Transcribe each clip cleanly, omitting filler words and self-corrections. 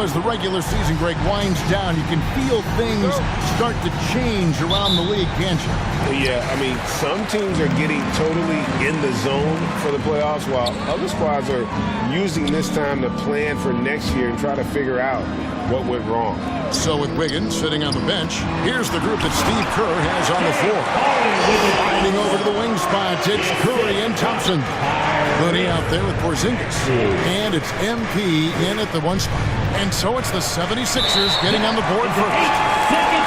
As the regular season, Greg, winds down, you can feel things start to change around the league, can't you? Yeah, I mean, some teams are getting totally in the zone for the playoffs, while other squads are using this time to plan for next year and try to figure out what went wrong. So with Wiggins sitting on the bench, here's the group that Steve Kerr has on the floor. Finding over to the wing spots, it's Curry and Thompson. Looney out there with Porzingis. And it's MP in at the one spot. And so it's the 76ers getting on the board first.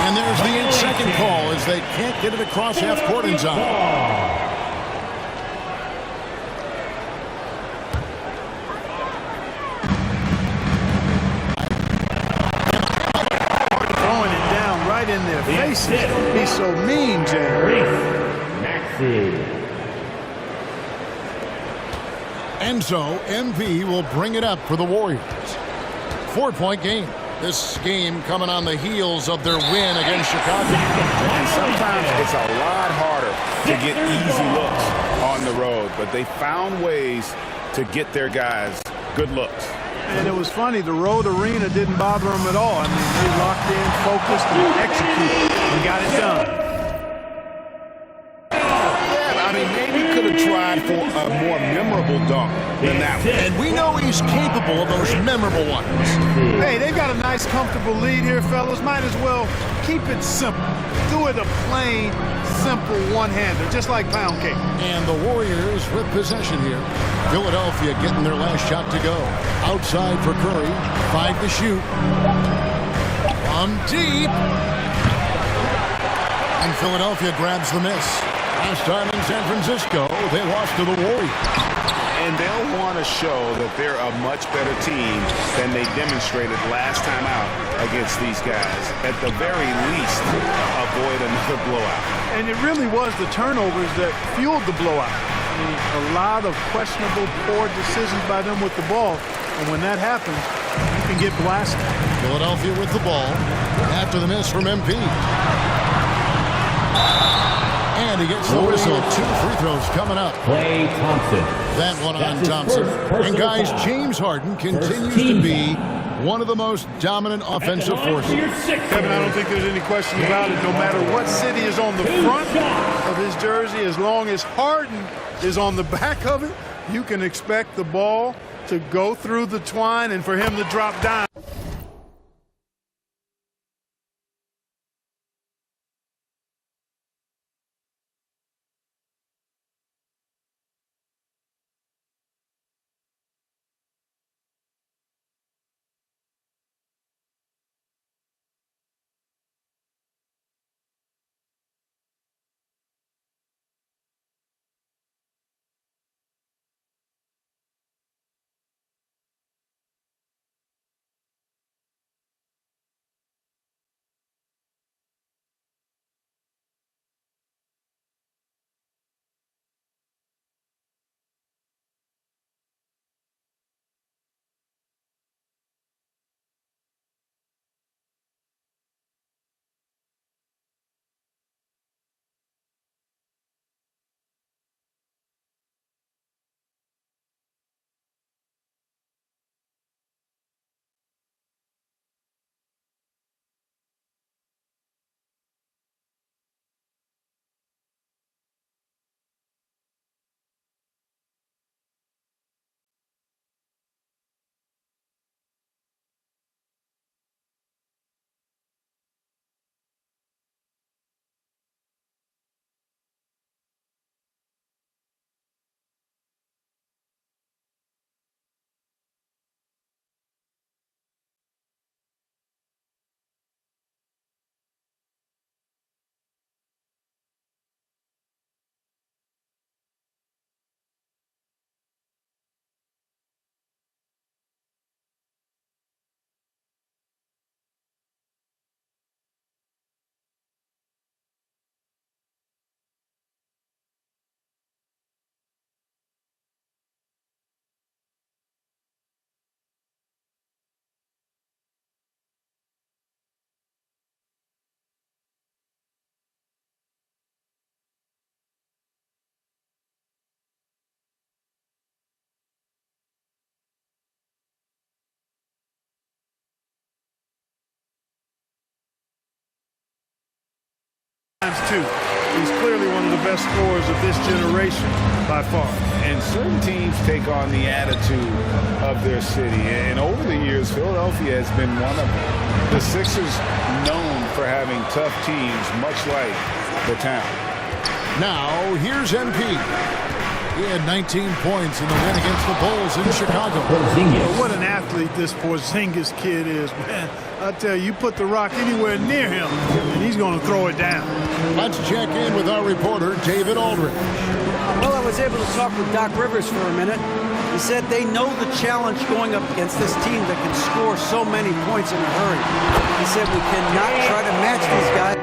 And there's the 8-second call as they can't get it across half court in time. Throwing it down right in their faces. He's so mean, Jay. And so MP will bring it up for the Warriors. 4-point game. This game coming on the heels of their win against Chicago. And sometimes it's a lot harder to get easy looks on the road, but they found ways to get their guys good looks. And it was funny, the road arena didn't bother them at all. I mean, they locked in, focused, and executed, and got it done. Tried for a more memorable dunk than that one. And we know he's capable of those memorable ones. Hey, they've got a nice, comfortable lead here, fellas. Might as well keep it simple. Do it a plain, simple one-hander, just like pound cake. And the Warriors with possession here. Philadelphia getting their last shot to go. Outside for Curry. 5 to shoot. From deep. And Philadelphia grabs the miss. Last time in San Francisco, they lost to the Warriors. And they'll want to show that they're a much better team than they demonstrated last time out against these guys. At the very least, avoid another blowout. And it really was the turnovers that fueled the blowout. I mean, a lot of questionable, poor decisions by them with the ball. And when that happens, you can get blasted. Philadelphia with the ball after the miss from MP. And he gets the whistle. 2 free throws coming up. Klay Thompson. That one on Thompson. And guys, James Harden continues to be one of the most dominant offensive forces. Kevin, I don't think there's any question about it. No matter what city is on the front of his jersey, as long as Harden is on the back of it, you can expect the ball to go through the twine and for him to drop down. too. He's clearly one of the best scorers of this generation by far. And certain teams take on the attitude of their city. And over the years, Philadelphia has been one of them. The Sixers known for having tough teams, much like the town. Now, here's MP. He had 19 points in the win against the Bulls in Chicago. Well, what an athlete this Porzingis kid is, man. I tell you, you put the rock anywhere near him, and he's going to throw it down. Let's check in with our reporter, David Aldridge. Well, I was able to talk with Doc Rivers for a minute. He said they know the challenge going up against this team that can score so many points in a hurry. He said we cannot try to match these guys.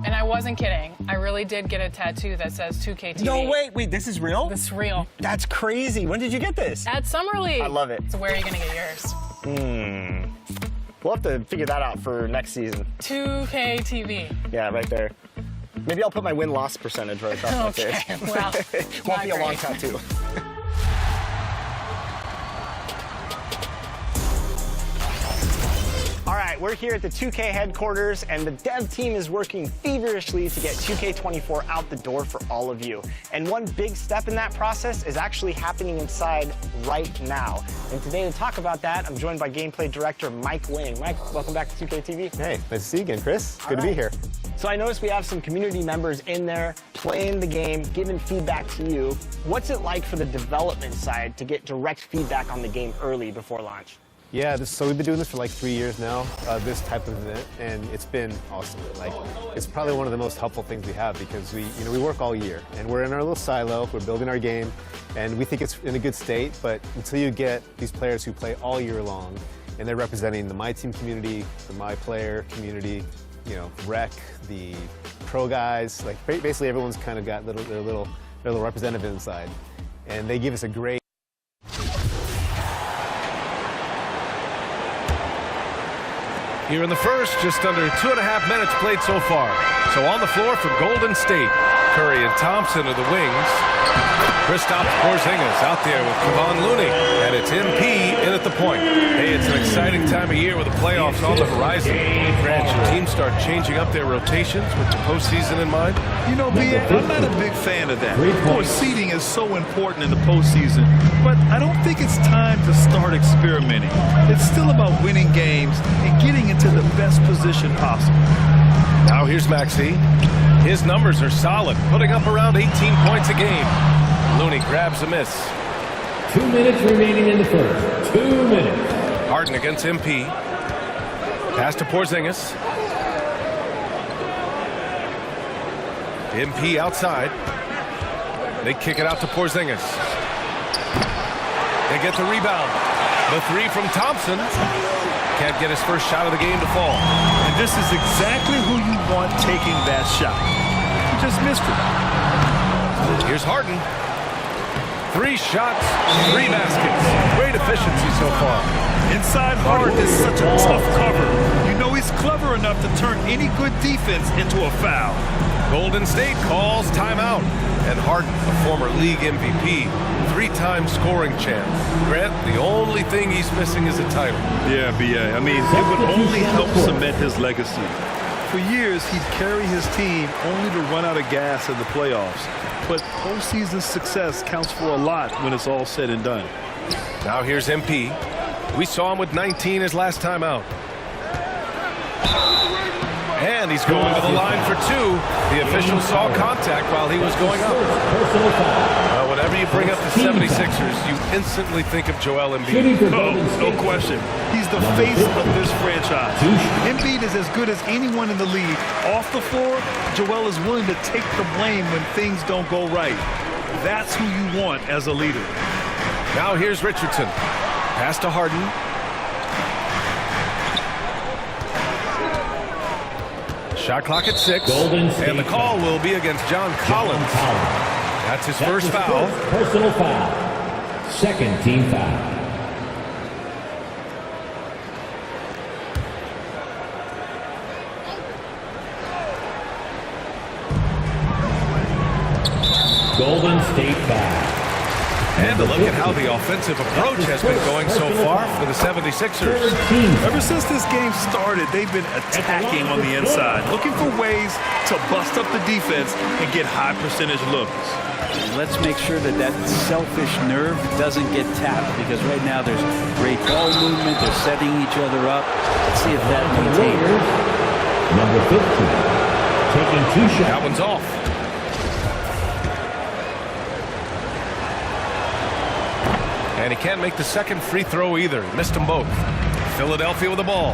And I wasn't kidding. I really did get a tattoo that says 2K TV. No, wait, this is real? This is real. That's crazy. When did you get this? At Summer League. I love it. So where are you going to get yours? We'll have to figure that out for next season. 2K TV. Yeah, right there. Maybe I'll put my win-loss percentage right across Okay, my face. well, Won't be a long great. tattoo. All right, we're here at the 2K headquarters, and the dev team is working feverishly to get 2K24 out the door for all of you. And one big step in that process is actually happening inside right now. And today to talk about that, I'm joined by gameplay director Mike Wing. Mike, welcome back to 2K TV. Hey, nice to see you again, Chris. Good to be here. So I noticed we have some community members in there playing the game, giving feedback to you. What's it like for the development side to get direct feedback on the game early before launch? Yeah, so we've been doing this for like 3 years now, this type of event, and it's been awesome. Like, it's probably one of the most helpful things we have because we work all year, and we're in our little silo, we're building our game, and we think it's in a good state, but until you get these players who play all year long, and they're representing the MyTeam community, the MyPlayer community, Rec, the pro guys, like basically everyone's kind of got their little representative inside, and they give us a great. Here in the first, just under 2.5 minutes played so far. So on the floor for Golden State, Curry and Thompson are the wings. Kristaps Porzingis out there with Kevon Looney, and it's MP in at the point. Hey, it's an exciting time of year with the playoffs on the horizon. Grant, should teams start changing up their rotations with the postseason in mind? You know, B.A., I'm not a big fan of that. Of course, seeding is so important in the postseason, but I don't think it's time to start experimenting. It's still about winning games and getting into the best position possible. Now here's Maxey. His numbers are solid, putting up around 18 points a game. Looney grabs a miss. 2 minutes remaining in the first. 2 minutes. Harden against MP. Pass to Porzingis. MP outside. They kick it out to Porzingis. They get the rebound. The three from Thompson. Can't get his first shot of the game to fall. And this is exactly who you want taking that shot. He just missed it. Here's Harden. 3 shots, 3 baskets. Great efficiency so far. Inside Harden is such a tough cover. You know he's clever enough to turn any good defense into a foul. Golden State calls timeout. And Harden, a former league MVP, 3-time scoring champ. Grant, the only thing he's missing is a title. Yeah, B.A. I mean, it would only help cement his legacy. For years, he'd carry his team only to run out of gas in the playoffs. But postseason success counts for a lot when it's all said and done. Now here's MP. We saw him with 19 his last time out. And he's going to the line for 2. The official saw contact while he was going up. Well, whenever you bring up the 76ers, you instantly think of Joel Embiid. No question. He's the face of this franchise. Embiid is as good as anyone in the league. Off the floor, Joel is willing to take the blame when things don't go right. That's who you want as a leader. Now here's Richardson. Pass to Harden. Shot clock at 6. And the call will be against John Collins. That's his first foul. Personal foul. Second team foul. Golden State foul. And to look at how the offensive approach has been going so far for the 76ers. Ever since this game started, they've been attacking on the inside, looking for ways to bust up the defense and get high percentage looks. Let's make sure that that selfish nerve doesn't get tapped, because right now there's great ball movement. They're setting each other up. Let's see if that maintains. Number 15, taking 2 shots. That one's off. And he can't make the second free throw either. He missed them both. Philadelphia with the ball.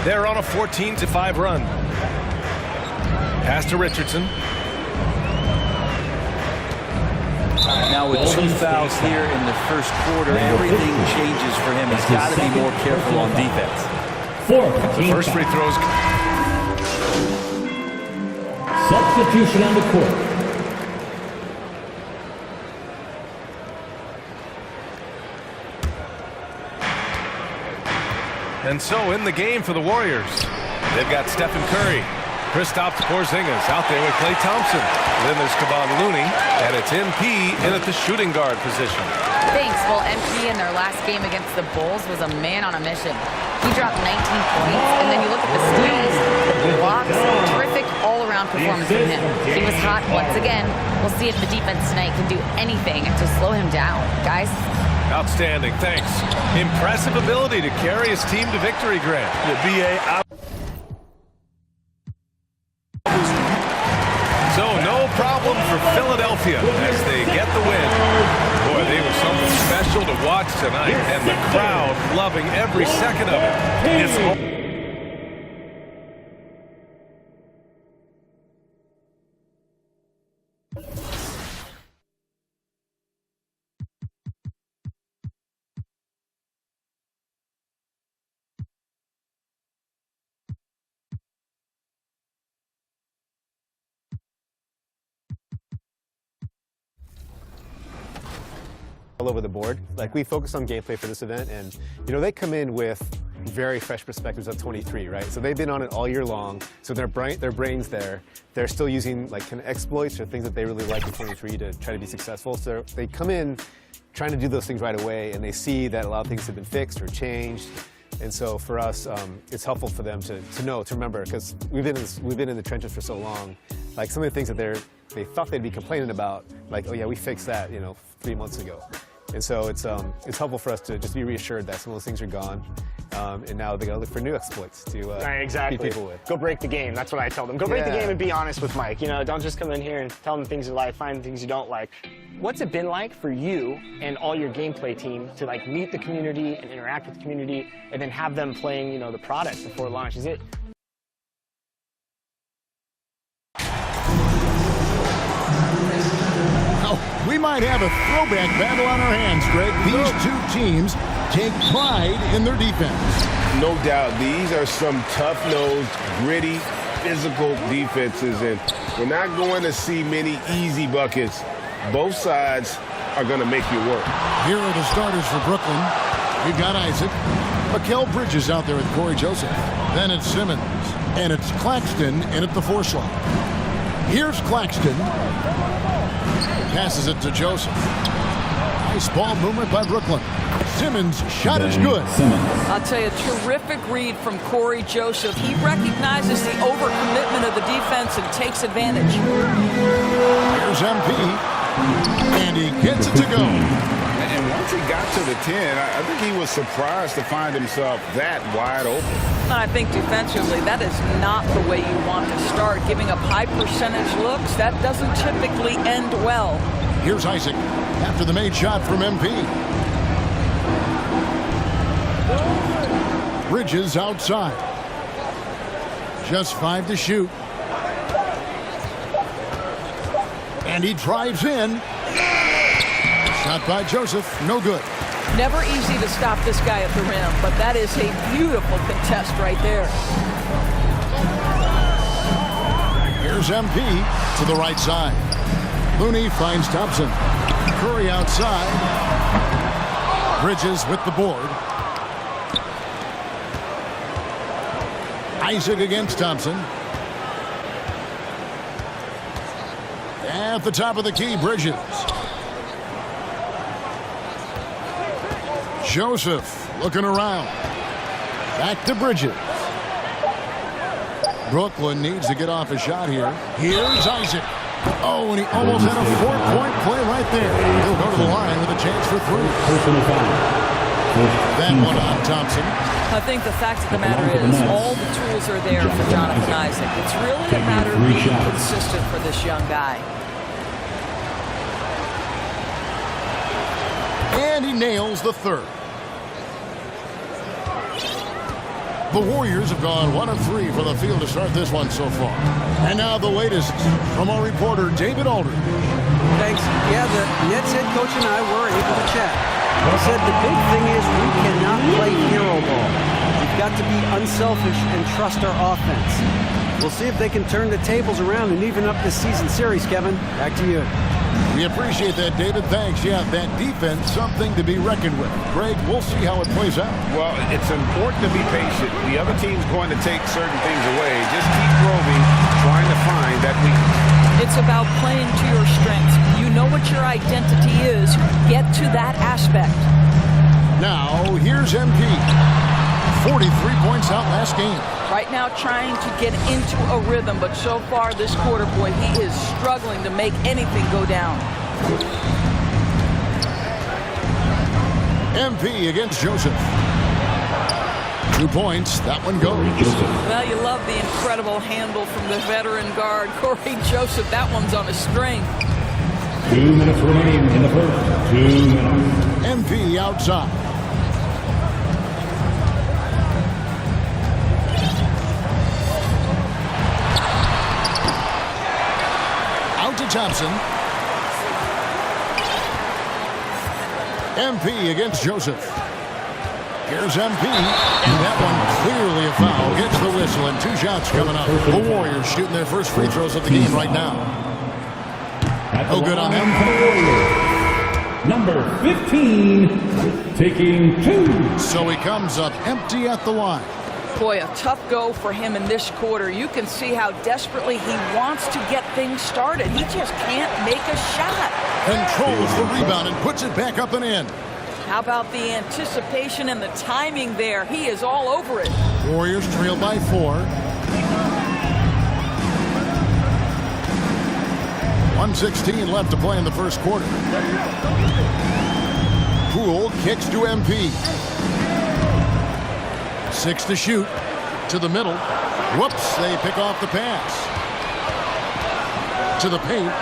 They're on a 14-5 run. Pass to Richardson. Now with 2 fouls here in the first quarter, everything changes for him. He's got to be more careful on defense. The first free throws. Substitution on the court. And so in the game for the Warriors, they've got Stephen Curry, Kristaps Porzingis out there with Klay Thompson. Then there's Kevon Looney, and it's MP in at the shooting guard position. Thanks. Well, MP in their last game against the Bulls was a man on a mission. He dropped 19 points, and then you look at the steals, the blocks, terrific all-around performance from him. He was hot once again. We'll see if the defense tonight can do anything to slow him down. Guys? Outstanding, thanks. Impressive ability to carry his team to victory, Grant. The BA out. So no problem for Philadelphia as they get the win. Boy, they were something special to watch tonight, and the crowd loving every second of it. All over the board. Like, we focus on gameplay for this event, and you know, they come in with very fresh perspectives of 23, right? So they've been on it all year long. So their brain's there. They're still using like kind of exploits or things that they really like in 23 to try to be successful. So they come in trying to do those things right away, and they see that a lot of things have been fixed or changed. And so for us, it's helpful for them to know, to remember, because we've been in the trenches for so long. Like some of the things that they thought they'd be complaining about, like, oh yeah, we fixed that, 3 months ago. And so it's helpful for us to just be reassured that some of those things are gone. And now they got to look for new exploits to beat people with. Go break the game. That's what I tell them. Go break the game and be honest with Mike. Don't just come in here and tell them things you like, find things you don't like. What's it been like for you and all your gameplay team to like meet the community and interact with the community and then have them playing, the product before launch? Is it? We might have a throwback battle on our hands, Greg. These two teams take pride in their defense. No doubt, these are some tough-nosed, gritty, physical defenses, and we're not going to see many easy buckets. Both sides are going to make you work. Here are the starters for Brooklyn. We've got Isaac. Mikal Bridges out there with Corey Joseph. Then it's Simmons. And it's Claxton in at the 4 slot. Here's Claxton. Passes it to Joseph. Nice ball movement by Brooklyn. Simmons' shot is good. I'll tell you, a terrific read from Corey Joseph. He recognizes the overcommitment of the defense and takes advantage. Here's MP. And he gets it to go. And once he got to the 10, I think he was surprised to find himself that wide open. I think defensively, that is not the way you want to start. Giving up high percentage looks, that doesn't typically end well. Here's Isaac after the made shot from MP. Bridges outside. Just 5 to shoot. And he drives in. Shot by Joseph, no good. Never easy to stop this guy at the rim, but that is a beautiful contest right there. Here's MP to the right side. Looney finds Thompson. Curry outside. Bridges with the board. Isaac against Thompson. At the top of the key, Bridges. Joseph looking around. Back to Bridges. Brooklyn needs to get off a shot here. Here's Isaac. Oh, and he almost had a 4-point play right there. He'll go to the line with a chance for 3. That one on Thompson. I think the fact of the matter is all the tools are there for Jonathan Isaac. It's really a matter of being consistent for this young guy. And he nails the 3rd. The Warriors have gone 1 of 3 for the field to start this one so far. And now the latest from our reporter, David Aldridge. Thanks. Yeah, the Nets head coach and I were able to chat. He said the big thing is we cannot play hero ball. We've got to be unselfish and trust our offense. We'll see if they can turn the tables around and even up this season series, Kevin. Back to you. We appreciate that, David. Thanks. Yeah, that defense, something to be reckoned with. Greg, we'll see how it plays out. Well, it's important to be patient. The other team's going to take certain things away. Just keep probing, trying to find that weakness. It's about playing to your strengths. You know what your identity is. Get to that aspect. Now, here's MP. 43 points out last game. Right now trying to get into a rhythm, but so far this quarter, boy, he is struggling to make anything go down. MP against Joseph. 2 points. That one goes. Well, you love the incredible handle from the veteran guard, Corey Joseph. That one's on a string. 2 minutes remaining in the first. 2 minutes. MP outside. Thompson. MP against Joseph. Here's MP. And that one clearly a foul. Gets the whistle and 2 shots coming up. The Warriors shooting their first free throws of the game right now. No good on them. Number 15, taking 2. So he comes up empty at the line. Boy, a tough go for him in this quarter. You can see how desperately he wants to get things started. He just can't make a shot. Controls the rebound and puts it back up and in. How about the anticipation and the timing there? He is all over it. Warriors trail by 4. 1:16 left to play in the first quarter. Poole kicks to MP. 6 to shoot. To the middle. Whoops, they pick off the pass. To the paint.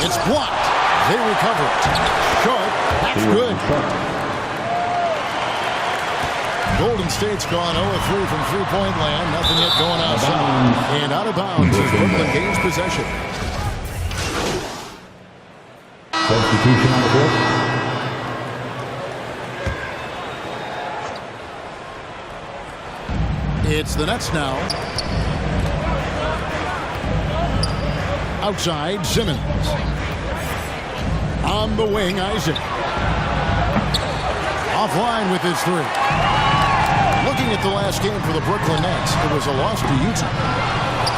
It's blocked. They recover it. Short. That's good. Golden State's gone 0-3 from three-point land. Nothing yet going outside. And out of bounds as Brooklyn gains possession. Substitution on the court. It's the Nets now. Outside, Simmons. On the wing, Isaac. Offline with his 3. Looking at the last game for the Brooklyn Nets, it was a loss to Utah.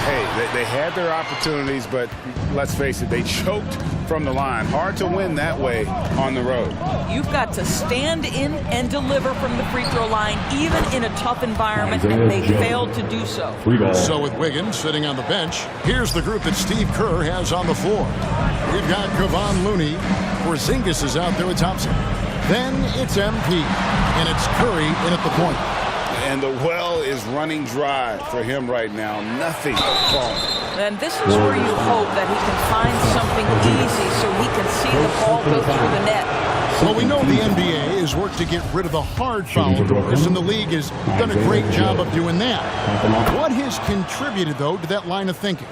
Hey, they had their opportunities, but let's face it, they choked from the line. Hard to win that way on the road. You've got to stand in and deliver from the free throw line, even in a tough environment, and they failed to do so. So with Wiggins sitting on the bench, here's the group that Steve Kerr has on the floor. We've got Kevon Looney. Porzingis is out there with Thompson. Then it's MP, and it's Curry in at the point. And the well is running dry for him right now. Nothing falling. And this is where you hope that he can find something easy so he can see the ball go through the net. Well, we know the NBA has worked to get rid of the hard foul doors, and the league has done a great job of doing that. What has contributed, though, to that line of thinking?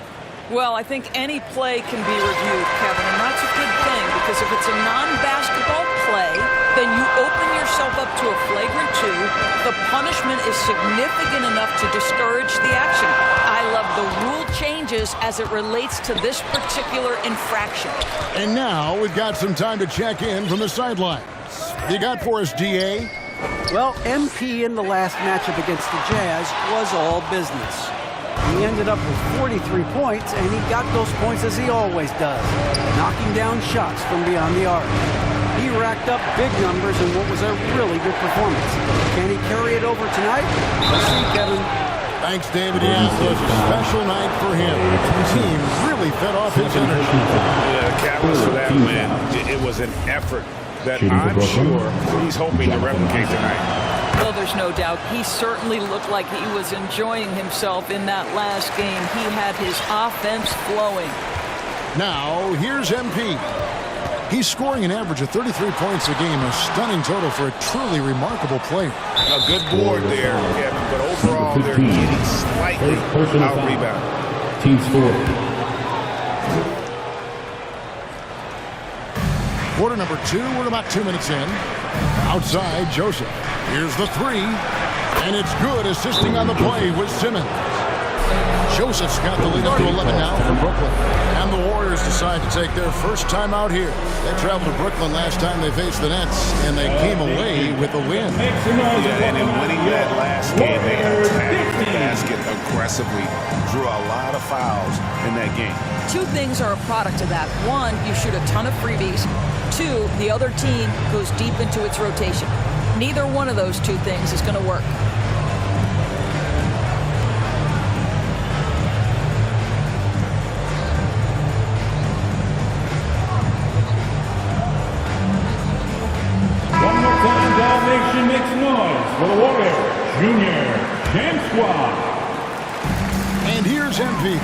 Well, I think any play can be reviewed, Kevin, and that's a good thing because if it's a non-basketball play, then you open yourself up to a flagrant 2. The punishment is significant enough to discourage the action. I love the rule changes as it relates to this particular infraction. And now we've got some time to check in from the sidelines. You got for us, DA? Well, MP in the last matchup against the Jazz was all business. He ended up with 43 points, and he got those points as he always does, knocking down shots from beyond the arc. He racked up big numbers in what was a really good performance. Can he carry it over tonight? We'll see, Kevin. Thanks, David. Yeah, it was a special night for him. The team really fed off his energy. Yeah, the catalyst for that win. It was an effort that I'm sure he's hoping to replicate tonight. Well, there's no doubt. He certainly looked like he was enjoying himself in that last game. He had his offense flowing. Now, here's MP. He's scoring an average of 33 points a game, a stunning total for a truly remarkable player. A good board there, Kevin, but overall they're getting slightly out-rebounded. Team score. Quarter number 2, we're about 2 minutes in. Outside, Joseph. Here's the 3, and it's good, assisting on the play with Simmons. Joseph's got the lead up to 11 now for Brooklyn. And the Warriors decide to take their first time out here. They traveled to Brooklyn last time they faced the Nets, and they came away with a win. Yeah, and in winning that last game, they attacked the basket aggressively, drew a lot of fouls in that game. 2 things are a product of that. 1, you shoot a ton of freebies. 2, the other team goes deep into its rotation. Neither one of those 2 things is going to work. One more time, Dalmatian makes noise for the Warriors Junior Champ Squad. And here's MP.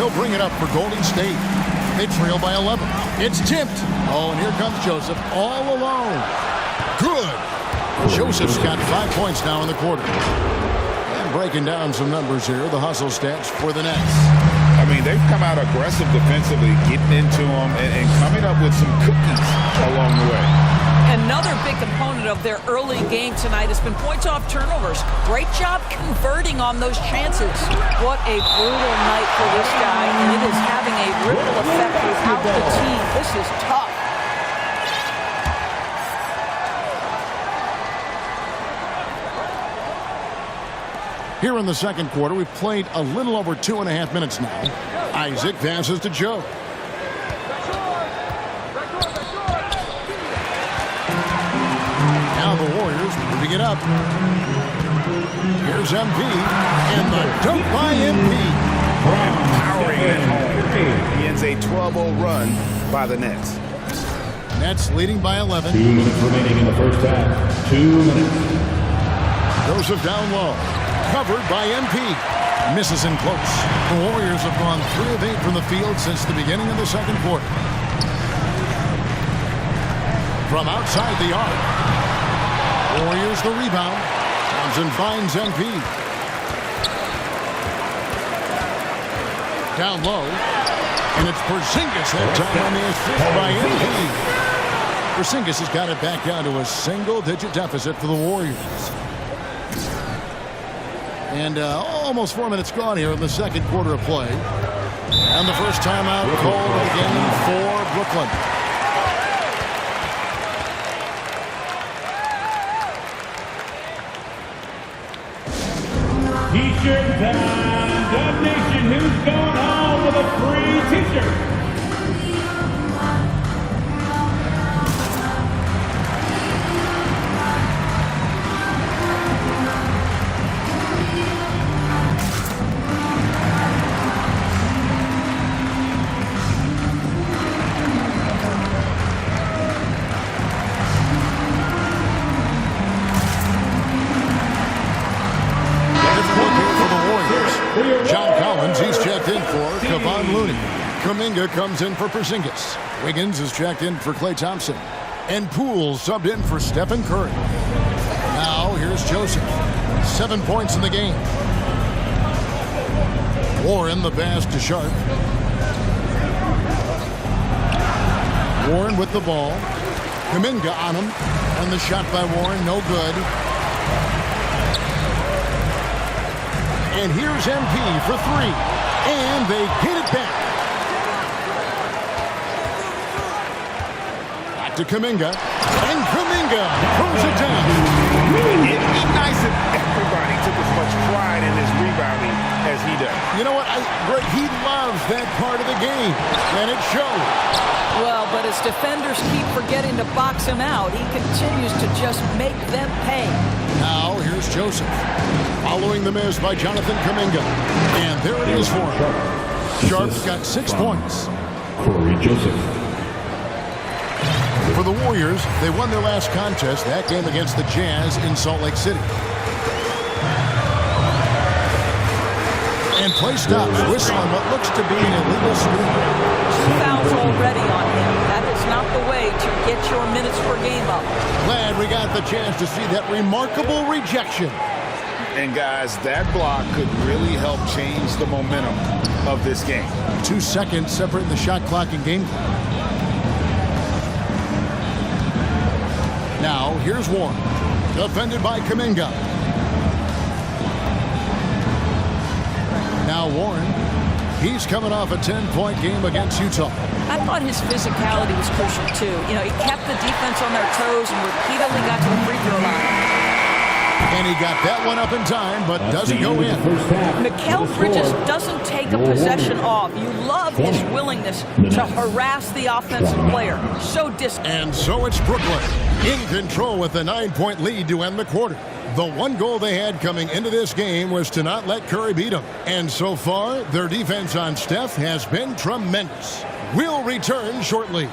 He'll bring it up for Golden State. They trail by 11. It's tipped. Oh, and here comes Joseph all alone. Good. Joseph's got 5 points now in the quarter. And breaking down some numbers here, the hustle stats for the Nets. I mean, they've come out aggressive defensively, getting into them and coming up with some cookies along the way. Another big component of their early game tonight has been points off turnovers. Great job converting on those chances. What a brutal night for this guy, and it is having a ripple effect throughout the team. This is tough. Here in the second quarter, we've played a little over 2.5 minutes now. Isaac passes to Joe. Now the Warriors moving it up. Here's MP, and the dunk by MP. Powering it home. He ends a 12-0 run by the Nets. Nets leading by 11. 2 minutes remaining in the first half. 2 minutes. Joseph down low. Covered by MP. Misses in close. The Warriors have gone 3 of 8 from the field since the beginning of the second quarter. From outside the arc. Warriors the rebound. Thompson finds MP. Down low. And it's Porzingis that time on the assist by MP. Porzingis has got it back down to a single-digit deficit for the Warriors. And almost 4 minutes gone here in the second quarter of play. And the first timeout called of the game for Brooklyn. T-shirt time. Dub Nation, who's going home with a free T-shirt? John Collins, he's checked in for Kevon Looney. Kuminga comes in for Porzingis. Wiggins is checked in for Klay Thompson. And Poole subbed in for Stephen Curry. Now here's Joseph. 7 points in the game. Warren the pass to Sharp. Warren with the ball. Kuminga on him. And the shot by Warren, no good. And here's MP for 3. And they get it back. Back to Kuminga. And Kuminga throws it down. It'd be nice if everybody took as much pride in his rebounding as he does. You know what? He loves that part of the game. And it shows. Well, but as defenders keep forgetting to box him out, he continues to just make them pay. Now here's Joseph. Following the miss by Jonathan Kuminga. And there it is for him. Sharp's got 6 points. Corey Joseph. For the Warriors, they won their last contest, that game against the Jazz in Salt Lake City. And play stops. Whistle on what looks to be an illegal screen. 2 fouls already on him. That is not the way to get your minutes per game up. Glad we got the chance to see that remarkable rejection. And guys, that block could really help change the momentum of this game. 2 seconds separating the shot clock and game clock. Now, here's Warren. Defended by Kuminga. Now Warren. He's coming off a 10-point game against Utah. I thought his physicality was crucial, too. You know, he kept the defense on their toes and repeatedly got to the free throw line. And he got that one up in time, but doesn't go in. Mikal Bridges doesn't take a possession off. You love his willingness to harass the offensive player. So distant. And so it's Brooklyn in control with a 9-point lead to end the quarter. The one goal they had coming into this game was to not let Curry beat them. And so far, their defense on Steph has been tremendous. We'll return shortly.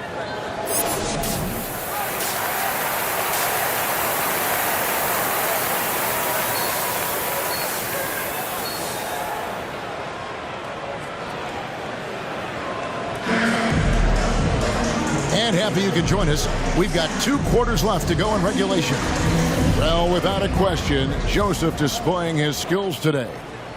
happy you could join us. We've got 2 quarters left to go in regulation. Well, without a question, Joseph displaying his skills today.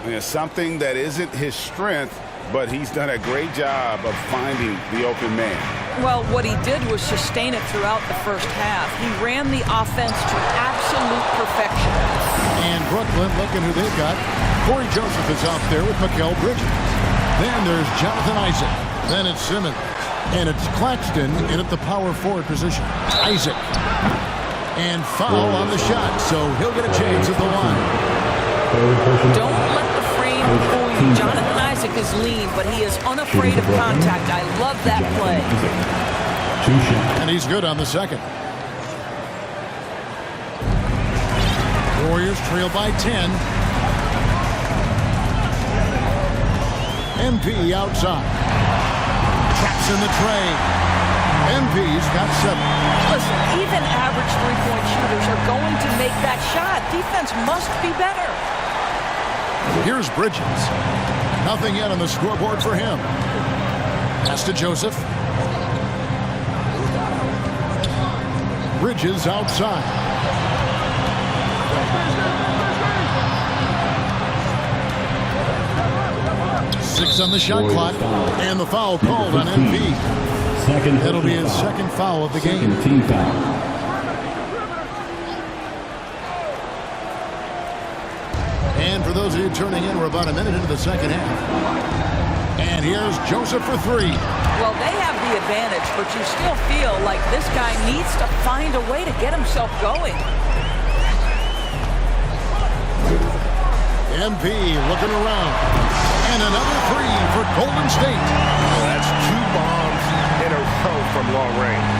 It's something that isn't his strength, but he's done a great job of finding the open man. Well, what he did was sustain it throughout the first half. He ran the offense to absolute perfection. And Brooklyn, looking who they've got. Corey Joseph is out there with Mikal Bridges. Then there's Jonathan Isaac. Then it's Simmons. And it's Claxton in at the power forward position. Isaac. And foul on the shot, so he'll get a chance at the line. Don't let the frame fool you. Jonathan Isaac is lean, but he is unafraid of contact. I love that play. And he's good on the second. Warriors trail by 10. MP outside. Taps in the tray. MP's got 7. Listen, even average three-point shooters are going to make that shot. Defense must be better. Here's Bridges. Nothing yet on the scoreboard for him. Pass to Joseph. Bridges outside. Six on the shot clock, and the foul called on MP. That'll be his second foul of the game. Team foul. And for those of you turning in, we're about a minute into the second half. And here's Joseph for 3. Well, they have the advantage, but you still feel like this guy needs to find a way to get himself going. MP looking around. And another 3 for Golden State. That's 2 bombs in a row from long range.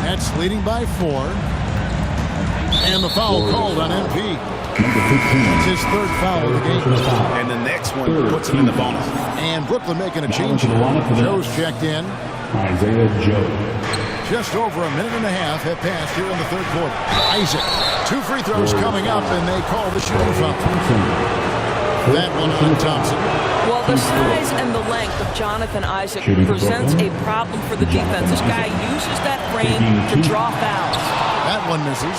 Nets leading by 4. And the foul called on MP. It's his 3rd foul of the game. And the next one puts him in the bonus. And Brooklyn making a change. Joe's checked in. Isaiah Joe. Just over a minute and a half have passed here in the 3rd quarter. Isaac. 2 free throws coming up, and they call the shooting foul. That one on Thompson. Well, the size and the length of Jonathan Isaac presents a problem for the defense. This guy uses that frame to draw fouls. That one misses.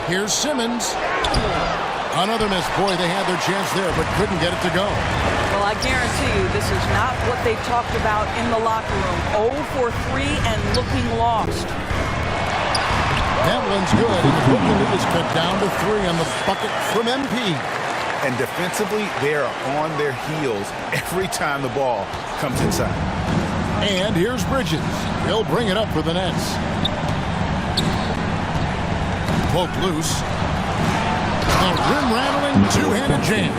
Here's Simmons. Another miss. Boy, they had their chance there, but couldn't get it to go. Well, I guarantee you this is not what they talked about in the locker room. 0 for 3 and looking lost. That one's good. And the Brooklyn lead is cut down to 3 on the bucket from MP. And defensively, they are on their heels every time the ball comes inside. And here's Bridges. He'll bring it up for the Nets. Poked loose. A rim-rattling two-handed jam.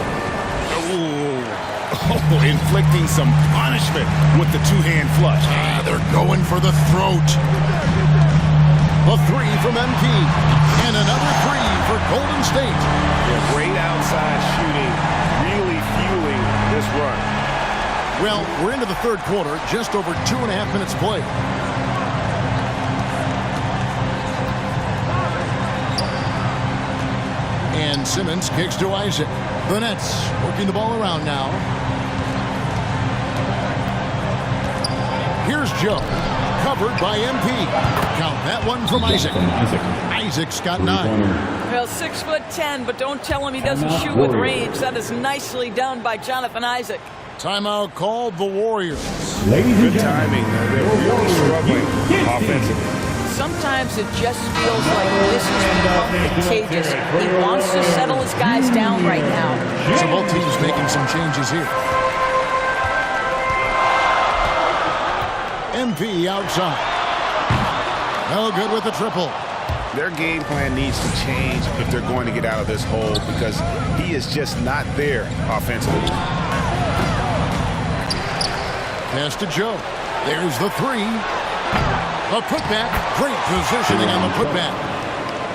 Oh, inflicting some punishment with the two-hand flush. They're going for the throat. A 3 from MP. And another 3 for Golden State. Yeah, great outside shooting, really fueling this run. Well, we're into the third quarter, just over 2.5 minutes played. And Simmons kicks to Isaac. The Nets working the ball around now. Here's Joe, covered by MP. Count that one from Isaac. Isaac's got 9. Well, 6'10", but don't tell him he doesn't shoot with range. That is nicely done by Jonathan Isaac. Timeout called the Warriors. Good timing. They're really struggling offensively. Sometimes it just feels like this has become contagious. He wants to settle his guys down right now. So both teams making some changes here. MP outside. No good with the triple. Their game plan needs to change if they're going to get out of this hole because he is just not there offensively. Pass to Joe. There's the 3. A putback. Great positioning on the putback.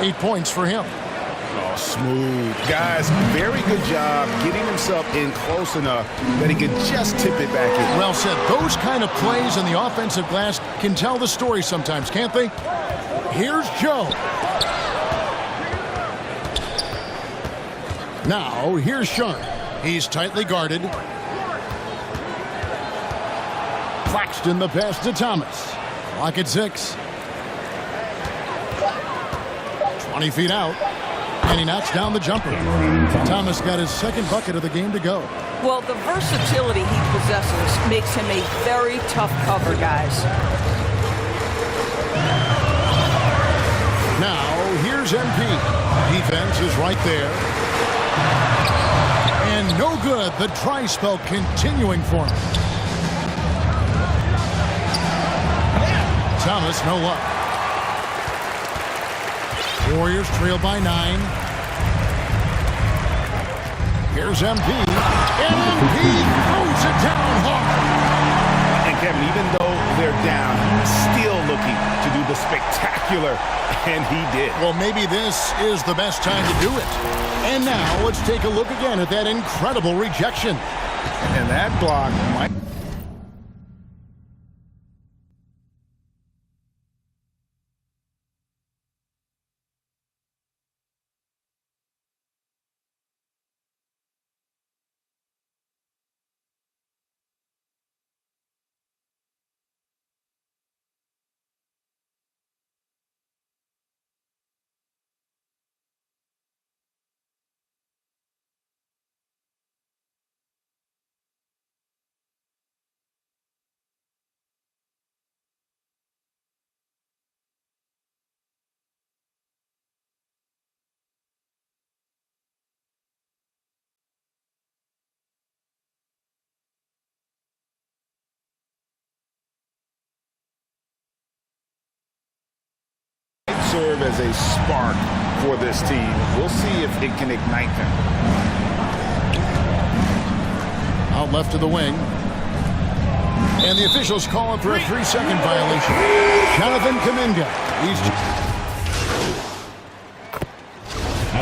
8 points for him. Oh, smooth. Guys, very good job getting himself in close enough that he could just tip it back in. Well said. Those kind of plays on the offensive glass can tell the story sometimes, can't they? Here's Joe. Now, here's Sharp. He's tightly guarded. Claxton the pass to Thomas. Clock at 6. 20 feet out. And he knocks down the jumper. Thomas got his second bucket of the game to go. Well, the versatility he possesses makes him a very tough cover, guys. Now, here's MP. Defense is right there. And no good. The dry spell continuing for him. Thomas, no luck. Warriors trail by 9. Here's MP. And MP throws it down hard. And Kevin, even though they're down, he's still looking to do the spectacular, and he did. Well, maybe this is the best time to do it. And now let's take a look again at that incredible rejection. And that block might... serve as a spark for this team. We'll see if it can ignite them. Out left to the wing. And the officials call him for a 3-second violation. Jonathan Kuminga.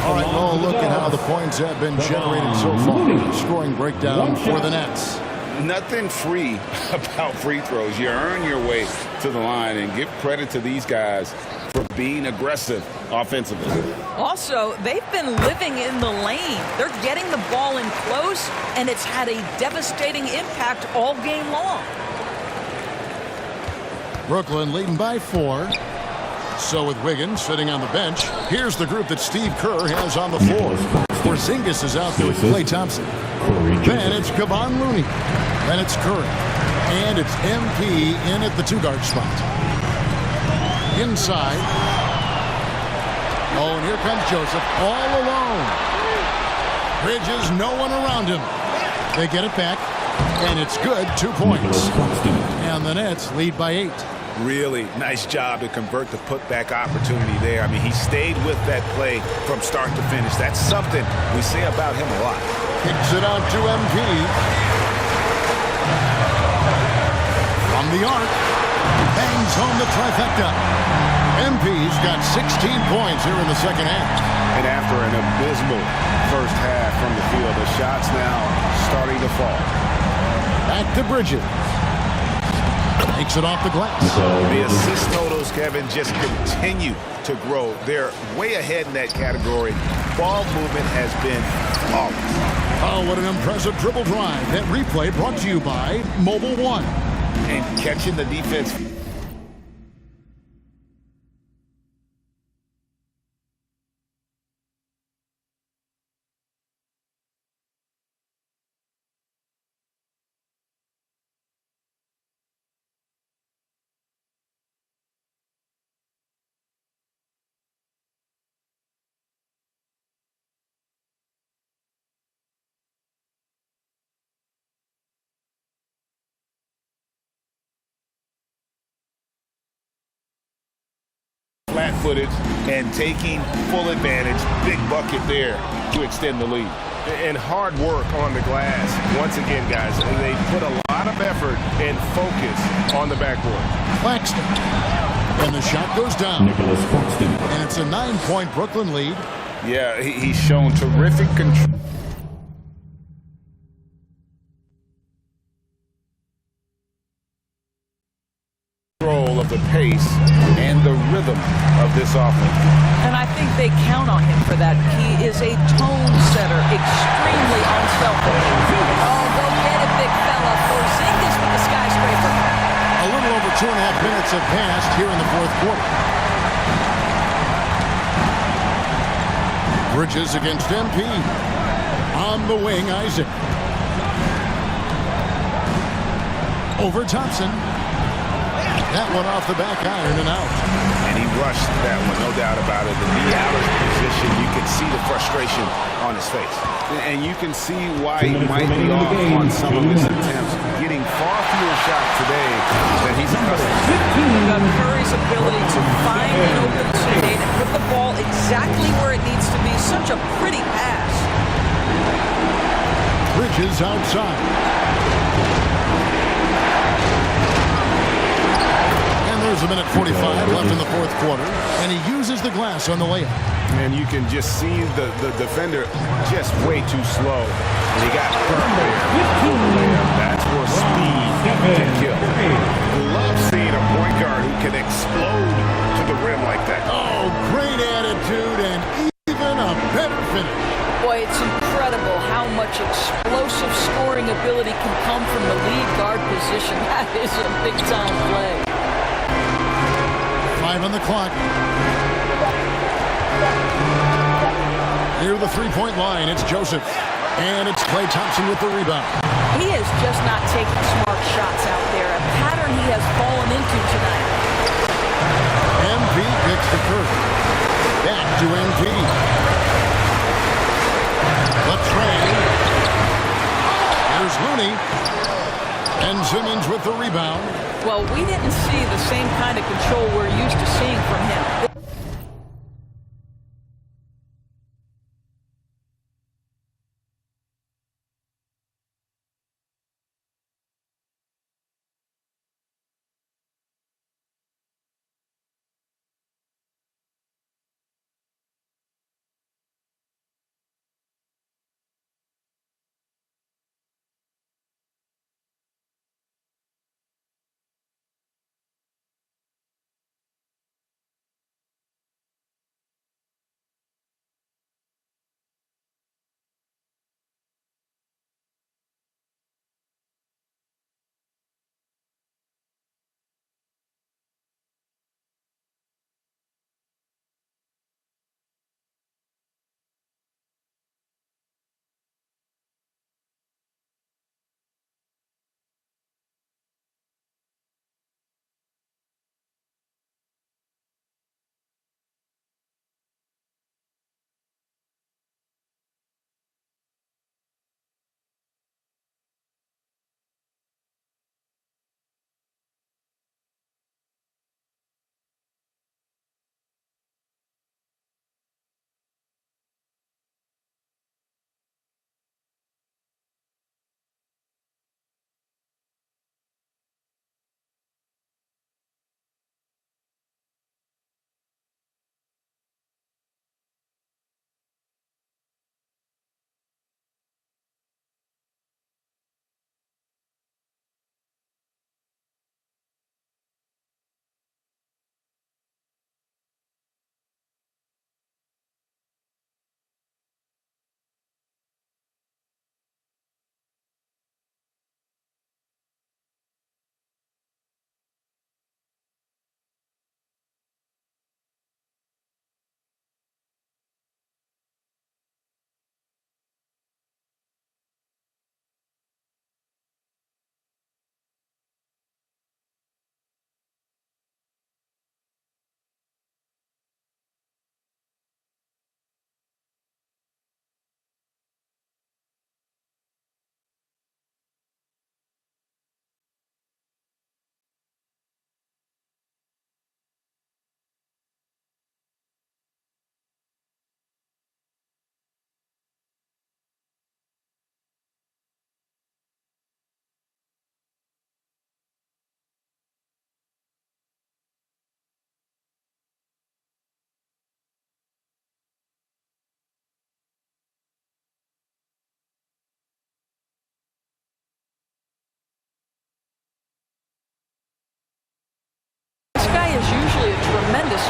All right, well, look at how the points have been generated so far. Scoring breakdown for the Nets. Nothing free about free throws. You earn your way to the line, and give credit to these guys for being aggressive offensively. Also, they've been living in the lane. They're getting the ball in close, and it's had a devastating impact all game long. Brooklyn leading by 4. So with Wiggins sitting on the bench, here's the group that Steve Kerr has on the floor. Porzingis is out there with Klay Thompson. Then it's Kevon Looney. Then it's Curry. And it's MP in at the 2-guard spot. Inside. Oh, and here comes Joseph all alone. Bridges, no one around him. They get it back, and it's good. 2 points. And the Nets lead by 8. Really nice job to convert the putback opportunity there. I mean, he stayed with that play from start to finish. That's something we say about him a lot. Kicks it out to MP. From the arc, bangs home the trifecta. MP's got 16 points here in the second half. And after an abysmal first half from the field, the shots now starting to fall. Back to Bridges. Takes it off the glass. The assist totals, Kevin, just continue to grow. They're way ahead in that category. Ball movement has been flawless. Oh, what an impressive dribble drive. That replay brought to you by Mobile One. And catching the defense. Flat-footed and taking full advantage. Big bucket there to extend the lead. And hard work on the glass. Once again, guys, they put a lot of effort and focus on the backboard. Claxton. And the shot goes down. And it's a 9-point Brooklyn lead. Yeah, he's shown terrific control. Of the pace and the rhythm of this offense. And I think they count on him for that. He is a tone setter, extremely unselfish. Oh, go get it, big fella. Porzingis with the skyscraper. A little over 2.5 minutes have passed here in the fourth quarter. Bridges against MP. On the wing, Isaac. Over Thompson. That one off the back iron and out. And he rushed that one, no doubt about it. The knee out of position, you can see the frustration on his face. And you can see why he might be off on some of his attempts, getting far fewer shots today than he's accustomed to. You've got Curry's ability to find an open teammate and put the ball exactly where it needs to be. Such a pretty pass. Bridges outside. There's a minute 45 left in the fourth quarter, and he uses the glass on the layup. And you can just see the defender just way too slow. And he got burned there for the layup. That's where speed can kill. Love seeing a point guard who can explode to the rim like that. Oh, great attitude and even a better finish. Boy, it's incredible how much explosive scoring ability can come from the lead guard position. That is a big-time play. 5 on the clock. Near the three-point line, it's Joseph. And it's Klay Thompson with the rebound. He is just not taking smart shots out there. A pattern he has fallen into tonight. MP picks the curve. Back to MP. The tray. Here's Looney. And Simmons with the rebound. Well, we didn't see the same kind of control we're used to seeing from him.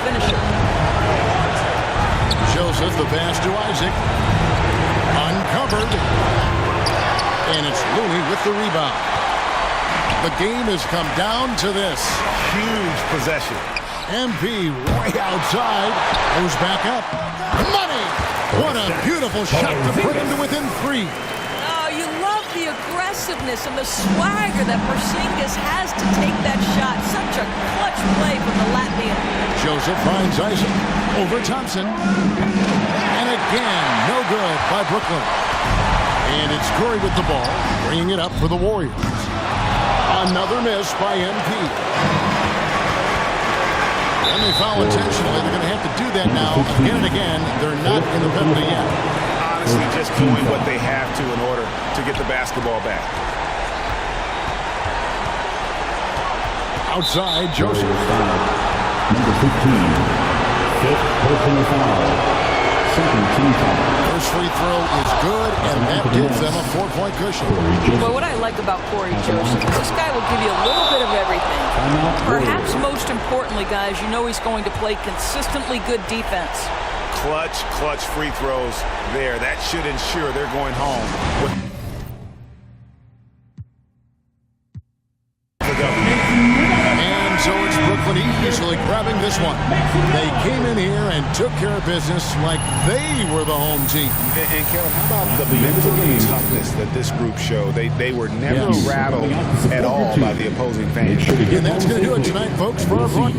finisher. Joseph, the pass to Isaac. Uncovered. And it's Looney with the rebound. The game has come down to this. Huge possession. MP way outside. Goes back up. Money! What a beautiful shot to put him to within 3. Oh, you love the aggressiveness and the swagger that Porzingis has to take that shot. Such a clutch play from the Latvian. Joseph finds Isaac. Over Thompson. And again, no good by Brooklyn. And it's Curry with the ball, bringing it up for the Warriors. Another miss by MP. And they foul intentionally. They're going to have to do that now again and again. They're not in the penalty yet. Honestly, just doing what they have to in order to get the basketball back. Outside, Joseph. Number 15, fifth personal foul. Second team foul. First free throw is good, and that gives them a 4-point cushion. Well, what I like about Corey Joseph is this guy will give you a little bit of everything. Perhaps most importantly, guys, you know he's going to play consistently good defense. Clutch free throws there. That should ensure they're going home with the W. And so it's Brooklyn easily grabbing this one. They came in here and took care of business like they were the home team. And Caleb, how about the mental toughness that this group showed? They were never rattled at all by the opposing fans. And that's going to do it tonight, folks, for our front.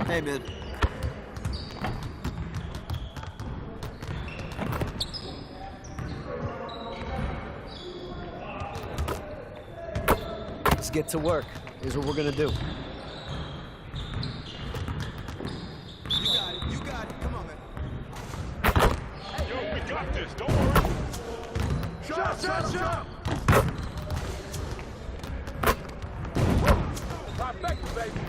Hey, man. Let's get to work. Here's what we're gonna do. You got it. Come on, man. Yo, we got this. Don't worry. Shot. Trifecta, baby.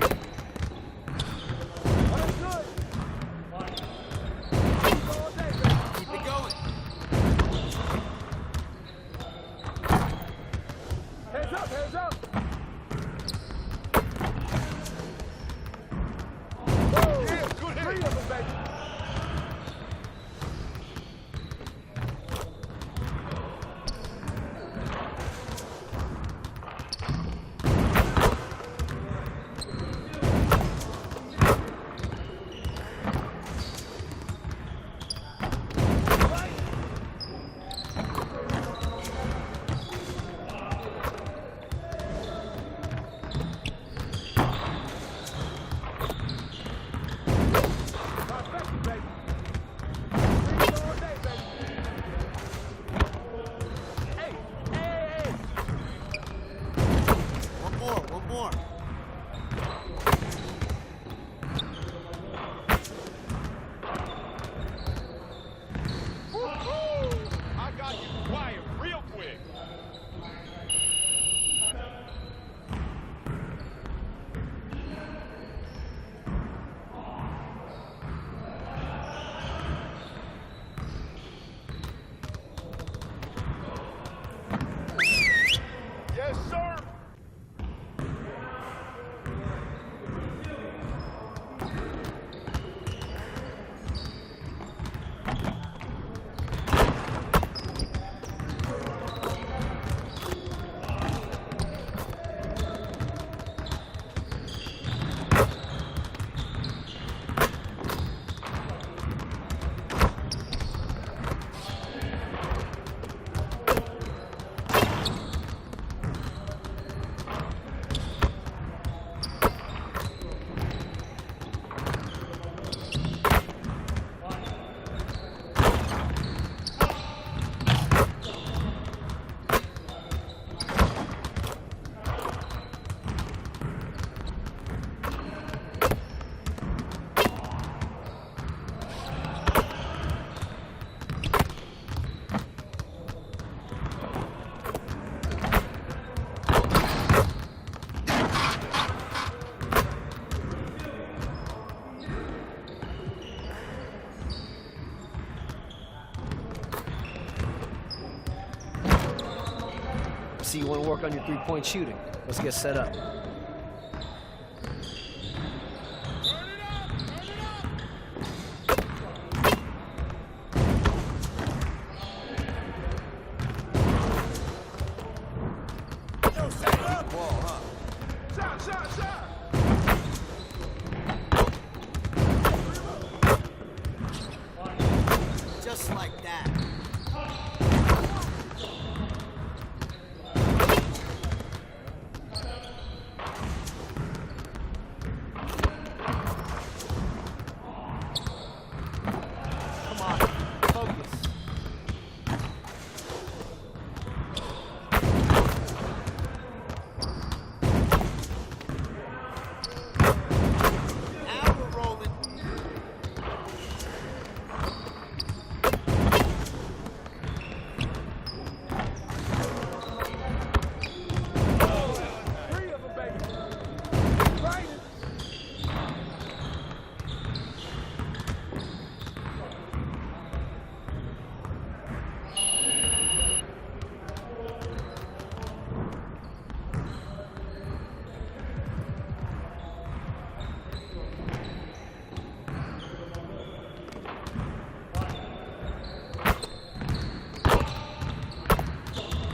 Hands up! Yeah, good hit. 3 of them, baby. See, you want to work on your three-point shooting. Let's get set up. Just like that. Come on, focus. Now we're rolling.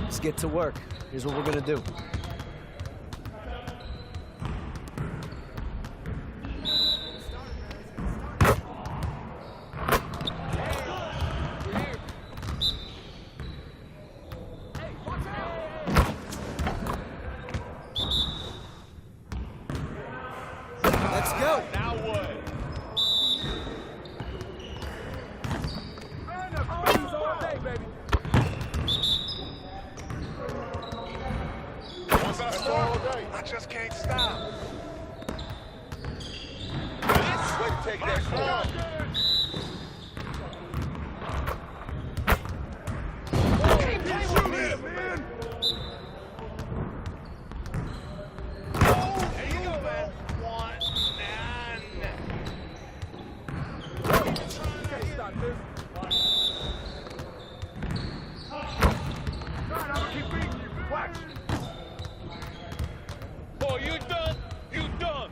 Let's get to work. Here's what we're gonna do. Let's go. Now what? I just can't stop. Let's take that shot. Keep shooting it, man. There you go, man. Stop this. I'm gonna keep beating you. Watch. Oh, you done? You done?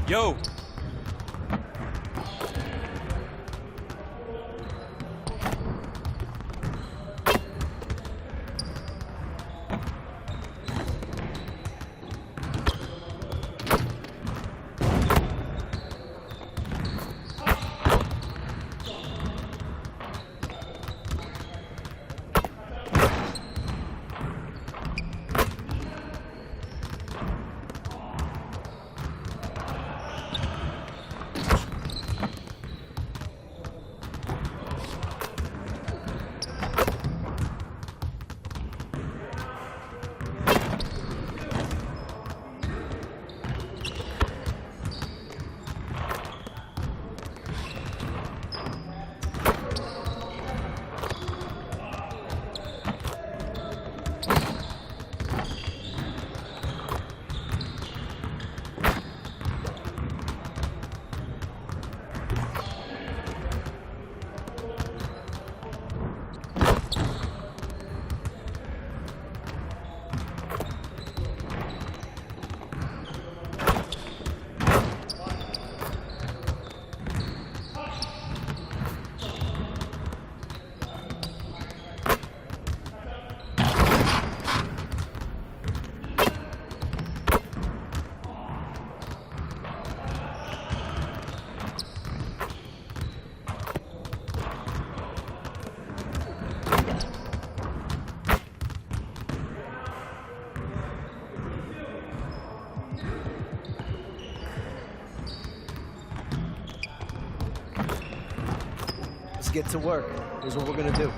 Yo. Let's get to work. Here's what we're going to do.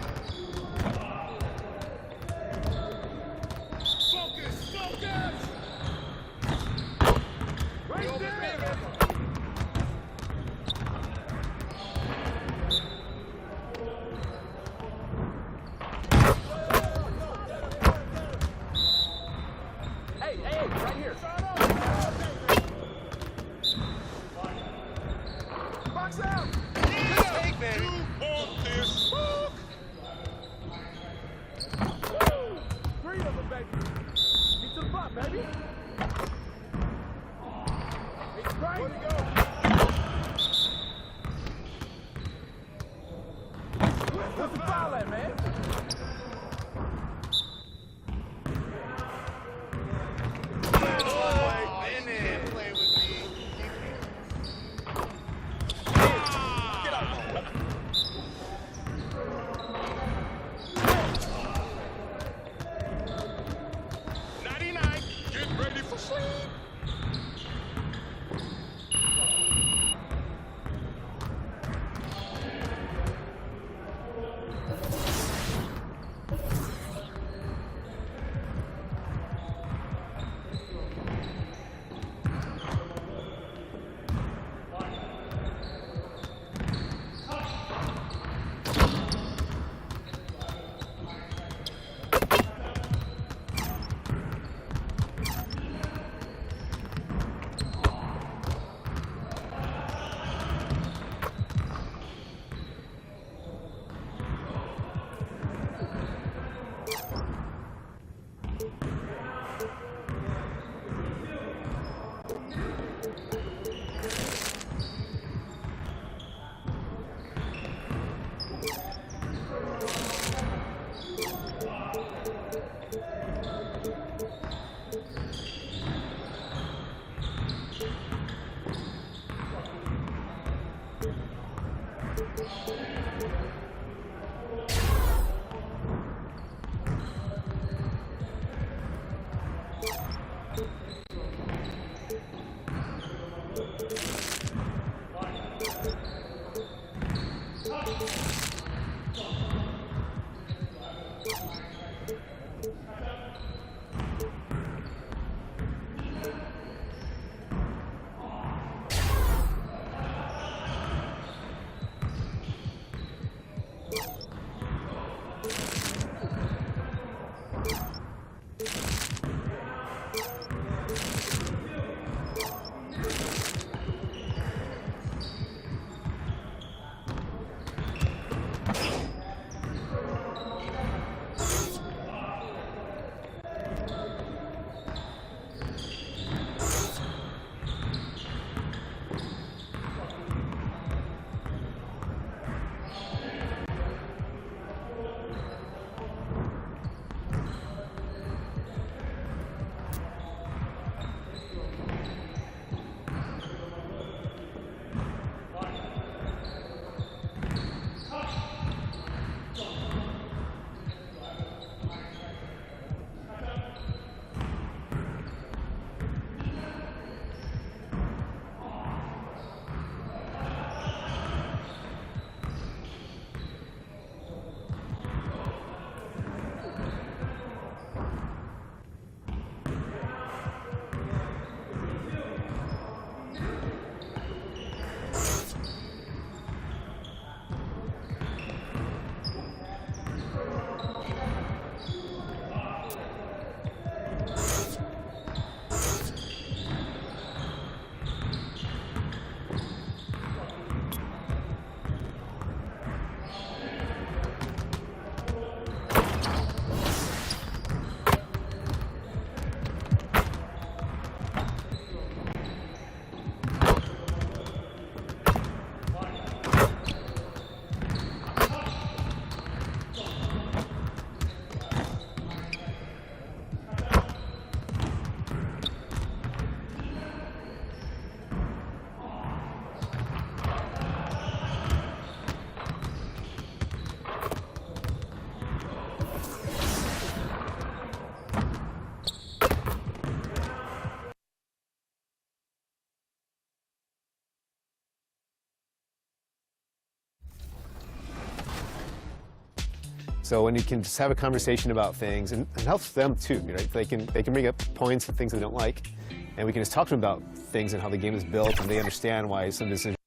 So when you can just have a conversation about things, and it helps them too, right? They can bring up points and things they don't like, and we can just talk to them about things and how the game is built, and they understand why some decisions.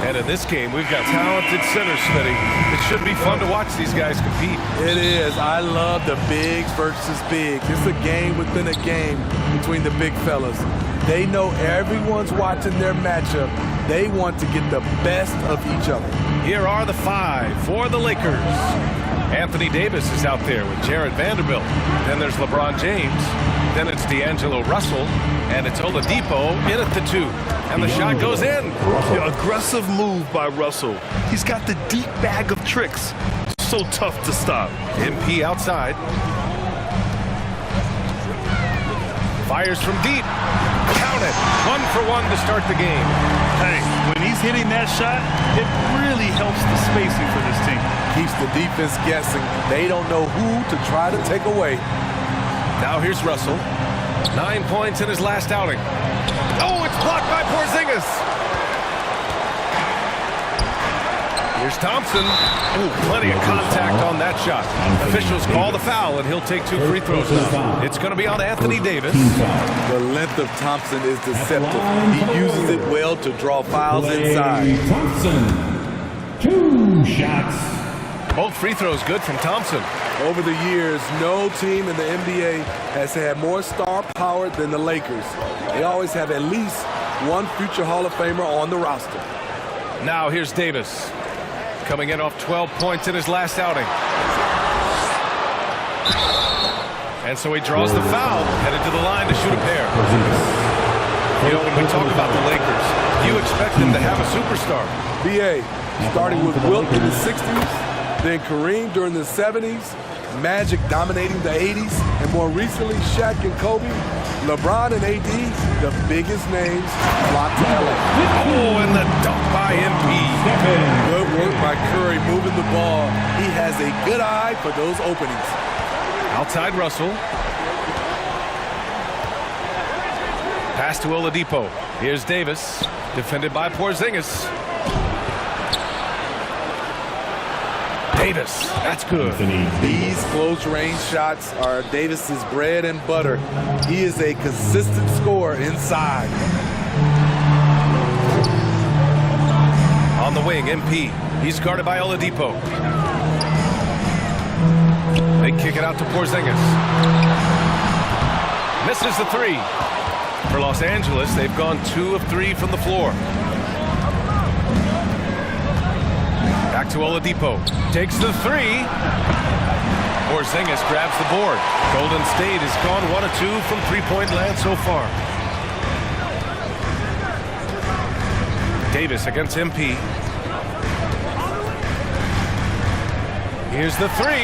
And in this game, we've got talented centers, Smitty. It should be fun to watch these guys compete. It is. I love the bigs versus bigs. It's a game within a game between the big fellas. They know everyone's watching their matchup. They want to get the best of each other. Here are the 5 for the Lakers. Anthony Davis is out there with Jared Vanderbilt. Then there's LeBron James. Then it's D'Angelo Russell. And it's Oladipo in at the 2. And the shot goes in. The aggressive move by Russell. He's got the deep bag of tricks. So tough to stop. MP outside. Fires from deep. Count it. 1 for 1 to start the game. Hey, when he's hitting that shot, it really helps the spacing for this team. Keeps the defense guessing. They don't know who to try to take away. Now here's Russell. 9 points in his last outing. Oh, it's blocked by Porzingis. Here's Thompson. Ooh, plenty of contact on that shot. Officials call the foul, and he'll take 2 free throws now. It's going to be on Anthony Davis. The length of Thompson is deceptive. He uses it well to draw fouls inside. Thompson, 2 shots. Both free throws good from Thompson. Over the years, no team in the NBA has had more star power than the Lakers. They always have at least one future Hall of Famer on the roster. Now here's Davis. Coming in off 12 points in his last outing. And so he draws the foul, headed to the line to shoot a pair. You know, when we talk about the Lakers, you expect them to have a superstar. B.A. starting with Wilt in the 60s, then Kareem during the 70s, Magic dominating the 80s, and more recently Shaq and Kobe. LeBron and AD, the biggest names, flocked to LA. Oh, and the dunk by MP. Good work by Curry moving the ball. He has a good eye for those openings. Outside Russell. Pass to Oladipo. Here's Davis, defended by Porzingis. Davis, that's good. These close-range shots are Davis's bread and butter. He is a consistent scorer inside. On the wing, MP. He's guarded by Oladipo. They kick it out to Porzingis. Misses the 3. For Los Angeles, they've gone 2 of 3 from the floor. Back to Oladipo. Takes the 3. Porzingis grabs the board. Golden State has gone 1 of 2 from three-point land so far. Davis against MP. Here's the 3.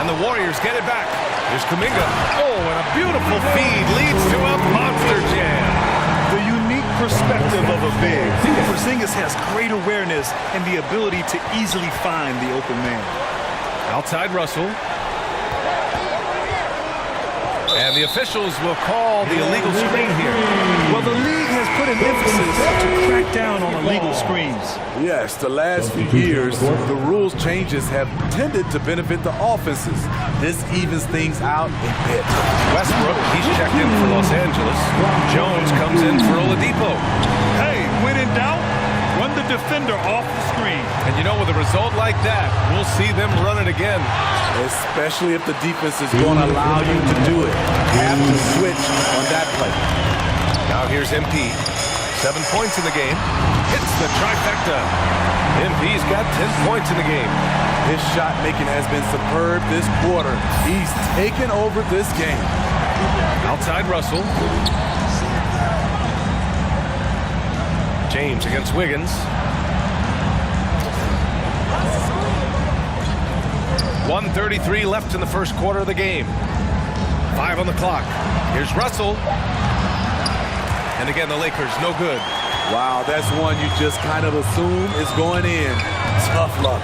And the Warriors get it back. Here's Kuminga. Oh, and a beautiful feed leads to a monster jam. The unique perspective of a big. Porzingis has great awareness and the ability to easily find the open man. Outside Russell. And the officials will call the illegal screen here. Well, the league has put an emphasis to crack down on illegal screens. Yes, the last few years, the rules changes have tended to benefit the offenses. This evens things out a bit. Westbrook, he's checked in for Los Angeles. Jones comes in for Oladipo. Hey, when in doubt, run the defender off the screen. And you know, with a result like that, we'll see them run it again. Especially if the defense is going to allow you to do it. Have to switch on that play. Now here's MP. 7 points in the game. Hits the trifecta. MP's got 10 points in the game. His shot making has been superb this quarter. He's taken over this game. Outside Russell. James against Wiggins. 1:33 left in the first quarter of the game. 5 on the clock. Here's Russell. And again, the Lakers, no good. Wow, that's one you just kind of assume is going in. Tough luck.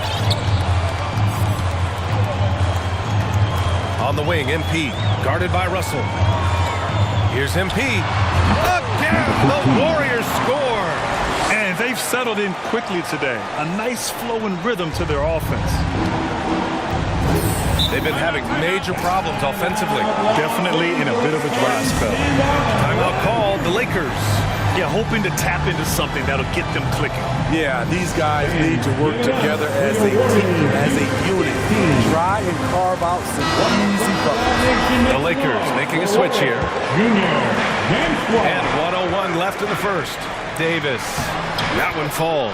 On the wing, MP, guarded by Russell. Here's MP. Again, the Warriors score. And And they've settled in quickly today. A nice flowing rhythm to their offense. They've been having major problems offensively. Definitely in a bit of a dry spell. Timeout called, the Lakers. Yeah, hoping to tap into something that'll get them clicking. Yeah, these guys need to work together as a team, as a unit. Try and carve out some easy buckets. The Lakers making a switch here. And 1:01 left in the first. Davis. That one falls.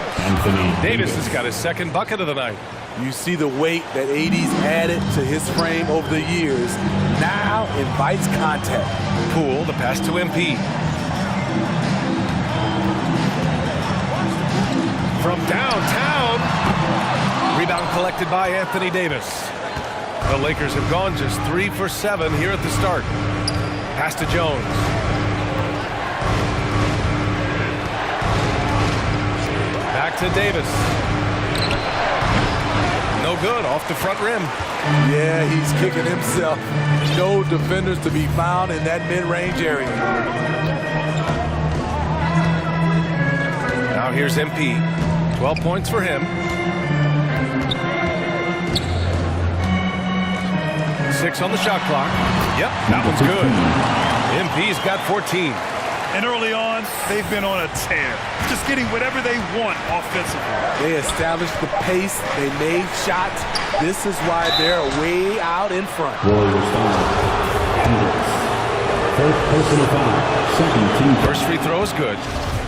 Davis has got his second bucket of the night. You see the weight that AD's added to his frame over the years. Now invites contact. Poole, the pass to MP. From downtown. Rebound collected by Anthony Davis. The Lakers have gone just 3 for 7 here at the start. Pass to Jones. Back to Davis. No good, off the front rim. Yeah, he's kicking himself. No defenders to be found in that mid-range area. Now here's MP. 12 points for him. 6 on the shot clock. Yep, that one's good. MP's got 14. And early on, they've been on a tear. Just getting whatever they want offensively. They established the pace. They made shots. This is why they're way out in front. First free throw is good.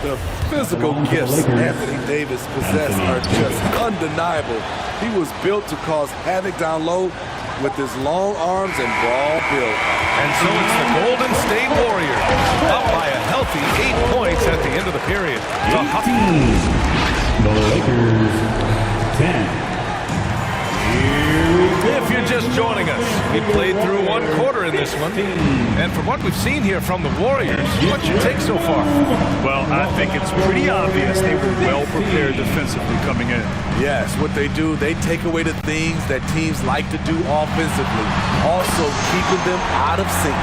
The physical gifts Anthony Davis possesses are just undeniable. He was built to cause havoc down low with his long arms and broad build. And so it's the Golden State Warriors up by a healthy 8 points at the end of the period. The Lakers 10. If you're just joining us, we played through 1 quarter in this one. And from what we've seen here from the Warriors, what's your take so far? Well, I think it's pretty obvious they were well prepared defensively coming in. Yes, what they do, they take away the things that teams like to do offensively, also keeping them out of sync.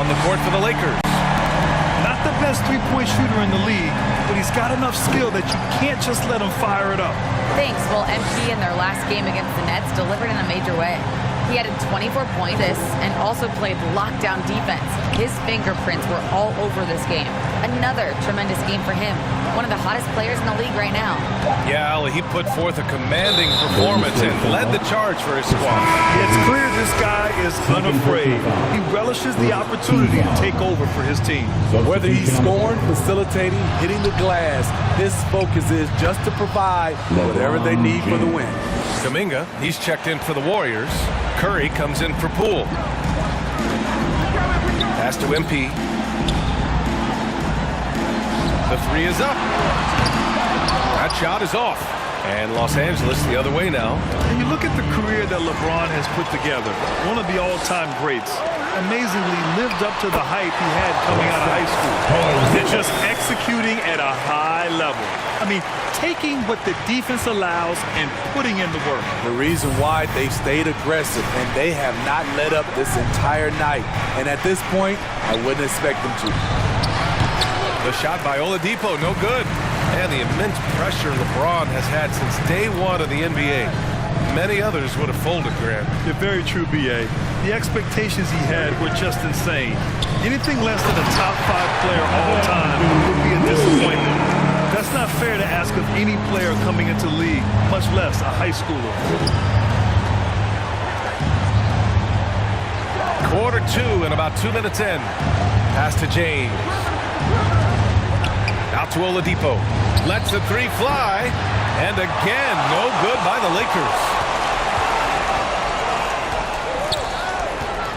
On the court for the Lakers. Not the best three-point shooter in the league, but he's got enough skill that you can't just let him fire it up. Thanks. Well, MP in their last game against the Nets delivered in a major way. He added 24 points and also played lockdown defense. His fingerprints were all over this game. Another tremendous game for him. One of the hottest players in the league right now. Yeah, he put forth a commanding performance and led the charge for his squad. It's clear this guy is unafraid. He relishes the opportunity to take over for his team. Whether he's scoring, facilitating, hitting the glass, his focus is just to provide whatever they need for the win. Kuminga, he's checked in for the Warriors. Curry comes in for Poole. Pass to MP. The 3 is up. That shot is off. And Los Angeles the other way now. And you look at the career that LeBron has put together. One of the all-time greats. Amazingly lived up to the hype he had coming out of high school. And just executing at a high level. I mean, taking what the defense allows and putting in the work. The reason why they stayed aggressive and they have not let up this entire night. And at this point, I wouldn't expect them to. The shot by Oladipo, no good. And the immense pressure LeBron has had since day 1 of the NBA. Many others would have folded, Grant. You're very true, B.A. The expectations he had were just insane. Anything less than a top 5 player all time would be a disappointment. That's not fair to ask of any player coming into the league, much less a high schooler. Quarter 2 and about 2 minutes in. Pass to James. Out to Oladipo. Lets the 3 fly. And again, no good by the Lakers.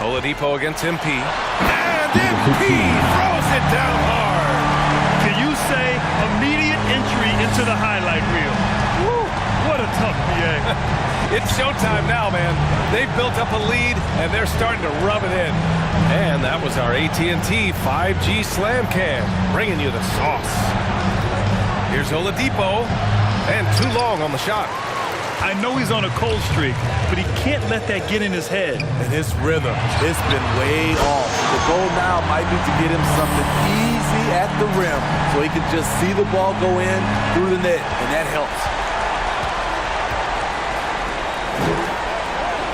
Oladipo against MP. And MP throws it down hard. Can you say immediate entry into the highlight reel? Woo, what a tough BA. It's showtime now, man. They've built up a lead, and they're starting to rub it in. And that was our AT&T 5G Slam Cam, bringing you the sauce. Here's Oladipo, and too long on the shot. I know he's on a cold streak, but he can't let that get in his head. And his rhythm, it's been way off. The goal now might be to get him something easy at the rim so he can just see the ball go in through the net, and that helps.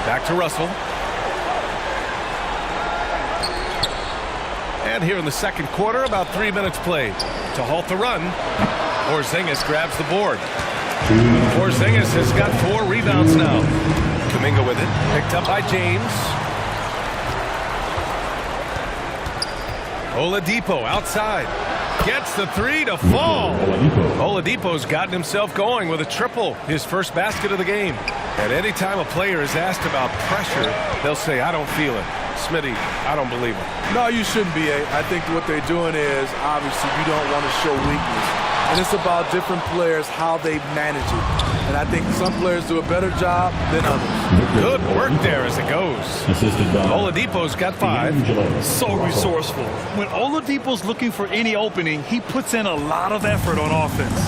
Back to Russell. And here in the second quarter, about 3 minutes played. To halt the run, Porzingis grabs the board. Porzingis has got 4 rebounds now. Kuminga with it, picked up by James. Oladipo outside. Gets the 3 to fall. Oladipo's gotten himself going with a triple, his first basket of the game. And anytime a player is asked about pressure, they'll say, I don't feel it. Smitty, I don't believe it. No, you shouldn't be. I think what they're doing is, obviously, you don't want to show weakness. And it's about different players, how they manage it. And I think some players do a better job than others. Good work there as it goes. Oladipo's got 5. So resourceful. When Oladipo's looking for any opening, he puts in a lot of effort on offense.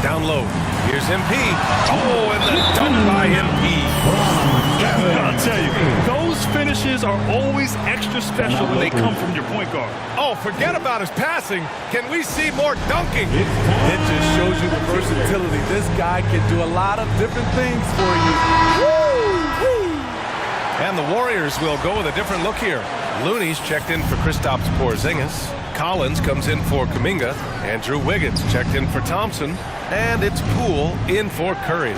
Down low. Here's MP. Oh, and the dunk by MP. I'll tell you, those finishes are always extra special when they come from your point guard. Oh, forget about his passing. Can we see more dunking? It just shows you the versatility. This guy can do a lot of different things for you. Woo! And the Warriors will go with a different look here. Looney's checked in for Kristaps Porzingis. Collins comes in for Kuminga. Andrew Wiggins checked in for Thompson. And it's Poole in for Curry.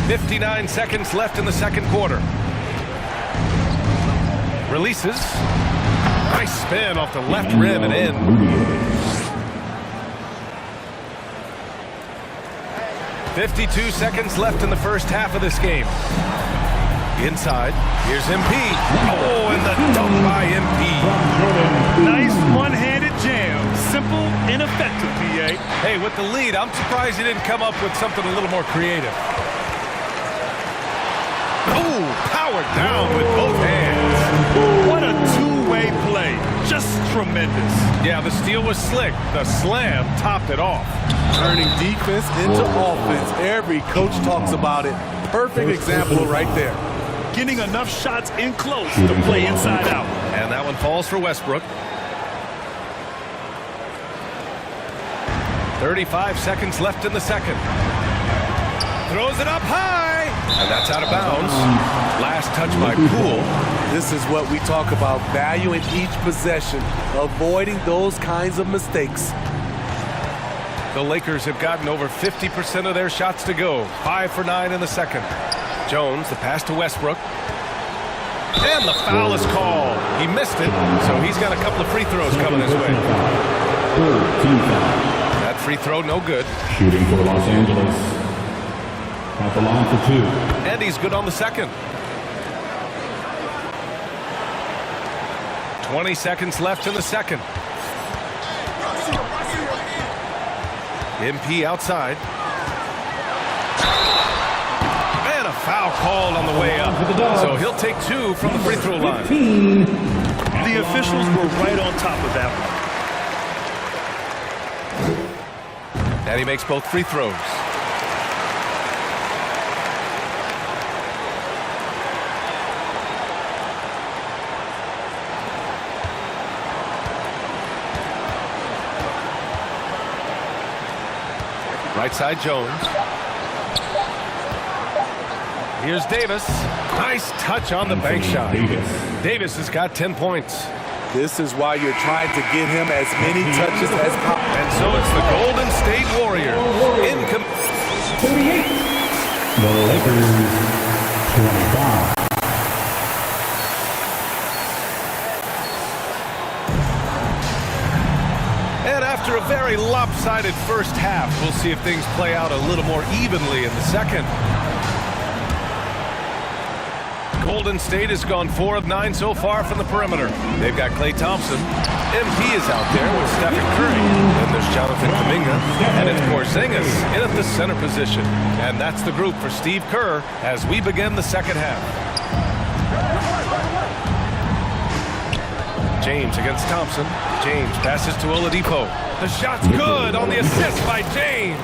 59 seconds left in the second quarter. Releases. Nice spin off the left rim and in. .52 seconds left in the first half of this game. Inside, here's MP. Oh, and the dunk by MP. Nice one-handed jam. Simple and effective, PA. Hey, with the lead, I'm surprised he didn't come up with something a little more creative. Oh, powered down with both hands. What a two-way play. Just tremendous. Yeah, the steal was slick. The slam topped it off. Turning defense into offense. Every coach talks about it. Perfect example right there. Getting enough shots in close to play inside out. And that one falls for Westbrook. 35 seconds left in the second. Throws it up high. And that's out of bounds. Last touch by Poole. This is what we talk about, value in each possession, avoiding those kinds of mistakes. The Lakers have gotten over 50% of their shots to go. 5 for 9 in the second. Jones, the pass to Westbrook. And the foul is called. He missed it, so he's got a couple of free throws coming his way. That free throw, no good. Shooting for Los Angeles. At the line for 2. And he's good on the second. 20 seconds left in the second. MP outside. And a foul called on the way up. So he'll take 2 from the free throw line. The officials were right on top of that one. And he makes both free throws. Right side, Jones. Here's Davis. Nice touch on the bank shot. Davis has got 10 points. This is why you're trying to get him as many touches as possible. And so it's the Golden State Warriors. 48. The Lakers 25. And after a very lopsided first half, we'll see if things play out a little more evenly in the second. Golden State has gone 4 of 9 so far from the perimeter. They've got Klay Thompson. MP is out there with Stephen Curry. Then there's Jonathan Kuminga. And it's Porzingis in at the center position. And that's the group for Steve Kerr as we begin the second half. James against Thompson. James passes to Oladipo. The shot's good on the assist by James.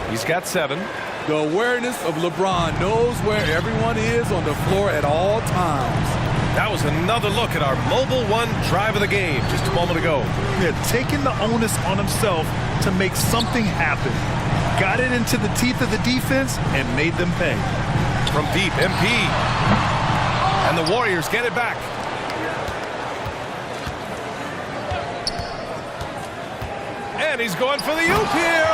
He's got 7. The awareness of LeBron knows where everyone is on the floor at all times. That was another look at our Mobile One drive of the game just a moment ago. Yeah, taking the onus on himself to make something happen. Got it into the teeth of the defense and made them pay. From deep, MP. And the Warriors get it back. And he's going for the oop here.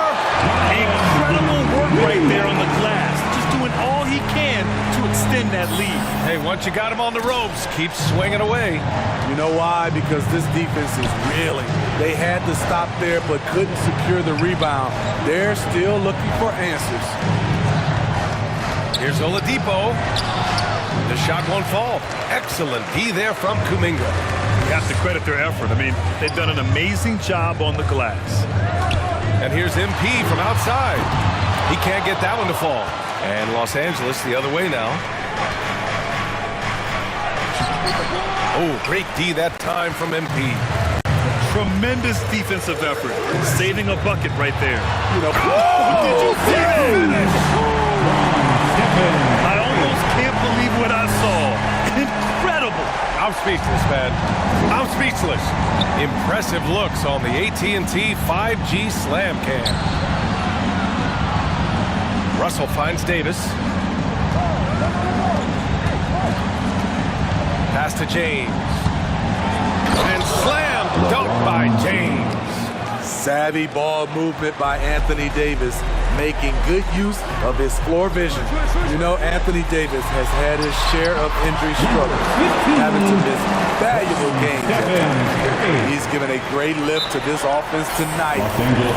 Incredible work right there on the glass. Just doing all he can to extend that lead. Hey, once you got him on the ropes, keep swinging away. You know why? Because this defense is reeling. They had to stop there but couldn't secure the rebound. They're still looking for answers. Here's Oladipo. The shot won't fall. Excellent D there from Kuminga. You have to credit their effort. I mean, they've done an amazing job on the glass. And here's MP from outside. He can't get that one to fall. And Los Angeles the other way now. Oh, great D that time from MP. Tremendous defensive effort. Saving a bucket right there. Did you see that? I almost can't believe what I saw. Incredible. I'm speechless, man. I'm speechless. Impressive looks on the AT&T 5G Slam Cam. Russell finds Davis. Pass to James. And slam dunked by James. Savvy ball movement by Anthony Davis, making good use of his floor vision. You know, Anthony Davis has had his share of injury struggles, having to miss valuable games at times. He's given a great lift to this offense tonight.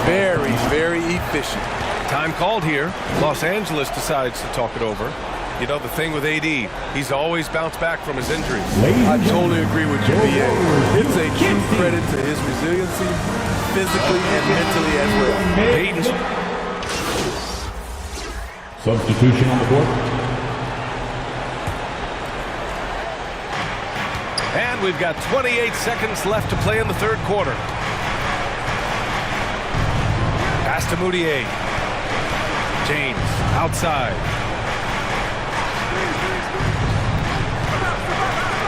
Very, very efficient. Time called here. Los Angeles decides to talk it over. You know, the thing with AD, he's always bounced back from his injuries. I totally agree with you, BA. It's a true credit to his resiliency, physically and mentally as well. Payton. Substitution on the board. And we've got 28 seconds left to play in the third quarter. Pass to Moutier. James outside.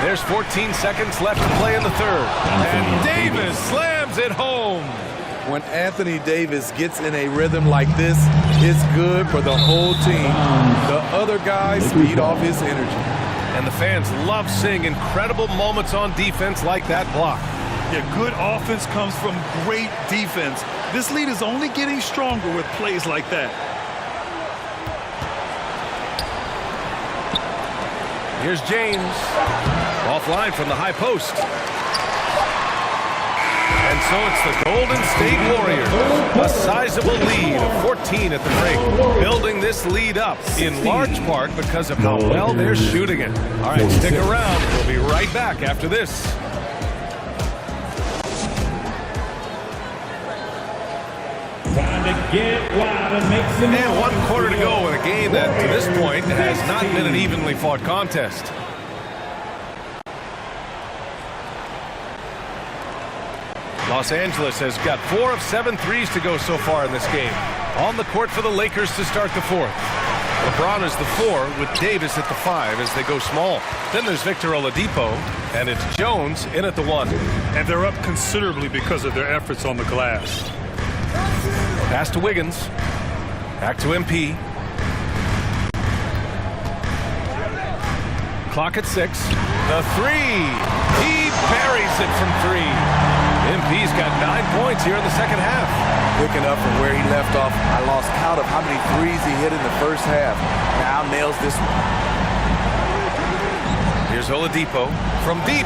There's 14 seconds left to play in the third. And Davis slams it home. When Anthony Davis gets in a rhythm like this, it's good for the whole team. The other guys feed off his energy. And the fans love seeing incredible moments on defense like that block. Yeah, good offense comes from great defense. This lead is only getting stronger with plays like that. Here's James. Offline from the high post. And so it's the Golden State Warriors. A sizable lead of 14 at the break. Building this lead up in large part because of how well they're shooting it. All right, stick around. We'll be right back after this. And 1 quarter to go in a game that, to this point, has not been an evenly fought contest. Los Angeles has got 4 of 7 threes to go so far in this game. On the court for the Lakers to start the fourth. LeBron is the 4 with Davis at the 5 as they go small. Then there's Victor Oladipo, and it's Jones in at the 1. And they're up considerably because of their efforts on the glass. Pass to Wiggins. Back to MP. Clock at 6. The 3. He buries it from 3. MP's got 9 points here in the second half. Picking up from where he left off, I lost count of how many threes he hit in the first half. Now nails this one. Here's Oladipo from deep.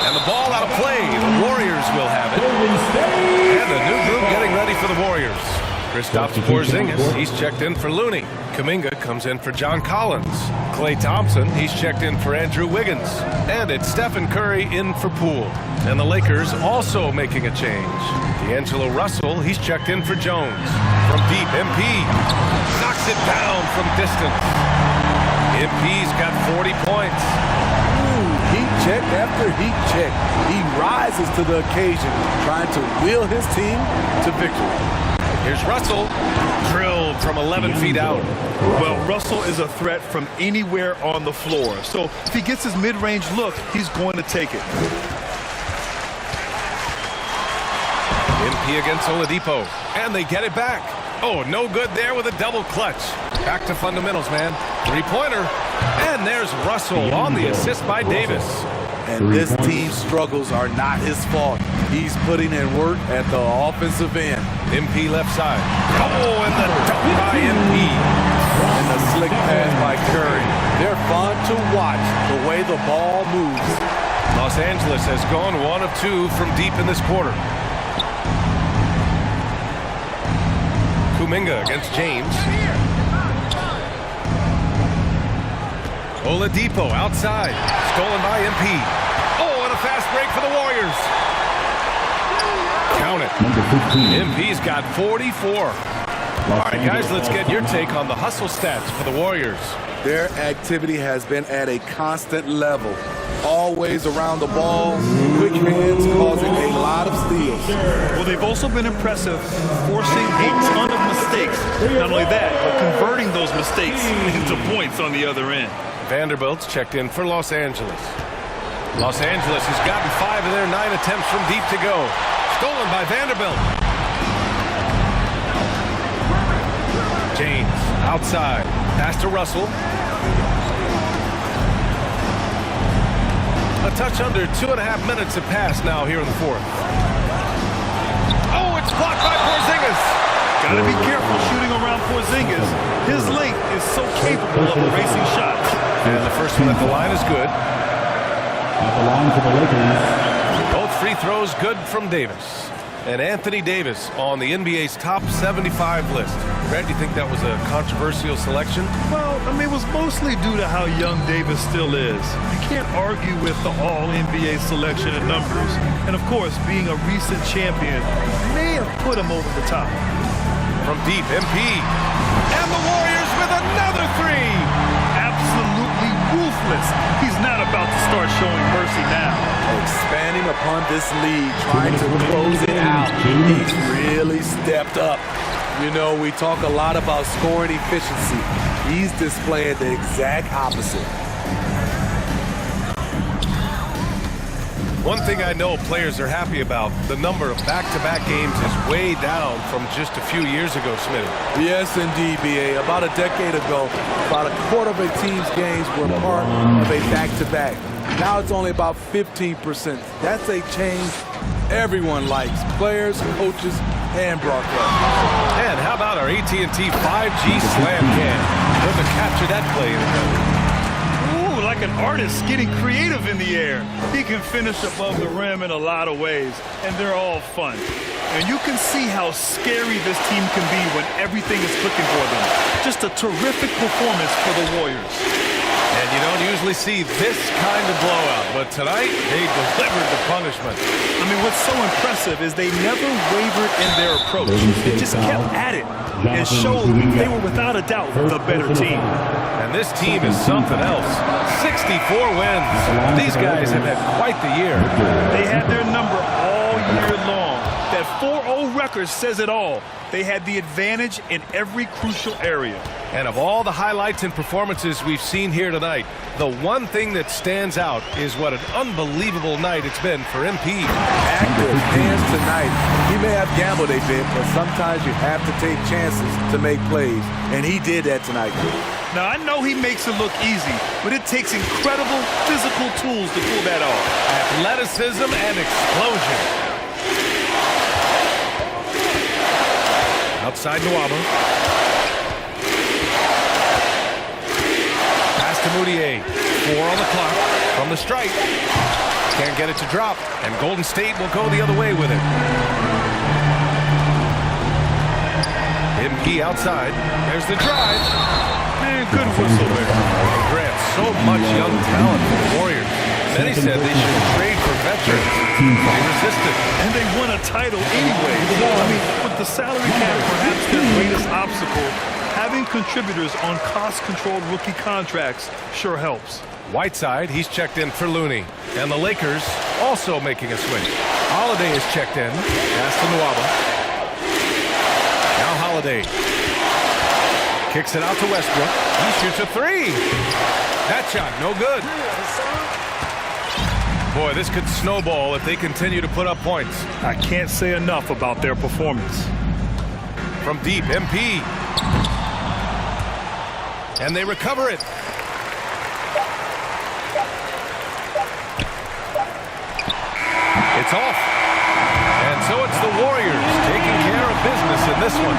And the ball out of play. The Warriors will have it. And the new group getting ready for the Warriors. Kristaps Porzingis, he's checked in for Looney. Kuminga comes in for John Collins. Klay Thompson, he's checked in for Andrew Wiggins. And it's Stephen Curry in for Poole. And the Lakers also making a change. D'Angelo Russell, he's checked in for Jones. From deep, MP knocks it down from distance. MP's got 40 points. Heat check after heat check. He rises to the occasion, trying to wheel his team to victory. Here's Russell. Drilled from 11 feet out. Well, Russell is a threat from anywhere on the floor. So if he gets his mid-range look, he's going to take it. MP against Oladipo. And they get it back. Oh, no good there with a double clutch. Back to fundamentals, man. Three-pointer. And there's Russell on the assist by Davis. And this team's struggles are not his fault. He's putting in work at the offensive end. MP left side. Oh, and the dunk by MP. And the slick pass by Curry. They're fun to watch the way the ball moves. Los Angeles has gone 1 of 2 from deep in this quarter. Kuminga against James. Oladipo outside. Stolen by MP. Oh, and a fast break for the Warriors. Count it. MP's got 44. All right, guys, let's get your take on the hustle stats for the Warriors. Their activity has been at a constant level. Always around the ball, quick hands causing a lot of steals. Well, they've also been impressive, forcing a ton of mistakes. Not only that, but converting those mistakes into points on the other end. Vanderbilt's checked in for Los Angeles. Los Angeles has gotten 5 of their 9 attempts from deep to go. Stolen by Vanderbilt. James outside. Pass to Russell. A touch under 2.5 minutes have passed now here in the fourth. Oh, it's blocked by Porzingis. Got to be careful shooting around Porzingis. His length is so capable of erasing shots. And the first one at the line is good. At the line for the Lakers. Both free throws good from Davis. And Anthony Davis on the NBA's top 75 list. Brad, do you think that was a controversial selection? Well, I mean, it was mostly due to how young Davis still is. You can't argue with the all-NBA selection in numbers. And, of course, being a recent champion may have put him over the top. From deep, MP. And the Warriors with another three. Absolutely ruthless. He's not about to start showing mercy now. Expanding upon this lead, trying to close it out. He's really stepped up. You know, we talk a lot about scoring efficiency. He's displaying the exact opposite. One thing I know players are happy about, the number of back-to-back games is way down from just a few years ago, Smitty. Yes, indeed, B.A. About a decade ago, about a quarter of a team's games were part of a back-to-back. Now it's only about 15%. That's a change everyone likes, players, coaches, and broadcasters. And how about our AT&T 5G Slam Cam? We're to capture that play in the Ooh, like an artist getting creative in the air. He can finish above the rim in a lot of ways, and they're all fun. And you can see how scary this team can be when everything is clicking for them. Just a terrific performance for the Warriors. And you don't usually see this kind of blowout, but tonight they delivered the punishment. I mean, what's so impressive is they never wavered in their approach. They just kept at it and showed they were without a doubt the better team. And this team is something else. 64 wins. These guys have had quite the year. They had their number all year long. That 4-0 record says it all. They had the advantage in every crucial area. And of all the highlights and performances we've seen here tonight, the one thing that stands out is what an unbelievable night it's been for MP. Active hands tonight. He may have gambled a bit, but sometimes you have to take chances to make plays, and he did that tonight. Now, I know he makes it look easy, but it takes incredible physical tools to pull that off. Athleticism and explosion. Outside Nwaba. Pass to Moutier. 4 on the clock from the stripe. Can't get it to drop, and Golden State will go the other way with it. MP outside. There's the drive. Man, good whistle there. Grant, so much young talent for the Warriors. Many said they should trade for veterans. They resisted. And they won a title anyway. I mean, with the salary cap perhaps their greatest obstacle, having contributors on cost-controlled rookie contracts sure helps. Whiteside, he's checked in for Looney. And the Lakers also making a switch. Holiday is checked in. Pass to Nwaba. Holiday. Kicks it out to Westbrook. He shoots a three. That shot, no good. Boy, this could snowball if they continue to put up points. I can't say enough about their performance. From deep, MP. And they recover it. It's off. And so it's the Warriors taking care of business in this one.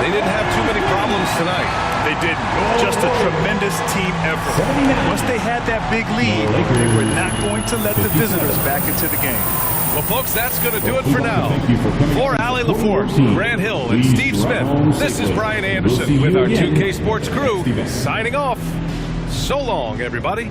They didn't have too many problems tonight. They didn't. Just a tremendous team effort. Once they had that big lead, they were not going to let the visitors back into the game. Well, folks, that's going to do it for now. For Allie LaForce, Grant Hill, and Steve Smith, this is Brian Anderson with our 2K Sports crew signing off. So long, everybody.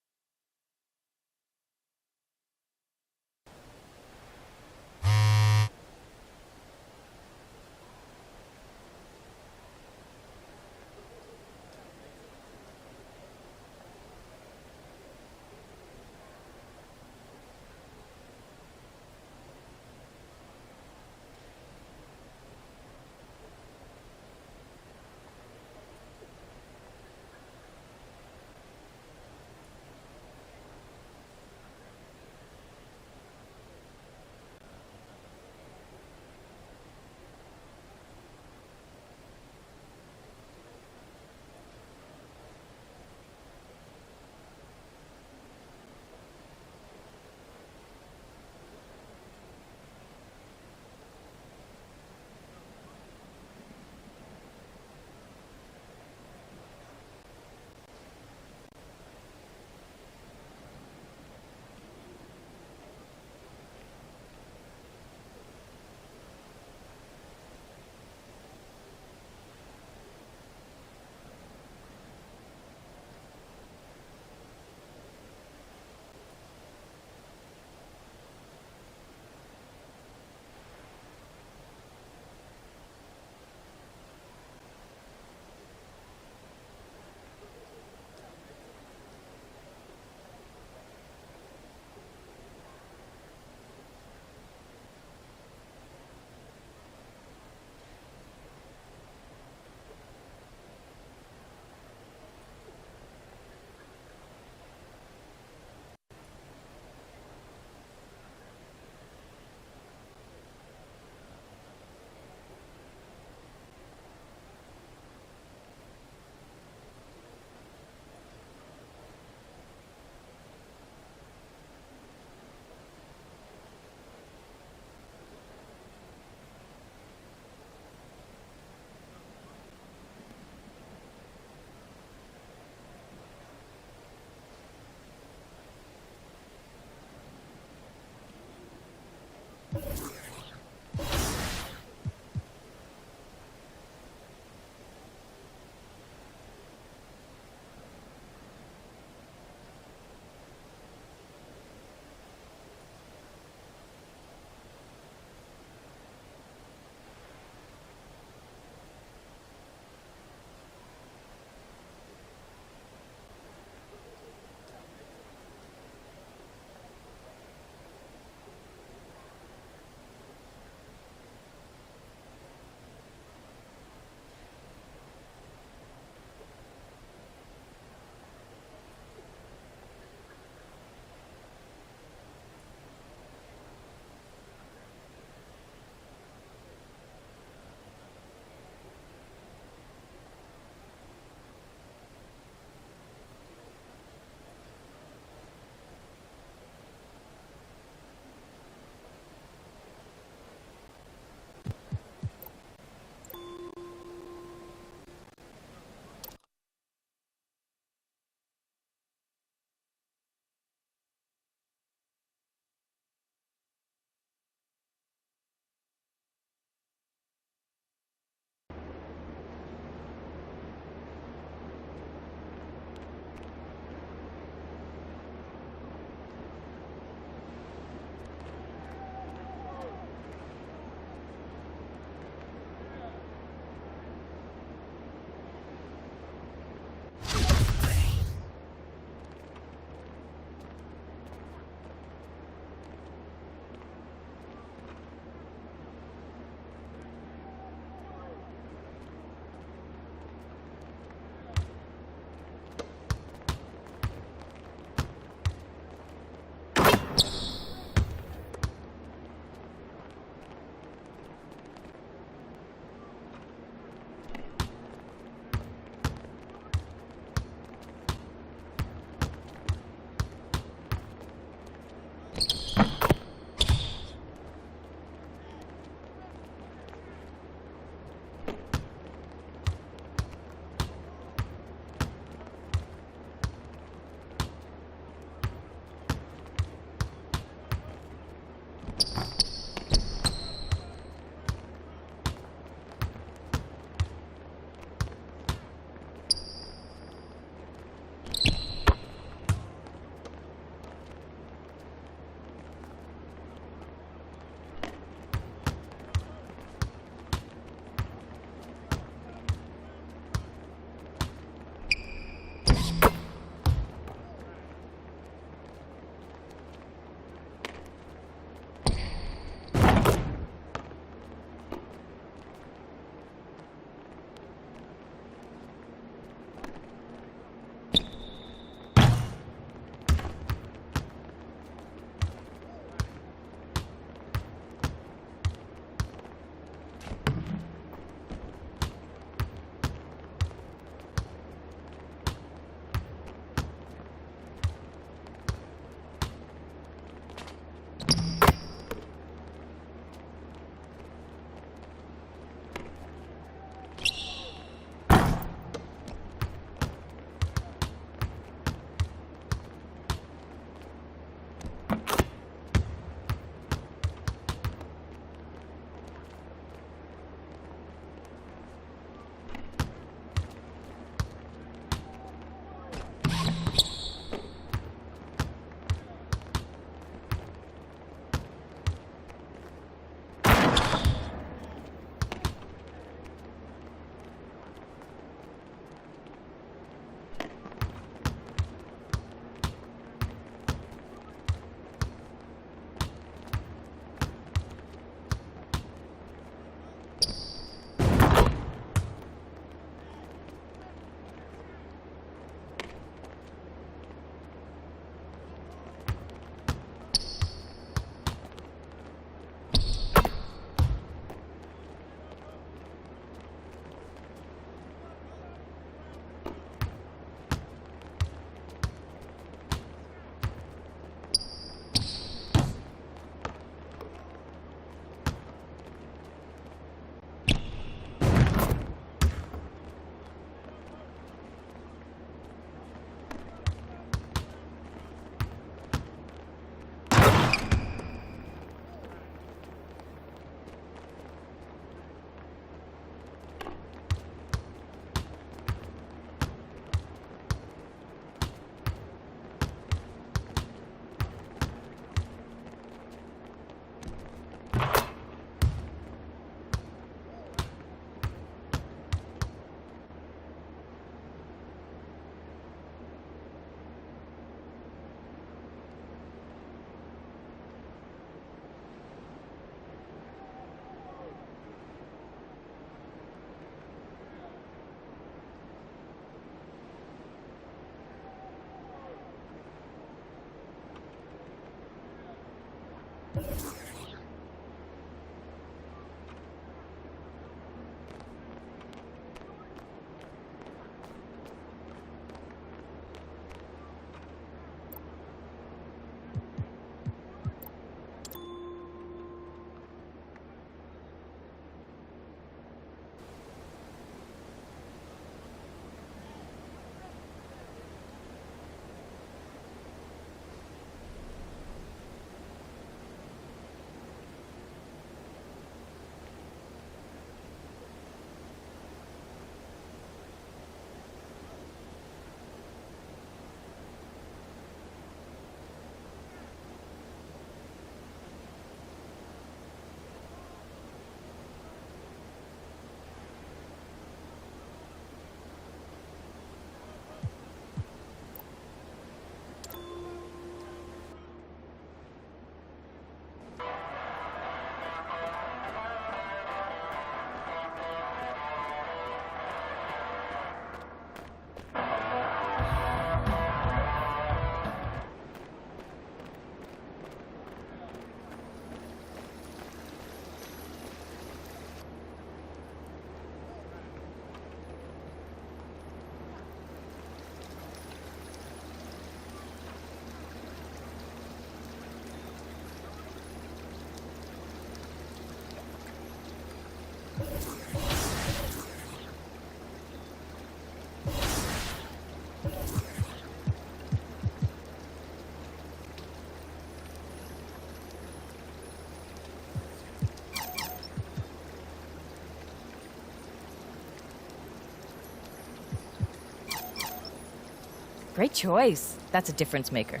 Great choice. That's a difference maker.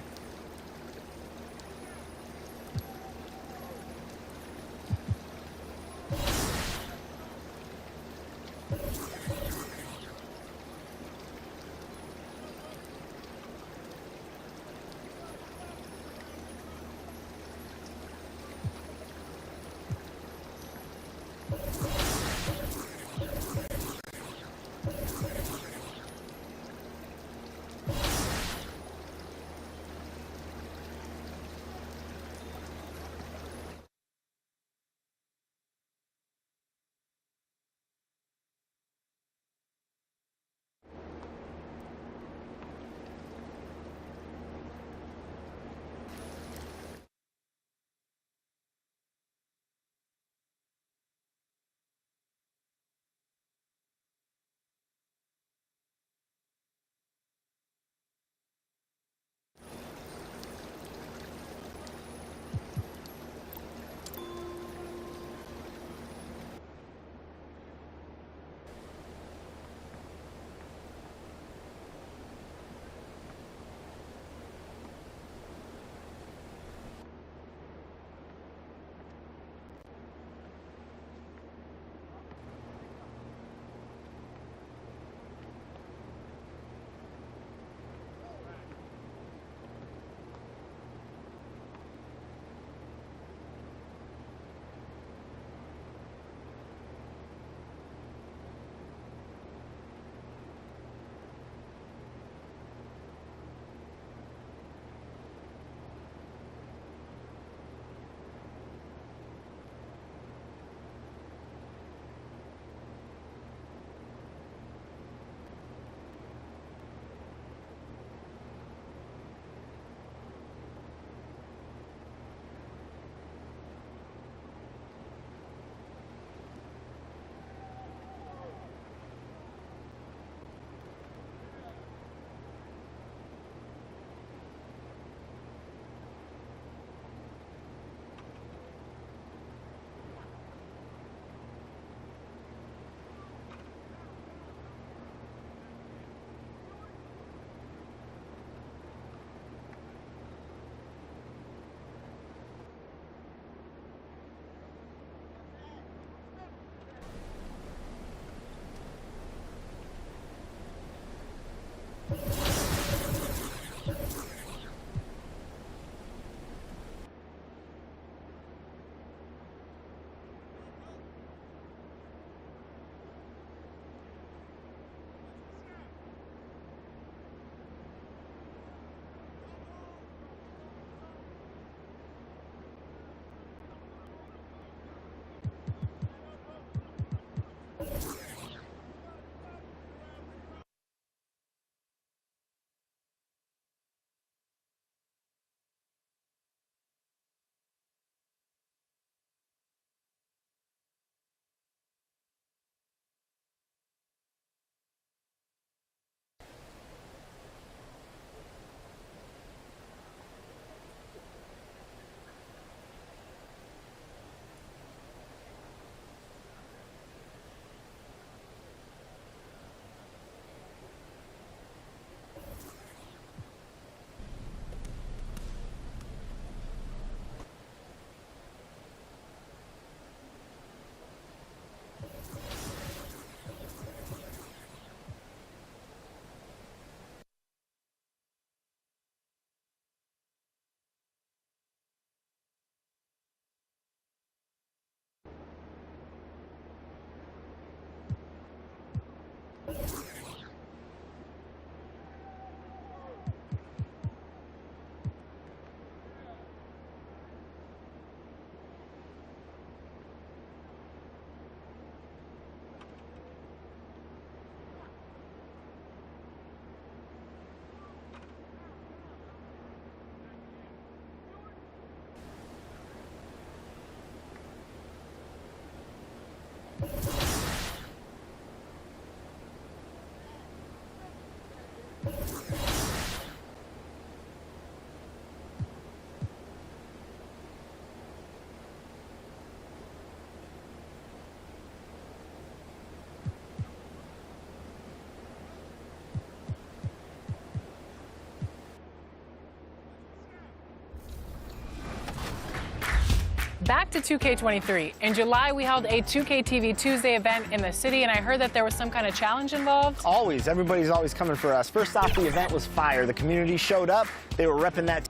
Back to 2K23. In July, we held a 2K TV Tuesday event in the city, and I heard that there was some kind of challenge involved. Always. Everybody's always coming for us. First off, the event was fire. The community showed up. They were repping that.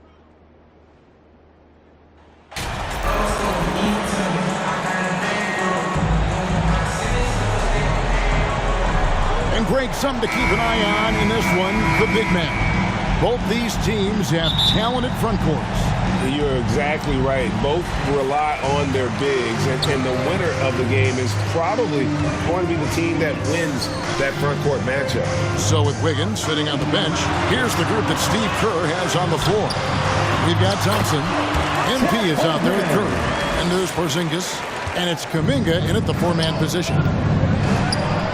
And Greg, something to keep an eye on in this one, the big man. Both these teams have talented front courts. You're exactly right. Both rely on their bigs, and the winner of the game is probably going to be the team that wins that front court matchup. So with Wiggins sitting on the bench, here's the group that Steve Kerr has on the floor. We've got Thompson. MP is out there with Kerr. And there's Porzingis. And it's Kuminga in at the four-man position.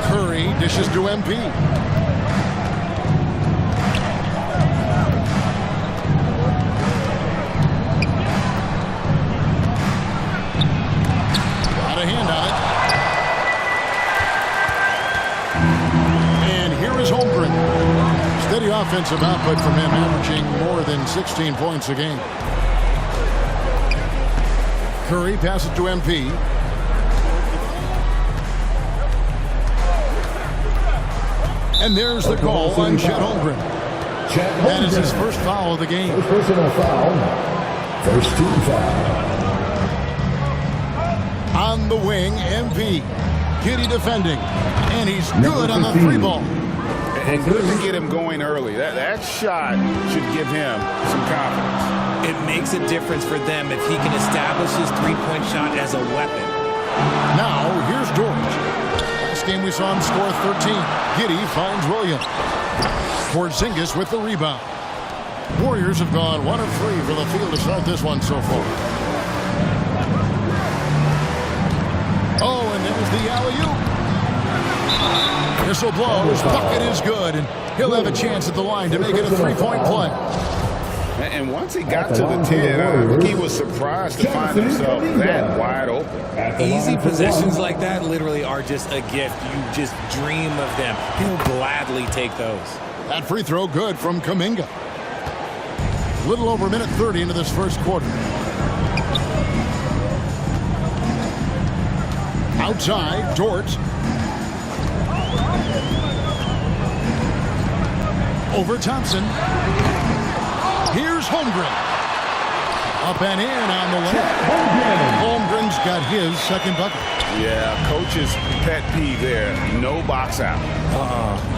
Curry dishes to MP. Hand on it. And here is Holmgren. Steady offensive output from him, averaging more than 16 points a game. Curry passes to MP. And there's the call on Chet Holmgren. That is his first foul of the game. First personal foul. First team foul. On the wing, MP. Giddy defending. And he's good on the three ball. And good to get him going early. That shot should give him some confidence. It makes a difference for them if he can establish his three-point shot as a weapon. Now, here's George. Last game we saw him score 13. Giddy finds Williams. Porzingis with the rebound. Warriors have gone 1 of 3 for the field to start this one so far. Oh, and there's the alley-oop. Whistle blows. Bucket is good, and he'll have a chance at the line to make it a three-point play. And once he got to the 10, I think he was surprised to find himself that wide open. Easy possessions like that literally are just a gift. You just dream of them. He'll gladly take those. That free throw good from Kuminga. A little over a minute 30 into this first quarter. Outside, Dort. Over Thompson. Here's Holmgren. Up and in on the left. Holmgren's got his second bucket. Yeah, coach's pet peeve there. No box out.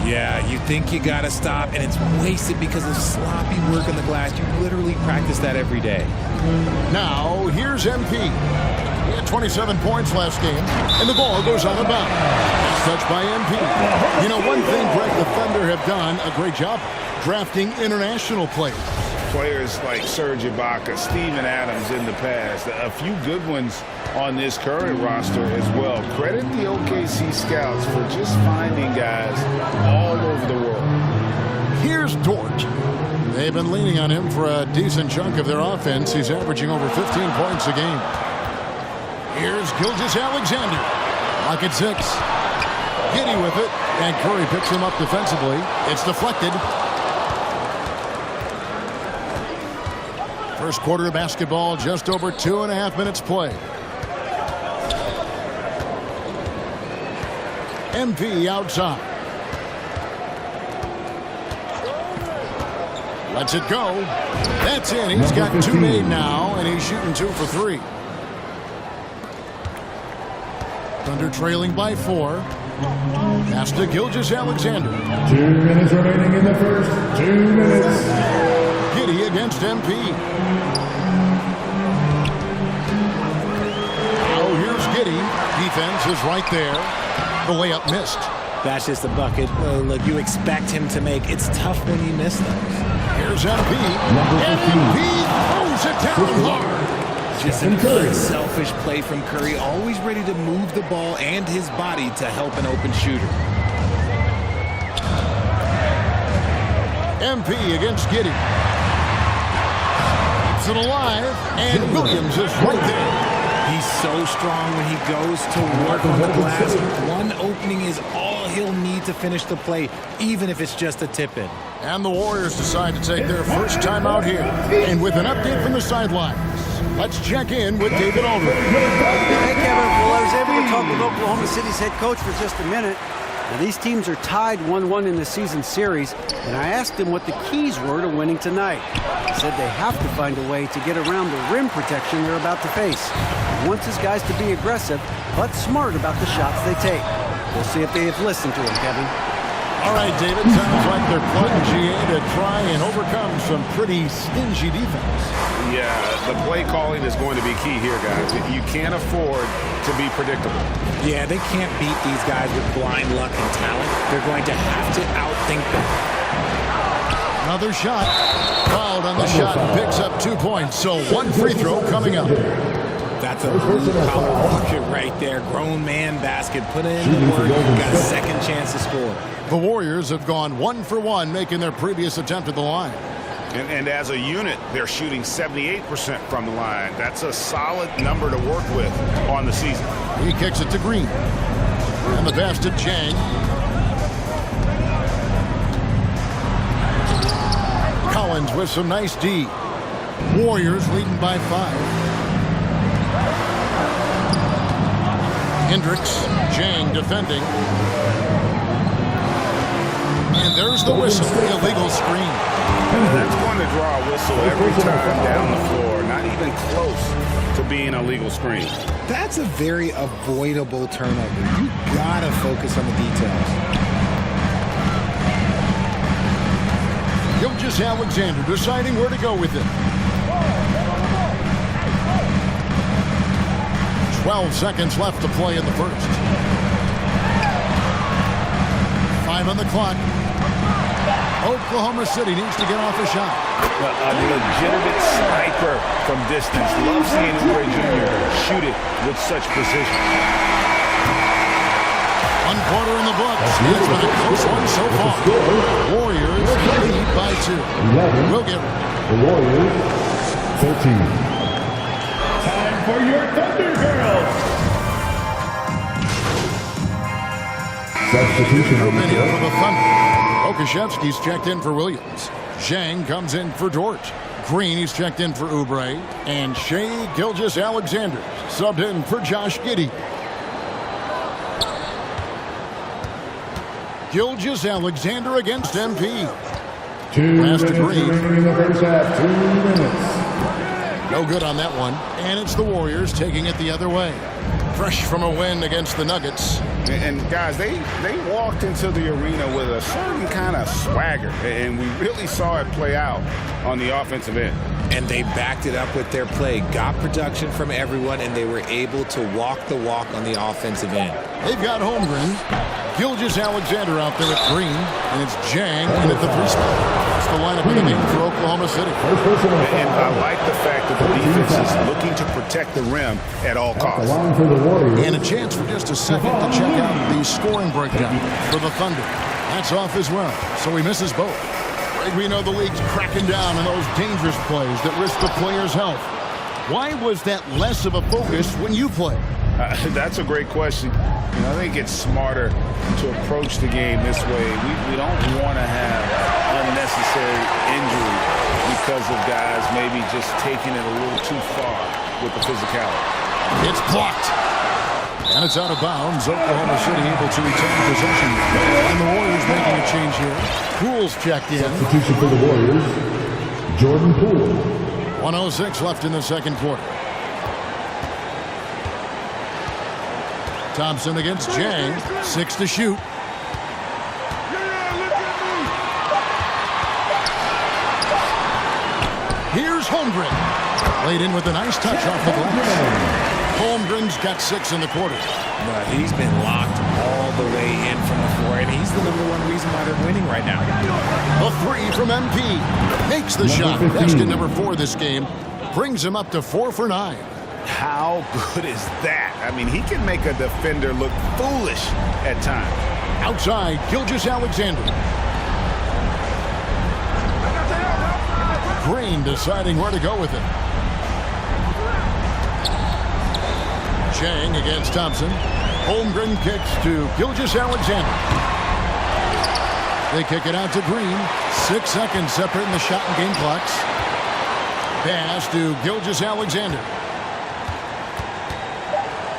Yeah, you think you got to stop, and it's wasted because of sloppy work on the glass. You literally practice that every day. Now, here's MP. He had 27 points last game, and the ball goes out of bounds. It's touched by MP. You know, one thing Greg, the Thunder have done a great job drafting international players. Players like Serge Ibaka, Steven Adams in the past, a few good ones on this current roster as well. Credit the OKC scouts for just finding guys all over the world. Here's Dort. They've been leaning on him for a decent chunk of their offense. He's averaging over 15 points a game. Here's Gilgeous-Alexander. Lock at 6. Giddy with it, and Curry picks him up defensively. It's deflected. First quarter of basketball, just over 2.5 minutes play. MP outside. Lets it go. That's in. He's got 2 made now, and he's shooting 2 for 3. Thunder trailing by 4. Pass to Gilgeous-Alexander. 2 minutes remaining in the first. 2 minutes. Giddy against MP. Oh, here's Giddy. Defense is right there. The layup missed. That's just a bucket. Look, you expect him to make. It's tough when you miss those. Here's MP. And MP throws it down hard. Just an unselfish play from Curry, always ready to move the ball and his body to help an open shooter. MP against Giddy. Keeps it alive, and Williams is right there. He's so strong when he goes to work on the glass. One opening is all he'll need to finish the play, even if it's just a tip-in. And the Warriors decide to take their first time out here. And with an update from the sidelines, Let's check in with David Aldridge. Hey, Kevin. Well, I was able to talk with Oklahoma City's head coach for just a minute. Now, these teams are tied 1-1 in the season series, and I asked him what the keys were to winning tonight. He said they have to find a way to get around the rim protection they're about to face. He wants his guys to be aggressive, but smart about the shots they take. We'll see if they have listened to him, Kevin. All right, David, sounds like they're plotting GA to try and overcome some pretty stingy defense. Yeah, the play calling is going to be key here, guys. You can't afford to be predictable. Yeah, they can't beat these guys with blind luck and talent. They're going to have to outthink them. Another shot. Fouled on the shot and picks up 2 points. So one free throw coming up. That's a power bucket right there. Grown man basket. Put in the work. Got a second chance to score. The Warriors have gone 1 for 1, making their previous attempt at the line. And as a unit, they're shooting 78% from the line. That's a solid number to work with on the season. He kicks it to Green. And the pass to Chang. Collins with some nice D. Warriors leading by 5. Hendricks, Chang defending. And there's the whistle, the illegal screen. That's going to draw a whistle every time down the floor. Not even close to being a legal screen. That's a very avoidable turnover. You gotta focus on the details. Gilgeous Alexander deciding where to go with it. 12 seconds left to play in the first. 5 on the clock. Oklahoma City needs to get off a shot. A legitimate sniper from distance. Love seeing Oubre Jr. shoot it with such precision. 1 quarter in the books. It's been a close one so far. Warriors lead by 2. We'll get the Warriors 13. Time for your Thunder Girls. Substitution for the Thunder. Okashevsky's checked in for Williams. Zhang comes in for Dort. Green, he's checked in for Oubre. And Shea Gilgeous-Alexander subbed in for Josh Giddey. Gilgeous-Alexander against MP. Pass to Green. 2 minutes. No good on that one. And it's the Warriors taking it the other way. Fresh from a win against the Nuggets. And guys, they walked into the arena with a certain kind of swagger, and we really saw it play out on the offensive end. And they backed it up with their play, got production from everyone, and they were able to walk the walk on the offensive end. They've got Holmgren. Gilgeous-Alexander out there at Green, and it's Zhang in at the 3 spot. That's the lineup in the game for Oklahoma City. And I like the fact that the defense is looking to protect the rim at all costs. And a chance for just a second to check out the scoring breakdown for the Thunder. That's off as well, so he misses both. We know the league's cracking down on those dangerous plays that risk the player's health. Why was that less of a focus when you play? That's a great question. I think it's smarter to approach the game this way. We don't want to have unnecessary injury because of guys maybe just taking it a little too far with the physicality. It's blocked. And it's out of bounds. Oklahoma City able to retain possession. And the Warriors making a change here. Poole's checked in. Substitution for the Warriors, Jordan Poole. 1:06 left in the second quarter. Thompson against Zhang. 6 to shoot. Here's Holmgren. Laid in with a nice touch off the glass. Holmgren's got 6 in the quarter. But he's been locked all the way in from the floor, and he's the #1 reason why they're winning right now. A 3 from MP. Makes the shot. Basket number 4 this game. Brings him up to 4 for 9. How good is that? I mean, he can make a defender look foolish at times. Outside, Gilgeous-Alexander. Green deciding where to go with it. Chang against Thompson. Holmgren kicks to Gilgeous-Alexander. They kick it out to Green. 6 seconds separating the shot and game clocks. pass to Gilgeous-Alexander.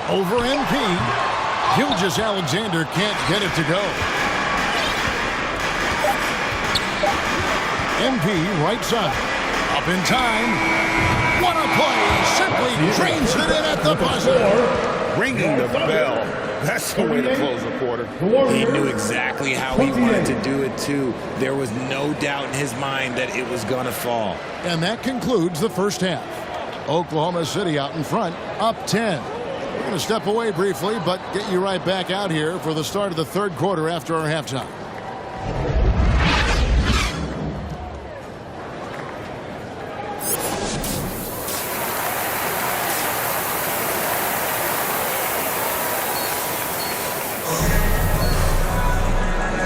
Over MP. Gilgeous-Alexander can't get it to go. MP right side. Up in time. What a play. Simply drains it in at the buzzer. Ringing the bell. That's the way to close a quarter. He knew exactly how he wanted to do it, too. There was no doubt in his mind that it was going to fall. And that concludes the first half. Oklahoma City out in front, up 10. We're going to step away briefly, but get you right back out here for the start of the third quarter after our halftime.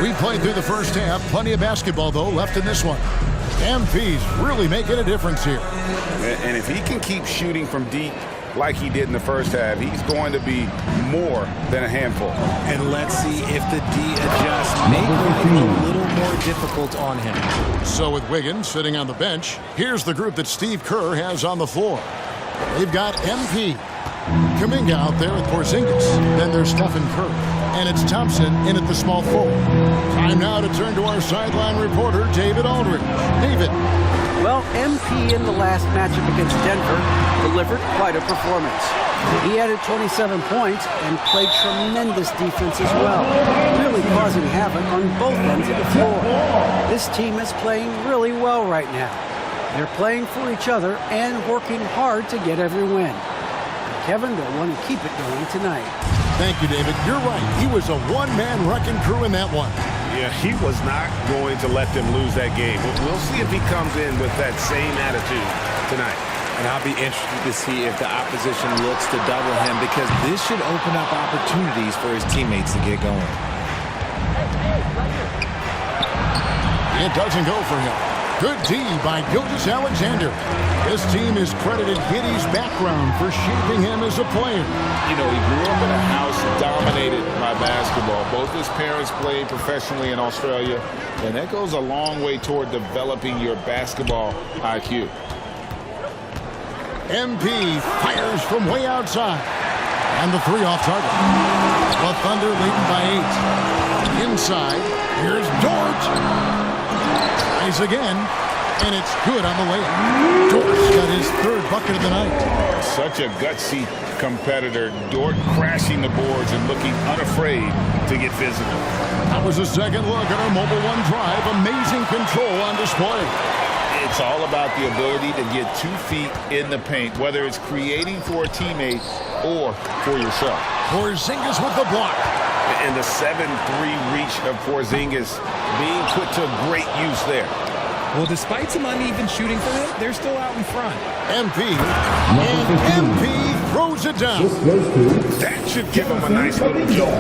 We played through the first half. Plenty of basketball, though, left in this one. MP's really making a difference here. And if he can keep shooting from deep like he did in the first half, he's going to be more than a handful. And let's see if the D adjusts, make life a little more difficult on him. So with Wiggins sitting on the bench, here's the group that Steve Kerr has on the floor. They've got MP, Kuminga out there with Porzingis. Then there's Stephen Curry. And it's Thompson in at the small forward. Time now to turn to our sideline reporter, David Aldridge. David. Well, MP in the last matchup against Denver delivered quite a performance. He added 27 points and played tremendous defense as well, really causing havoc on both ends of the floor. This team is playing really well right now. They're playing for each other and working hard to get every win. Kevin, they'll want to keep it going tonight. Thank you, David. You're right. He was a one-man wrecking crew in that one. Yeah, he was not going to let them lose that game. We'll see if he comes in with that same attitude tonight. And I'll be interested to see if the opposition looks to double him, because this should open up opportunities for his teammates to get going. It doesn't go for him. Good D by Gilgeous-Alexander. This team is credited Giddey's background for shaping him as a player. You know, he grew up in a house dominated by basketball. Both his parents played professionally in Australia, and that goes a long way toward developing your basketball IQ. MP fires from way outside. And the three off target. The Thunder leading by 8. Inside, here's Dort. Tries again, and it's good on the layup. Dort's got his third bucket of the night. Such a gutsy competitor. Dort crashing the boards and looking unafraid to get physical. That was a second look at our Mobile One drive. Amazing control on display. It's all about the ability to get 2 feet in the paint, whether it's creating for a teammate or for yourself. Porzingis with the block. And the 7-3 reach of Porzingis being put to great use there. Well, despite some uneven shooting for him, they're still out in front. MP. And MP throws it down. That should give him a nice little jolt.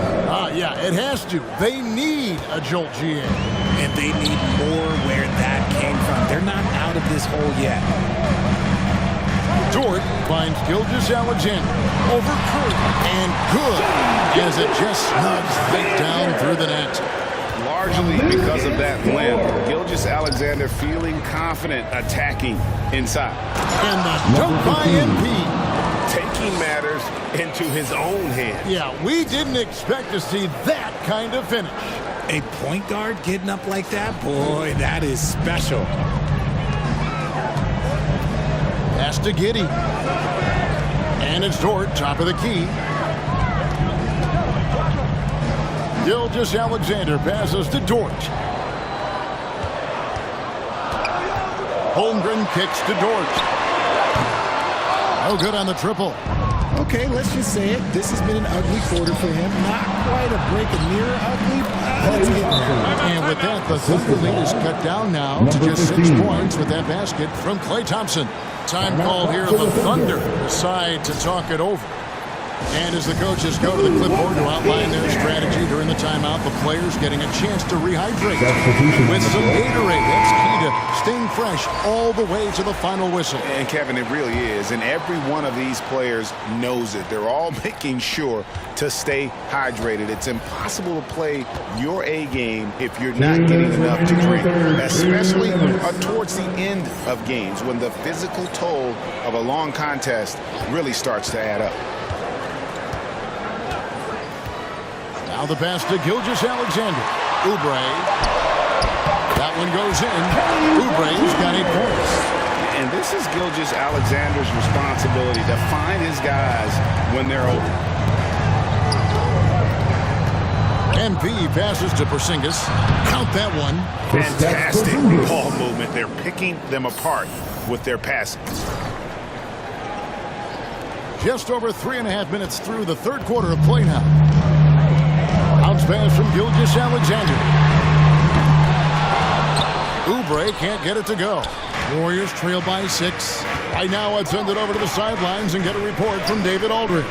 Yeah, it has to. They need a jolt, GA. And they need more where that came from. They're not out of this hole yet. Dort finds Gilgeous-Alexander over Curry, and good as it just snugs right down through the net. Largely because of that win, Gilgeous-Alexander feeling confident attacking inside. And the dunk by MP. Taking matters into his own hands. Yeah, we didn't expect to see that kind of finish. A point guard getting up like that? Boy, that is special. Pass to Giddey. And it's Dort, top of the key. Gilgeous-Alexander passes to Dort. Holmgren kicks to Dort. No good on the triple. Okay, let's just say it. This has been an ugly quarter for him. Not quite a break near ugly, but it's getting there. And with that, the Thunder lead is cut down now to just 6 points with that basket from Klay Thompson. Time called here. The Thunder decide to talk it over. And as the coaches go to the clipboard to outline their strategy during the timeout, the players getting a chance to rehydrate with some Gatorade. That's key to staying fresh all the way to the final whistle. And Kevin, it really is. And every one of these players knows it. They're all making sure to stay hydrated. It's impossible to play your A game if you're not getting enough to drink, especially towards the end of games when the physical toll of a long contest really starts to add up. Now the pass to Gilgeous-Alexander. Oubre. That one goes in. Oubre's got 8 points. And this is Gilgeous-Alexander's responsibility to find his guys when they're open. MP passes to Porzingis. Count that one. Fantastic ball movement. They're picking them apart with their passing. Just over 3.5 minutes through the third quarter of play now. Bounce pass from Gilgeous-Alexander. Oubre can't get it to go. Warriors trail by 6. Right now, I'd send it over to the sidelines and get a report from David Aldridge.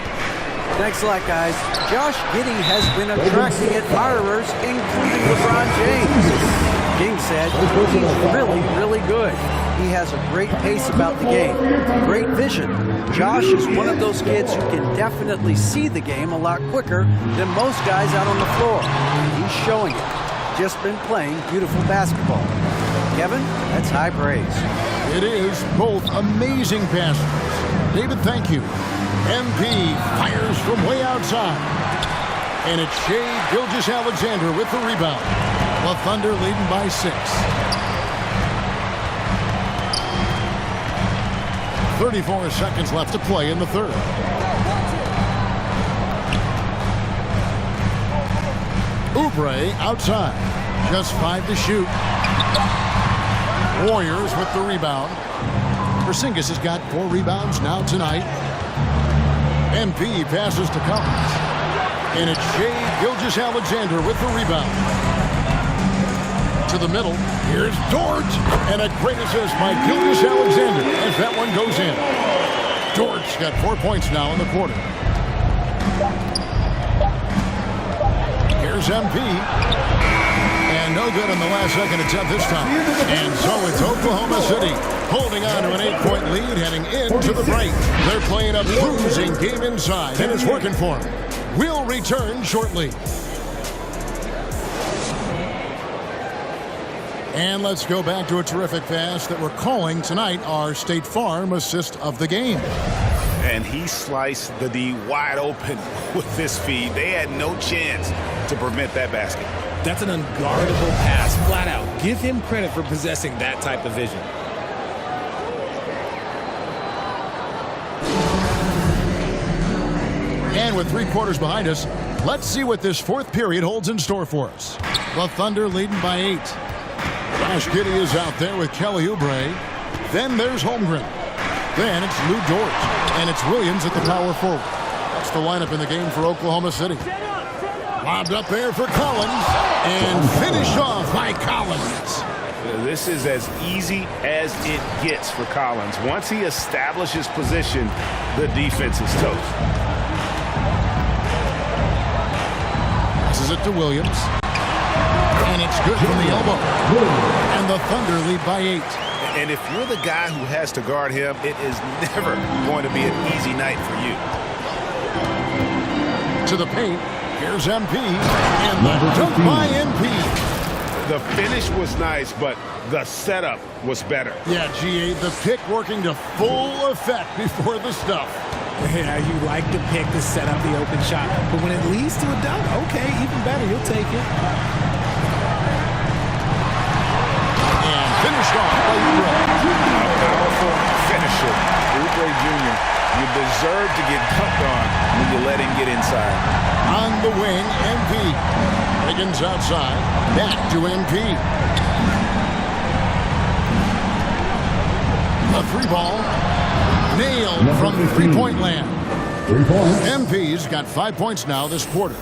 Thanks a lot, guys. Josh Giddey has been attracting admirers, including LeBron James. King said he's really, really good. He has a great pace about the game, great vision. Josh is one of those kids who can definitely see the game a lot quicker than most guys out on the floor. He's showing it. Just been playing beautiful basketball. Kevin, that's high praise. It is both amazing passes. David, thank you. MP fires from way outside. And it's Shai Gilgeous-Alexander with the rebound. The Thunder leading by 6. 34 seconds left to play in the third. Oubre outside. Just 5 to shoot. Warriors with the rebound. Porzingis has got 4 rebounds now tonight. MP passes to Collins. And it's Shai Gilgeous-Alexander with the rebound. To the middle. Here's Dort. And a great assist by Gilgeous-Alexander as that one goes in. Dort's got 4 points now in the quarter. Here's MP. And no good on the last second attempt this time. And so it's Oklahoma City holding on to an 8-point lead heading into the break. They're playing a bruising game inside, and it's working for them. We'll return shortly. And let's go back to a terrific pass that we're calling tonight our State Farm assist of the game. And he sliced the D wide open with this feed. They had no chance to prevent that basket. That's an unguardable pass, flat out. Give him credit for possessing that type of vision. And with 3 quarters behind us, let's see what this fourth period holds in store for us. The Thunder leading by 8. Josh Giddey is out there with Kelly Oubre. Then there's Holmgren. Then it's Lou Dort. And it's Williams at the power forward. That's the lineup in the game for Oklahoma City. Lobbed up there for Collins. And finished off by Collins. This is as easy as it gets for Collins. Once he establishes position, the defense is toast. Passes it to Williams. And it's good from the elbow. And the Thunder lead by 8. And if you're the guy who has to guard him, it is never going to be an easy night for you. To the paint. Here's MP. And the dunk by MP. The finish was nice, but the setup was better. Yeah, GA, the pick working to full effect before the stuff. Yeah, you like the pick to set up the open shot. But when it leads to a dunk, okay, even better, you'll take it. And finished off by Oubre. A powerful finisher. Oubre Jr., you deserve to get dunked on when you let him get inside. On the wing, MP. Higgins outside. Back to MP. A 3-ball. Nailed from 3-point land. 3 points. MP's got 5 points now this quarter.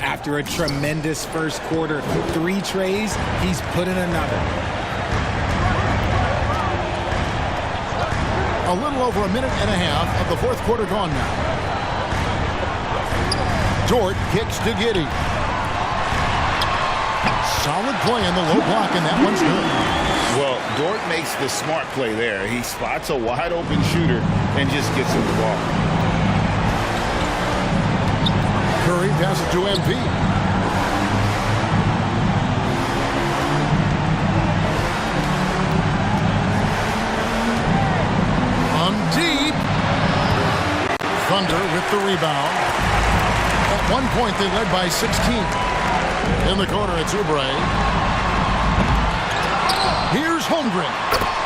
After a tremendous first quarter, 3 trays, he's put in another. A little over a minute and a half of the fourth quarter gone now. Dort kicks to Giddey. Solid play in the low block, and that one's good. Well, Dort makes the smart play there. He spots a wide open shooter and just gets him the ball. Curry passes to MP. On deep. Thunder with the rebound. At one point, they led by 16. In the corner, it's Oubre. Here's Holmgren.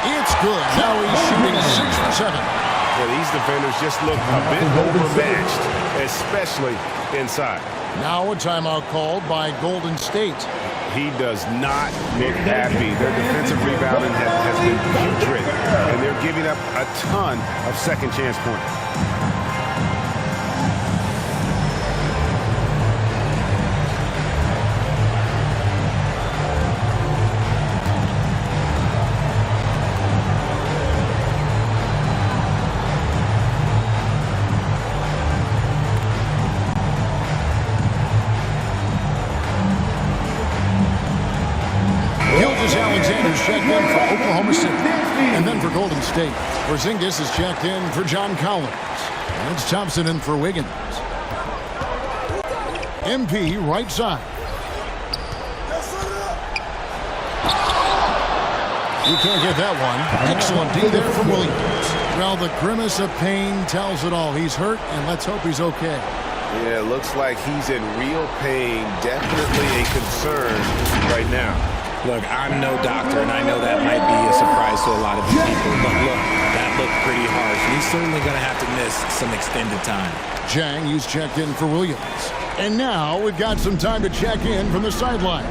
It's good. Now he's shooting 6 for 7. Yeah, these defenders just look a bit overmatched, especially inside. Now a timeout called by Golden State. He does not look happy. Their defensive rebounding has been putrid, and they're giving up a ton of second chance points. Checked in for Oklahoma City. And then for Golden State, Porzingis is checked in for John Collins. And it's Thompson in for Wiggins. MP right side. You can't get that one. Excellent D there from Williams. Well, the grimace of pain tells it all. He's hurt, and let's hope he's okay. Yeah, it looks like he's in real pain. Definitely a concern right now. Look, I'm no doctor, and I know that might be a surprise to a lot of people, but look, that looked pretty harsh. He's certainly going to have to miss some extended time. Jang, who's checked in for Williams. And now we've got some time to check in from the sidelines.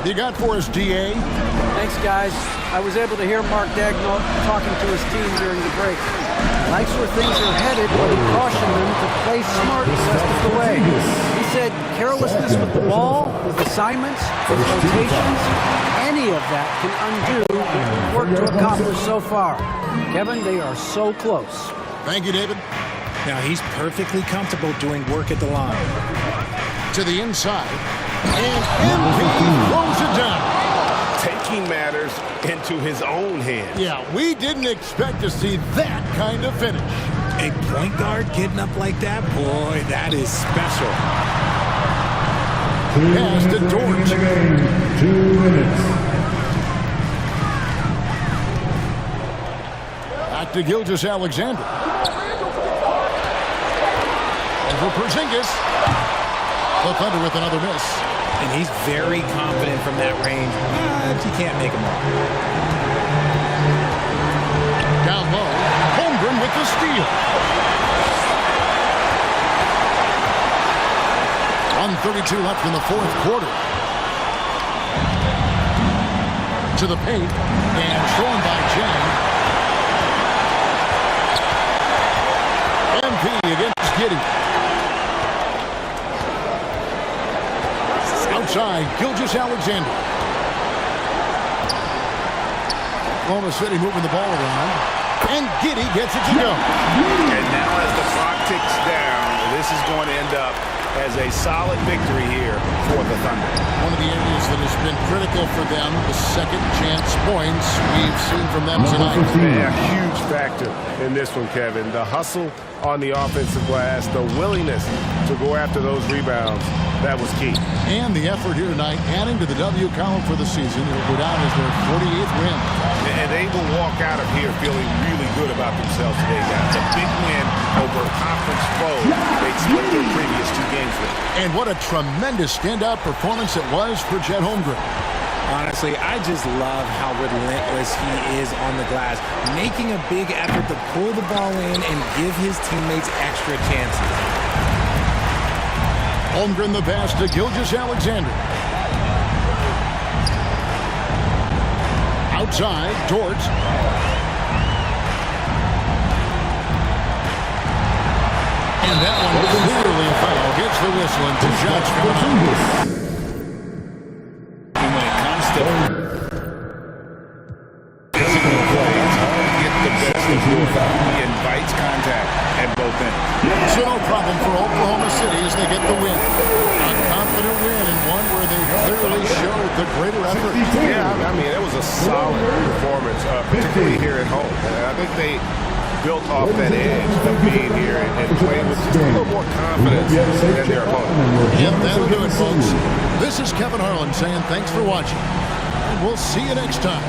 You got for us, DA? Thanks, guys. I was able to hear Mark Daigneault talking to his team during the break. He likes where things are headed, but he cautioned them to play smart the rest of the way. He said carelessness with the ball, with assignments, with rotations, any of that can undo what we've worked to accomplish so far. Kevin, they are so close. Thank you, David. Now, he's perfectly comfortable doing work at the line. To the inside. And MP throws it down. Taking matters into his own hands. Yeah, we didn't expect to see that kind of finish. A point guard getting up like that? Boy, that is special. Pass to Dort. 2 minutes. Back to Gilgeous-Alexander. Over Porzingis. The Thunder with another miss. And he's very confident from that range, but you can't make him all. Down low, Holmgren with the steal. 1:32 left in the fourth quarter. To the paint, and thrown by Jang. MP against Giddey. Outside, Gilgeous-Alexander. Oklahoma City moving the ball around. And Giddey gets it to go. And now as the clock ticks down, this is going to end up as a solid victory here for the Thunder. One of the areas that has been critical for them, the second chance points we've seen from them tonight. Yeah, a huge factor in this one, Kevin. The hustle on the offensive glass, the willingness to go after those rebounds, that was key. And the effort here tonight, adding to the W column for the season. It'll go down as their 48th win. And they will walk out of here feeling really good about themselves today, guys. A big win over a conference foe they'd split their previous 2 games with. And what a tremendous standout performance it was for Chet Holmgren. Honestly, I just love how relentless he is on the glass, making a big effort to pull the ball in and give his teammates extra chances. Holmgren the pass to Gilgeous-Alexander. Outside, Dort. And that one clearly a foul. Gets the whistle and 2 shots coming up. And when it comes to physical play, it's hard to get the best of him. He invites contact at both ends. So no problem for Oklahoma City as they get the win. A confident win and one where they clearly showed the greater effort. Yeah, I mean, it was a solid performance, particularly here at home. And I think they built off that edge of being here and playing with just a little more confidence than their opponent. Yep, that'll do it, folks. This is Kevin Harlan saying thanks for watching. And we'll see you next time.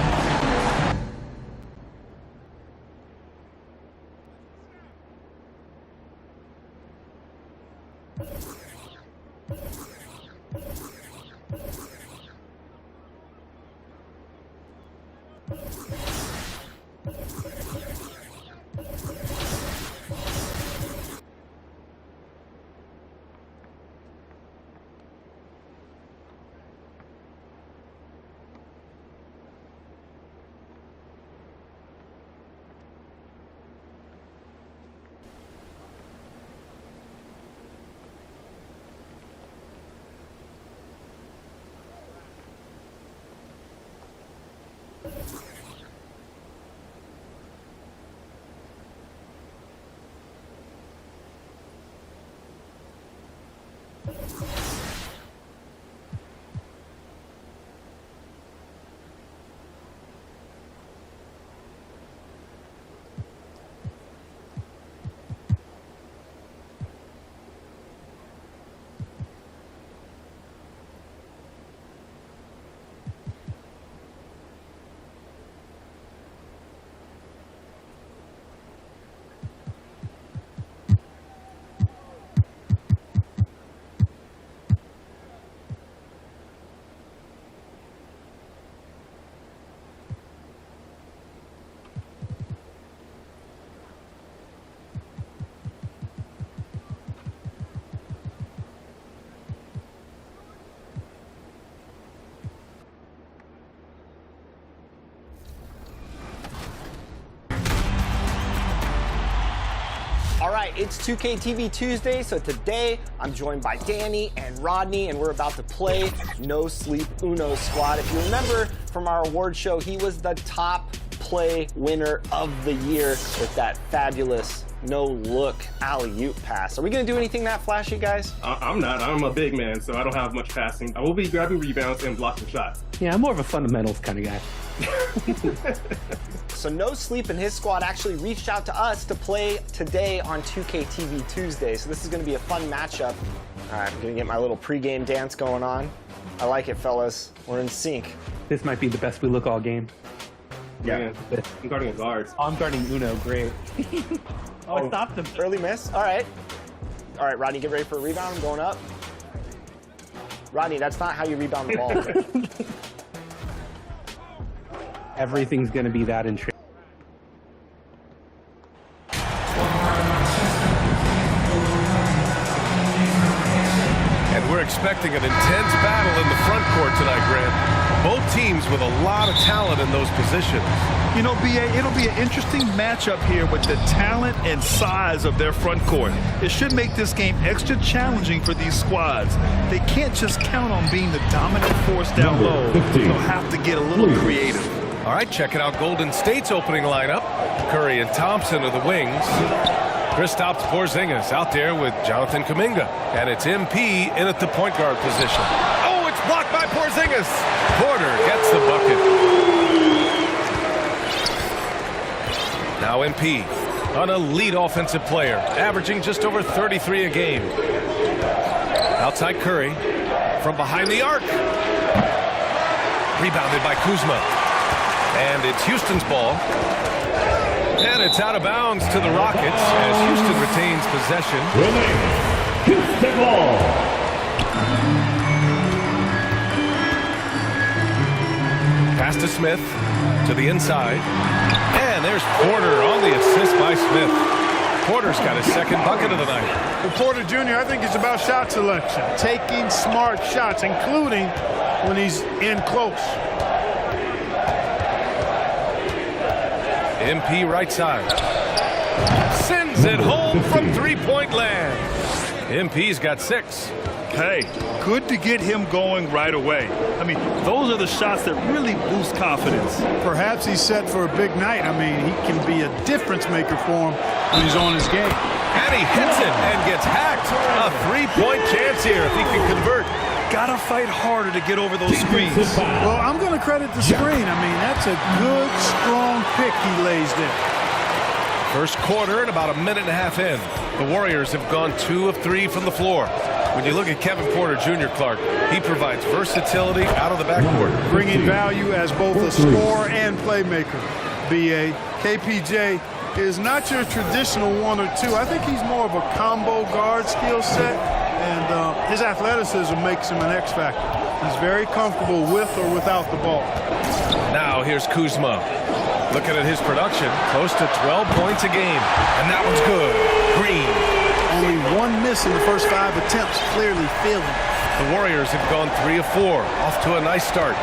All right, it's 2K TV Tuesday, so today I'm joined by Danny and Rodney, and we're about to play No Sleep Uno Squad. If you remember from our award show, he was the top play winner of the year with that fabulous no-look alley-oop pass. Are we going to do anything that flashy, guys? I'm not. I'm a big man, so I don't have much passing. I will be grabbing rebounds and blocking shots. Yeah, I'm more of a fundamentals kind of guy. So No Sleep and his squad actually reached out to us to play today on 2K TV Tuesday. So this is going to be a fun matchup. All right, I'm going to get my little pregame dance going on. I like it, fellas. We're in sync. This might be the best we look all game. Yeah. I'm guarding a guard. Oh, I'm guarding Uno. Great. I stopped him. Early miss. All right. All right, Rodney, get ready for a rebound. I'm going up. Rodney, that's not how you rebound the ball. Everything's going to be that in training. And we're expecting an intense battle in the front court tonight, Grant. Both teams with a lot of talent in those positions. You know, BA, it'll be an interesting matchup here with the talent and size of their front court. It should make this game extra challenging for these squads. They can't just count on being the dominant force down low. They'll have to get a little creative. All right, checking out Golden State's opening lineup. Curry and Thompson are the wings. Kristaps Porzingis out there with Jonathan Kuminga. And it's MP in at the point guard position. Oh, it's blocked by Porzingis. Porter gets the bucket. Now MP, an elite offensive player, averaging just over 33 a game. Outside Curry, from behind the arc. Rebounded by Kuzma. And it's Houston's ball. And it's out of bounds to the Rockets as Houston retains possession. Houston ball. Pass to Smith to the inside. And there's Porter on the assist by Smith. Porter's got his second bucket of the night. Well, Porter Jr., I think it's about shot selection, taking smart shots, including when he's in close. MP right side. Sends it home from three-point land. MP's got 6. Hey, good to get him going right away. I mean, those are the shots that really boost confidence. Perhaps he's set for a big night. I mean, he can be a difference maker for him when he's on his game. And he hits it and gets hacked. A three-point chance here if he can convert. Gotta fight harder to get over those screens. Well, I'm going to credit the screen. I mean, that's a good, strong pick he lays there. First quarter and about a minute and a half in. The Warriors have gone 2 of 3 from the floor. When you look at Kevin Porter Jr., Clark, he provides versatility out of the backcourt. Bringing value as both a scorer and playmaker. BA. KPJ is not your traditional 1 or 2. I think he's more of a combo guard skill set, and his athleticism makes him an X factor. He's very comfortable with or without the ball. Now here's Kuzma. Looking at his production, close to 12 points a game, and that one's good. Green. Only 1 miss in the first 5 attempts, clearly failing. The Warriors have gone 3 of 4, off to a nice start.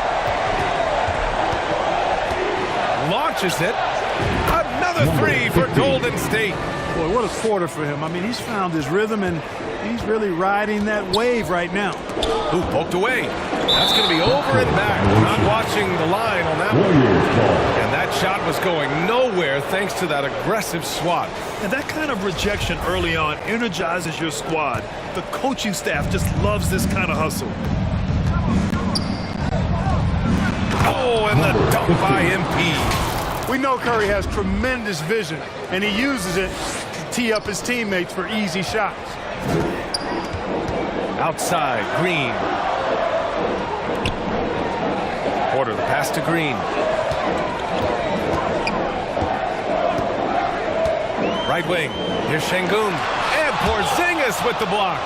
Launches it. Another 3 for Golden State. Boy, what a quarter for him. I mean, he's found his rhythm, and he's really riding that wave right now. Ooh, poked away. That's going to be over and back. Not watching the line on that one. And that shot was going nowhere thanks to that aggressive swat. And that kind of rejection early on energizes your squad. The coaching staff just loves this kind of hustle. Oh, and the dunk by MP. We know Curry has tremendous vision, and he uses it to tee up his teammates for easy shots. Outside, Green. Porter, the pass to Green. Right wing. Here's Şengün. And Porzingis with the block.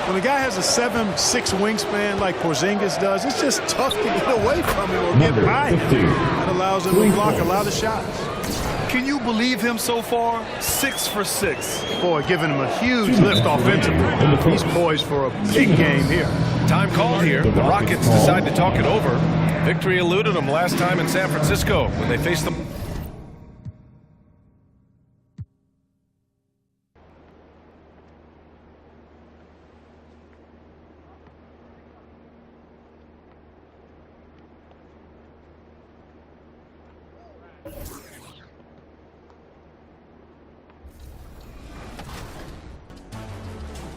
When a guy has a 7'6" wingspan like Porzingis does, it's just tough to get away from him or get by him. That allows him to block a lot of shots. Can you believe him so far? 6 for 6. Boy, giving him a huge lift offensively. He's poised for a big game here. Time called here. The Rockets decide to talk it over. Victory eluded them last time in San Francisco when they faced them.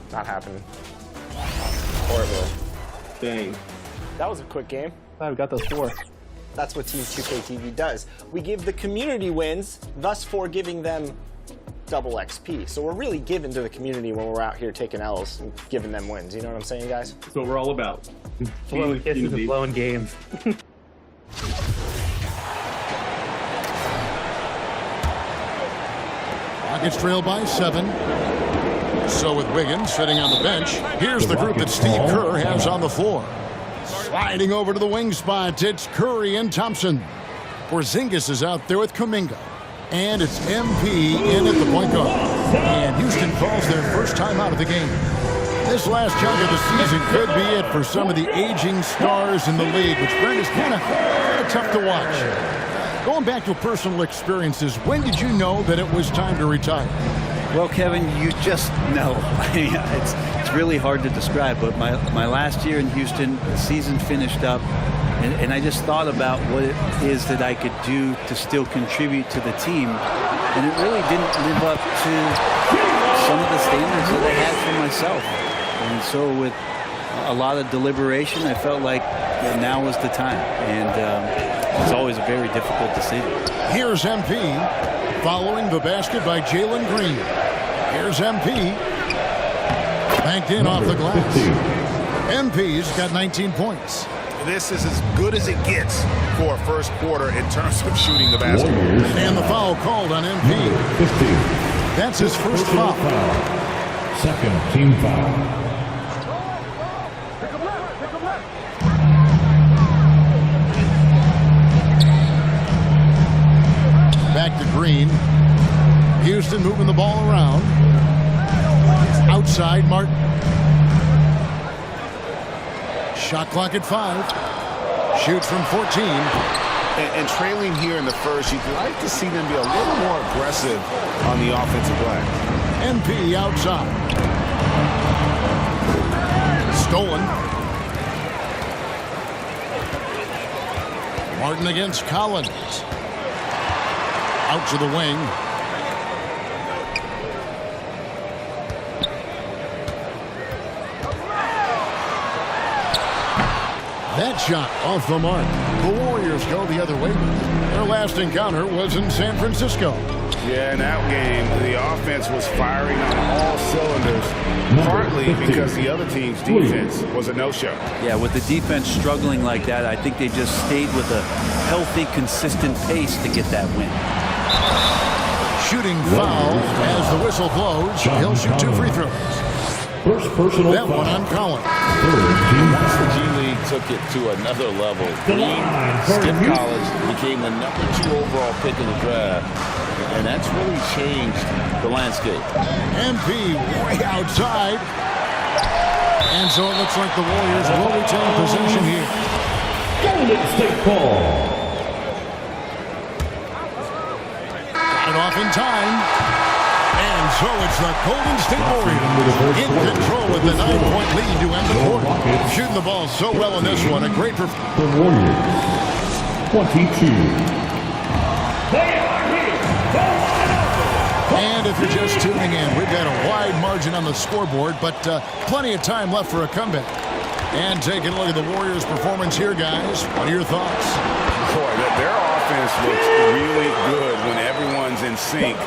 Not happening. Or it will. Dang. That was a quick game. We got those 4. That's what Team 2K TV does. We give the community wins, thus for giving them double XP. So we're really giving to the community when we're out here taking L's and giving them wins. You know what I'm saying, guys? That's what we're all about. Blowing kisses and blowing games. Rockets trail by 7. So with Wiggins sitting on the bench, here's the group that Steve Kerr has on the floor. Sliding over to the wing spot, it's Curry and Thompson. Porzingis is out there with Kuminga. And it's MP in at the point guard. And Houston calls their first time out of the game. This last chunk of the season could be it for some of the aging stars in the league, which, Brent, is kind of tough to watch. Going back to personal experiences, when did you know that it was time to retire? Well, Kevin, you just know. It's really hard to describe, but my last year in Houston, the season finished up, and I just thought about what it is that I could do to still contribute to the team, and it really didn't live up to some of the standards that I had for myself. And so with a lot of deliberation, I felt like now was the time, and it's always a very difficult decision. Here's MP. Following the basket by Jalen Green. Here's MP. Banked in off the glass. MP's got 19 points. This is as good as it gets for a first quarter in terms of shooting the basketball. And the foul called on MP. That's his first foul. Second team foul. Back to Green. Houston moving the ball around. Outside, Martin. Shot clock at 5. Shoots from 14. And trailing here in the first, you'd like to see them be a little more aggressive on the offensive glass. MP outside. Stolen. Martin against Collins. Out to the wing. That shot off the mark. The Warriors go the other way. Their last encounter was in San Francisco. Yeah, in that game, the offense was firing on all cylinders, partly because the other team's defense was a no-show. Yeah, with the defense struggling like that, I think they just stayed with a healthy, consistent pace to get that win. Shooting foul as the whistle blows. He'll shoot 2 free throws. First personal that one on Collins. Once the G League took it to another level, Green skipped college, became the #2 overall pick in the draft, and that's really changed the landscape. MP way outside. And so it looks like the Warriors will retain possession here. Golden State ball. Got it off in time. And so it's the Golden State Warriors in control with the 9-point lead to end the quarter. Shooting the ball so well in this one. A great performance. The Warriors, 22. They are here. And if you're just tuning in, we've got a wide margin on the scoreboard, but plenty of time left for a comeback. And taking a look at the Warriors' performance here, guys. What are your thoughts? Boy, their offense looks really good when everyone's in sync.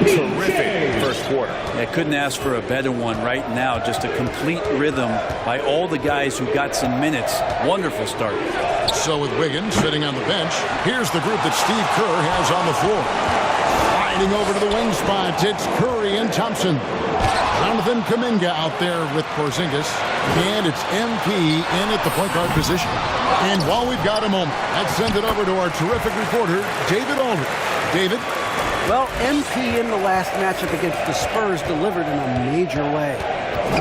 Terrific first quarter. I couldn't ask for a better one right now. Just a complete rhythm by all the guys who got some minutes. Wonderful start. So with Wiggins sitting on the bench, here's the group that Steve Kerr has on the floor. Sliding over to the wing spot, it's Curry and Thompson. Jonathan Kuminga out there with Porzingis. And it's MP in at the point guard position. And while we've got a moment, let's send it over to our terrific reporter, David Aldridge. David? Well, MP in the last matchup against the Spurs delivered in a major way.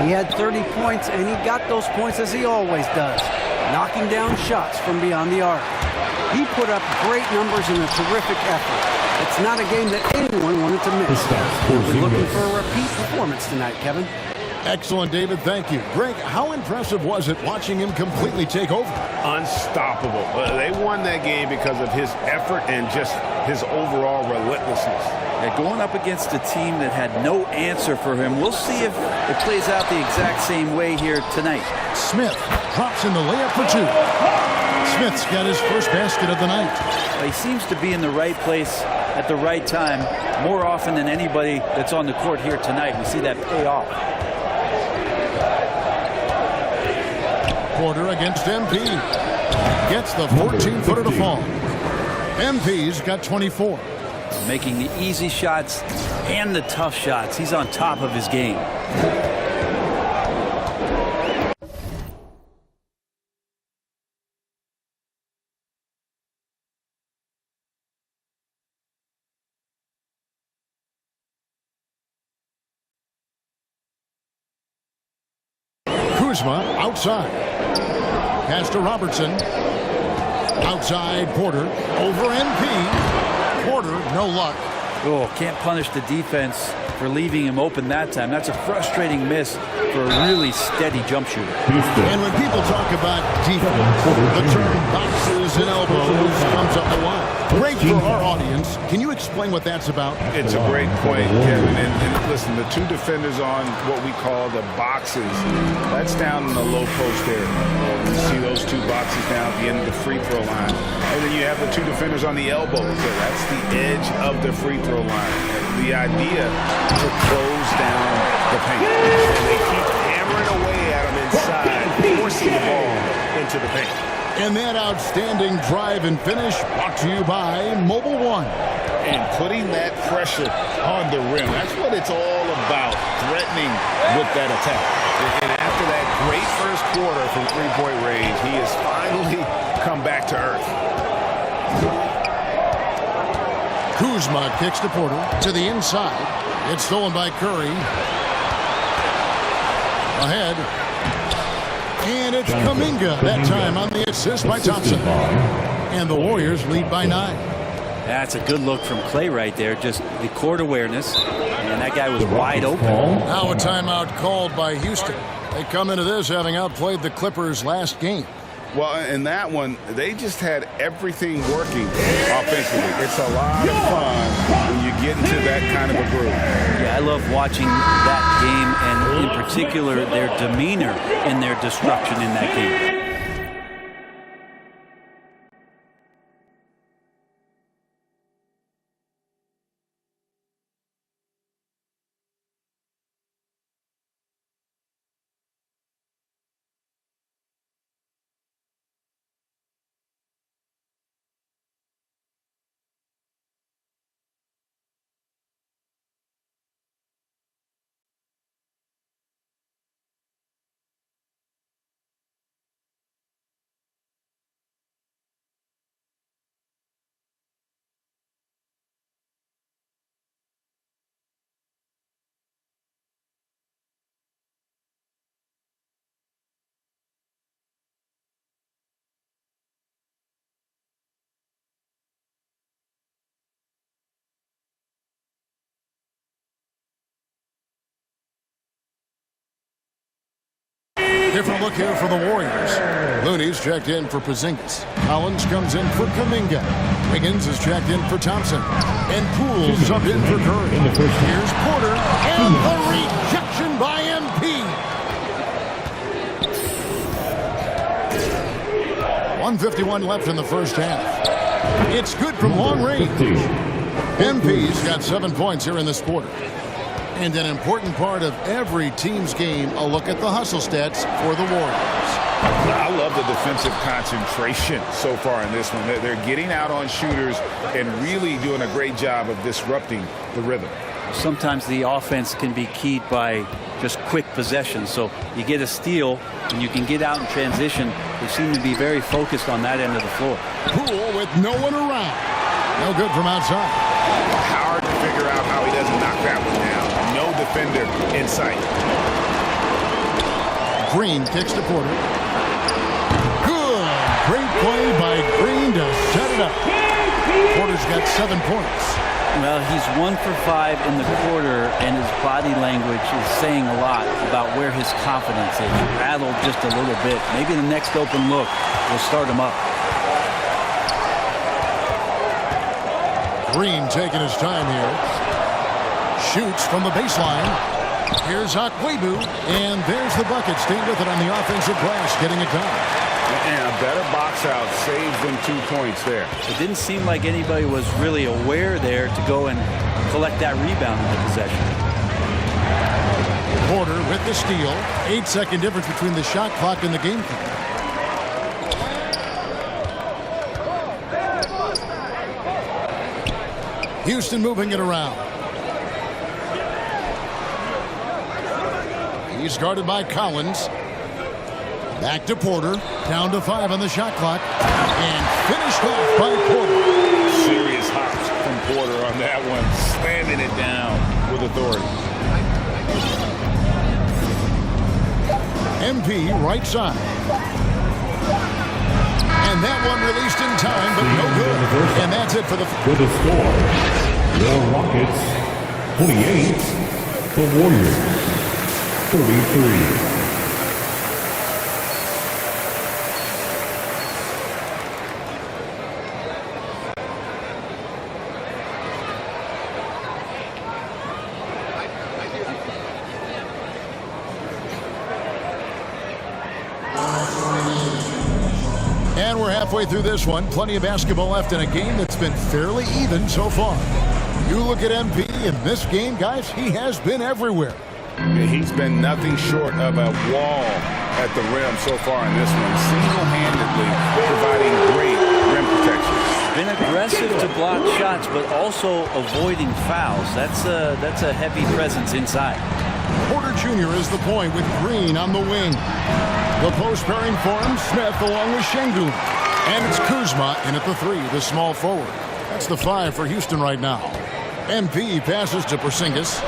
He had 30 points, and he got those points as he always does, knocking down shots from beyond the arc. He put up great numbers in a terrific effort. It's not a game that anyone wanted to miss. We're looking for a repeat performance tonight, Kevin. Excellent, David. Thank you. Greg, how impressive was it watching him completely take over? Unstoppable. They won that game because of his effort and just his overall relentlessness. Yeah, going up against a team that had no answer for him. We'll see if it plays out the exact same way here tonight. Smith drops in the layup for 2. Smith's got his first basket of the night. He seems to be in the right place at the right time more often than anybody that's on the court here tonight. We see that pay off. Porter against MP. Gets the 14-footer to fall. MP's got 24. Making the easy shots and the tough shots. He's on top of his game. Kuzma outside. Pass to Robertson. Outside Porter. Over MP. Porter, no luck. Oh, can't punish the defense for leaving him open that time. That's a frustrating miss for a really steady jump shooter. And when people talk about defense, the term boxes and elbows comes up a lot. Great for our audience. Can you explain what that's about? It's a great point, Kevin. And listen, the 2 defenders on what we call the boxes, that's down in the low post area. You see those 2 boxes down at the end of the free throw line. And then you have the 2 defenders on the elbows. So that's the edge of the free throw line. The idea to close down the paint. And they keep hammering away at them inside, forcing the ball into the paint. And that outstanding drive and finish brought to you by Mobile One. And putting that pressure on the rim. That's what it's all about, threatening with that attack. And after that great first quarter from three-point range, he has finally come back to earth. Kuzma kicks to Porter to the inside. It's stolen by Curry. Ahead. And it's Kuminga that time on the assist by Thompson. And the Warriors lead by 9. That's a good look from Clay right there. Just the court awareness. And that guy was wide open. Now a timeout called by Houston. They come into this having outplayed the Clippers last game. Well, in that one, they just had everything working offensively. It's a lot of fun when you get into that kind of a groove. Yeah, I love watching that game, and in particular, their demeanor in their destruction in that game. Different look here for the Warriors. Looney's checked in for Porzingis. Collins comes in for Kuminga. Higgins is checked in for Thompson. And Poole's subbed in for Curry. Here's Porter. And the rejection by MP. 1:51 left in the first half. It's good from long range. MP's got 7 points here in this quarter. And an important part of every team's game, a look at the hustle stats for the Warriors. I love the defensive concentration so far in this one. They're getting out on shooters and really doing a great job of disrupting the rhythm. Sometimes the offense can be keyed by just quick possession. So you get a steal and you can get out in transition. They seem to be very focused on that end of the floor. Poole with no one around. No good from outside. Hard to figure out how he doesn't knock that one down. No defender in sight. Green kicks to Porter. Good. Great play by Green to set it up. Porter's got 7 points. Well, he's 1 for 5 in the quarter, and his body language is saying a lot about where his confidence is. Rattled just a little bit. Maybe the next open look will start him up. Green taking his time here. Shoots from the baseline. Here's Akwebu, and there's the bucket. Staying with it on the offensive glass, getting it done. And a better box out saves them 2 points there. It didn't seem like anybody was really aware there to go and collect that rebound in the possession. Porter with the steal. 8-second difference between the shot clock and the game clock. Houston moving it around. He's guarded by Collins. Back to Porter. Down to 5 on the shot clock. And finished off by Porter. Serious hops from Porter on that one. Slamming it down with authority. MP right side. And that one released in time, but no good. And that's it for the... With the score, the Rockets 28, the Warriors 33. And we're halfway through this one. Plenty of basketball left in a game that's been fairly even so far. You look at MP in this game, guys, he has been everywhere. Yeah, he's been nothing short of a wall at the rim so far in this one. Single-handedly providing great rim protection. Been aggressive to block shots, but also avoiding fouls. That's a heavy presence inside. Porter Jr. is the point with Green on the wing. The post pairing form, Smith along with Şengün. And it's Kuzma in at the 3, the small forward. That's the 5 for Houston right now. MP passes to Porzingis,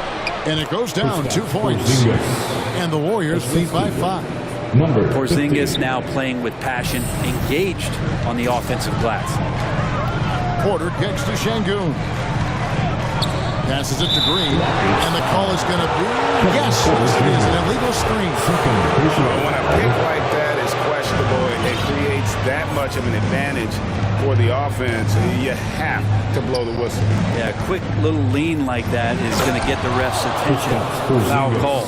and it goes down 2 points. And the Warriors lead by 5. Porzingis now playing with passion, engaged on the offensive glass. Porter kicks to Şengün. Passes it to Green, and the call is going to be, yes, it is an illegal screen. When a pick like that is questionable, it creates that much of an advantage for the offense. You have to blow the whistle. Yeah, a quick little lean like that is going to get the ref's attention. Foul call.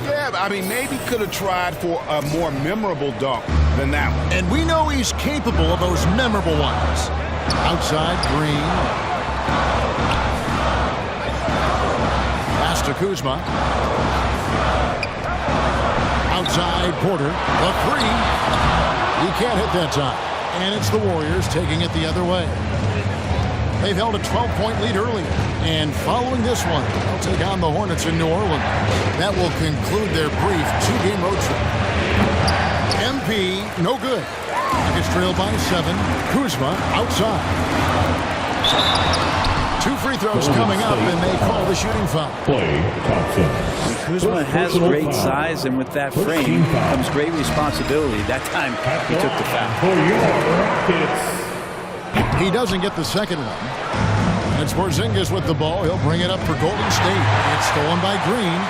Yeah, I mean, maybe could have tried for a more memorable dunk than that one. And we know he's capable of those memorable ones. Outside, Green. Pass to Kuzma. Outside, Porter. The 3. He can't hit that time. And it's the Warriors taking it the other way. They've held a 12-point lead earlier. And following this one, they'll take on the Hornets in New Orleans. That will conclude their brief 2-game road trip. MP, no good. Nuggets trail by 7. Kuzma outside. 2 free throws coming up, and they call the shooting foul. Kuzma has great size, and with that frame comes great responsibility. That time, he took the foul. He doesn't get the second one. It's Porzingis with the ball. He'll bring it up for Golden State. It's stolen by Green.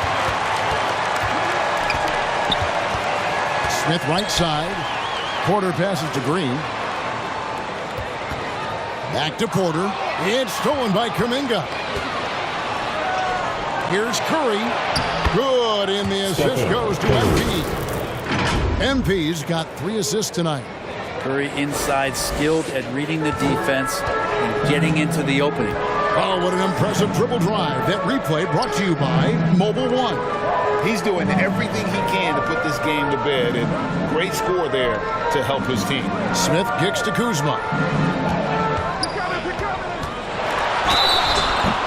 Smith right side. Porter passes to Green. Back to Porter. It's stolen by Kuminga. Here's Curry. Good, and the assist goes to MP. MP's got 3 assists tonight. Curry inside, skilled at reading the defense and getting into the opening. Oh, what an impressive dribble drive. That replay brought to you by Mobile One. He's doing everything he can to put this game to bed, and great score there to help his team. Smith kicks to Kuzma.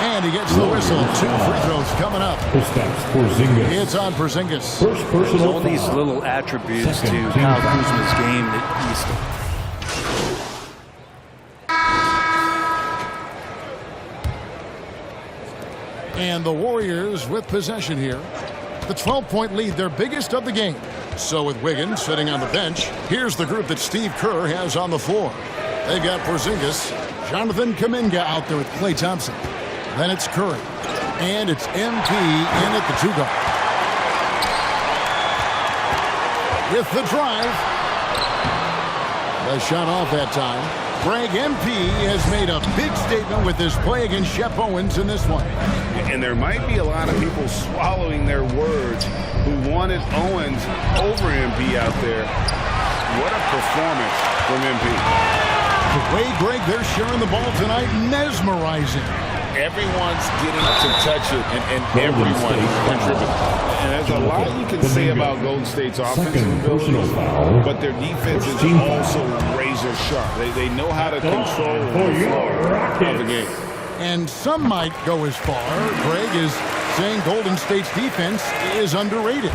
And he gets the whistle. 2 free throws coming up. It's on Porzingis. There's all these little attributes to Kyle Kuzma's game that And the Warriors with possession here. The 12-point lead, their biggest of the game. So with Wiggins sitting on the bench, here's the group that Steve Kerr has on the floor. They've got Porzingis, Jonathan Kuminga out there with Klay Thompson. Then it's Curry. And it's MP in at the 2 guard. With the drive. The shot off that time. Greg MP has made a big statement with his play against Shep Owens in this one. And there might be a lot of people swallowing their words who wanted Owens over MP out there. What a performance from MP. The way, Greg, they're sharing the ball tonight, mesmerizing. Everyone's getting to touch it, and everyone contributing. And there's a lot you can say about Golden State's offensive ability, but their defense is also razor sharp. They know how to control the flow of the game. And some might go as far, Greg, as saying Golden State's defense is underrated.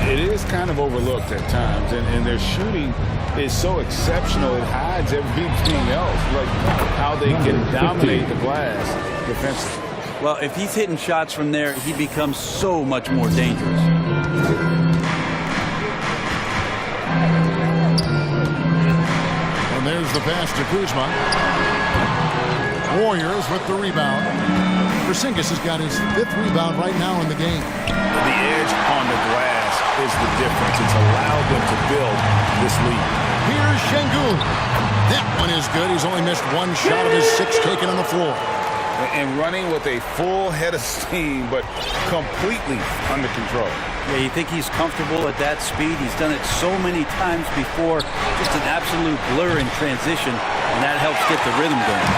It is kind of overlooked at times, and their shooting is so exceptional it hides everything else, like how they can dominate the glass defensively. well, if he's hitting shots from there, he becomes so much more dangerous. And there's the pass to Kuzma. Warriors with the rebound. Porzingis has got his 5th rebound right now in the game. The edge on the glass is the difference. It's allowed them to build this lead. Here's Şengün. That one is good. He's only missed 1 shot of his 6 taken on the floor. And running with a full head of steam, but completely under control. Yeah, you think he's comfortable at that speed. He's done it so many times before. Just an absolute blur in transition, and that helps get the rhythm going.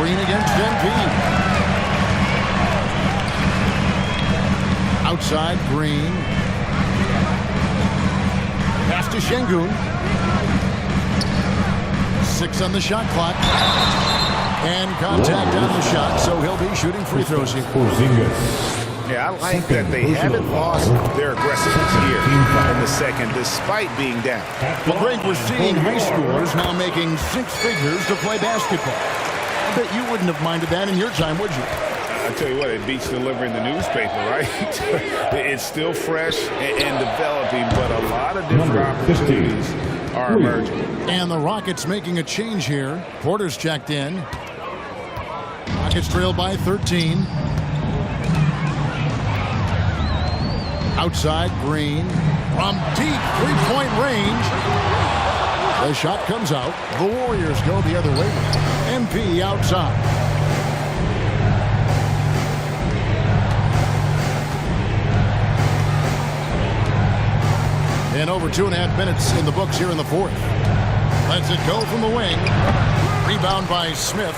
Green against MP. Outside, Green. Pass to Şengün. 6 on the shot clock. And contact on the shot, so he'll be shooting free throws here. Yeah, I like that they haven't lost their aggressiveness here in the second, despite being down. Well, Greg, we're seeing high schoolers now making 6 figures to play basketball. I bet you wouldn't have minded that in your time, would you? I tell you what, it beats delivering the newspaper, right? It's still fresh and developing, but a lot of different opportunities are emerging. And the Rockets making a change here. Porter's checked in. Rockets trail by 13. Outside, Green. From deep 3-point range. The shot comes out. The Warriors go the other way. MP outside. And over 2.5 minutes in the books here in the 4th. Lets it go from the wing. Rebound by Smith.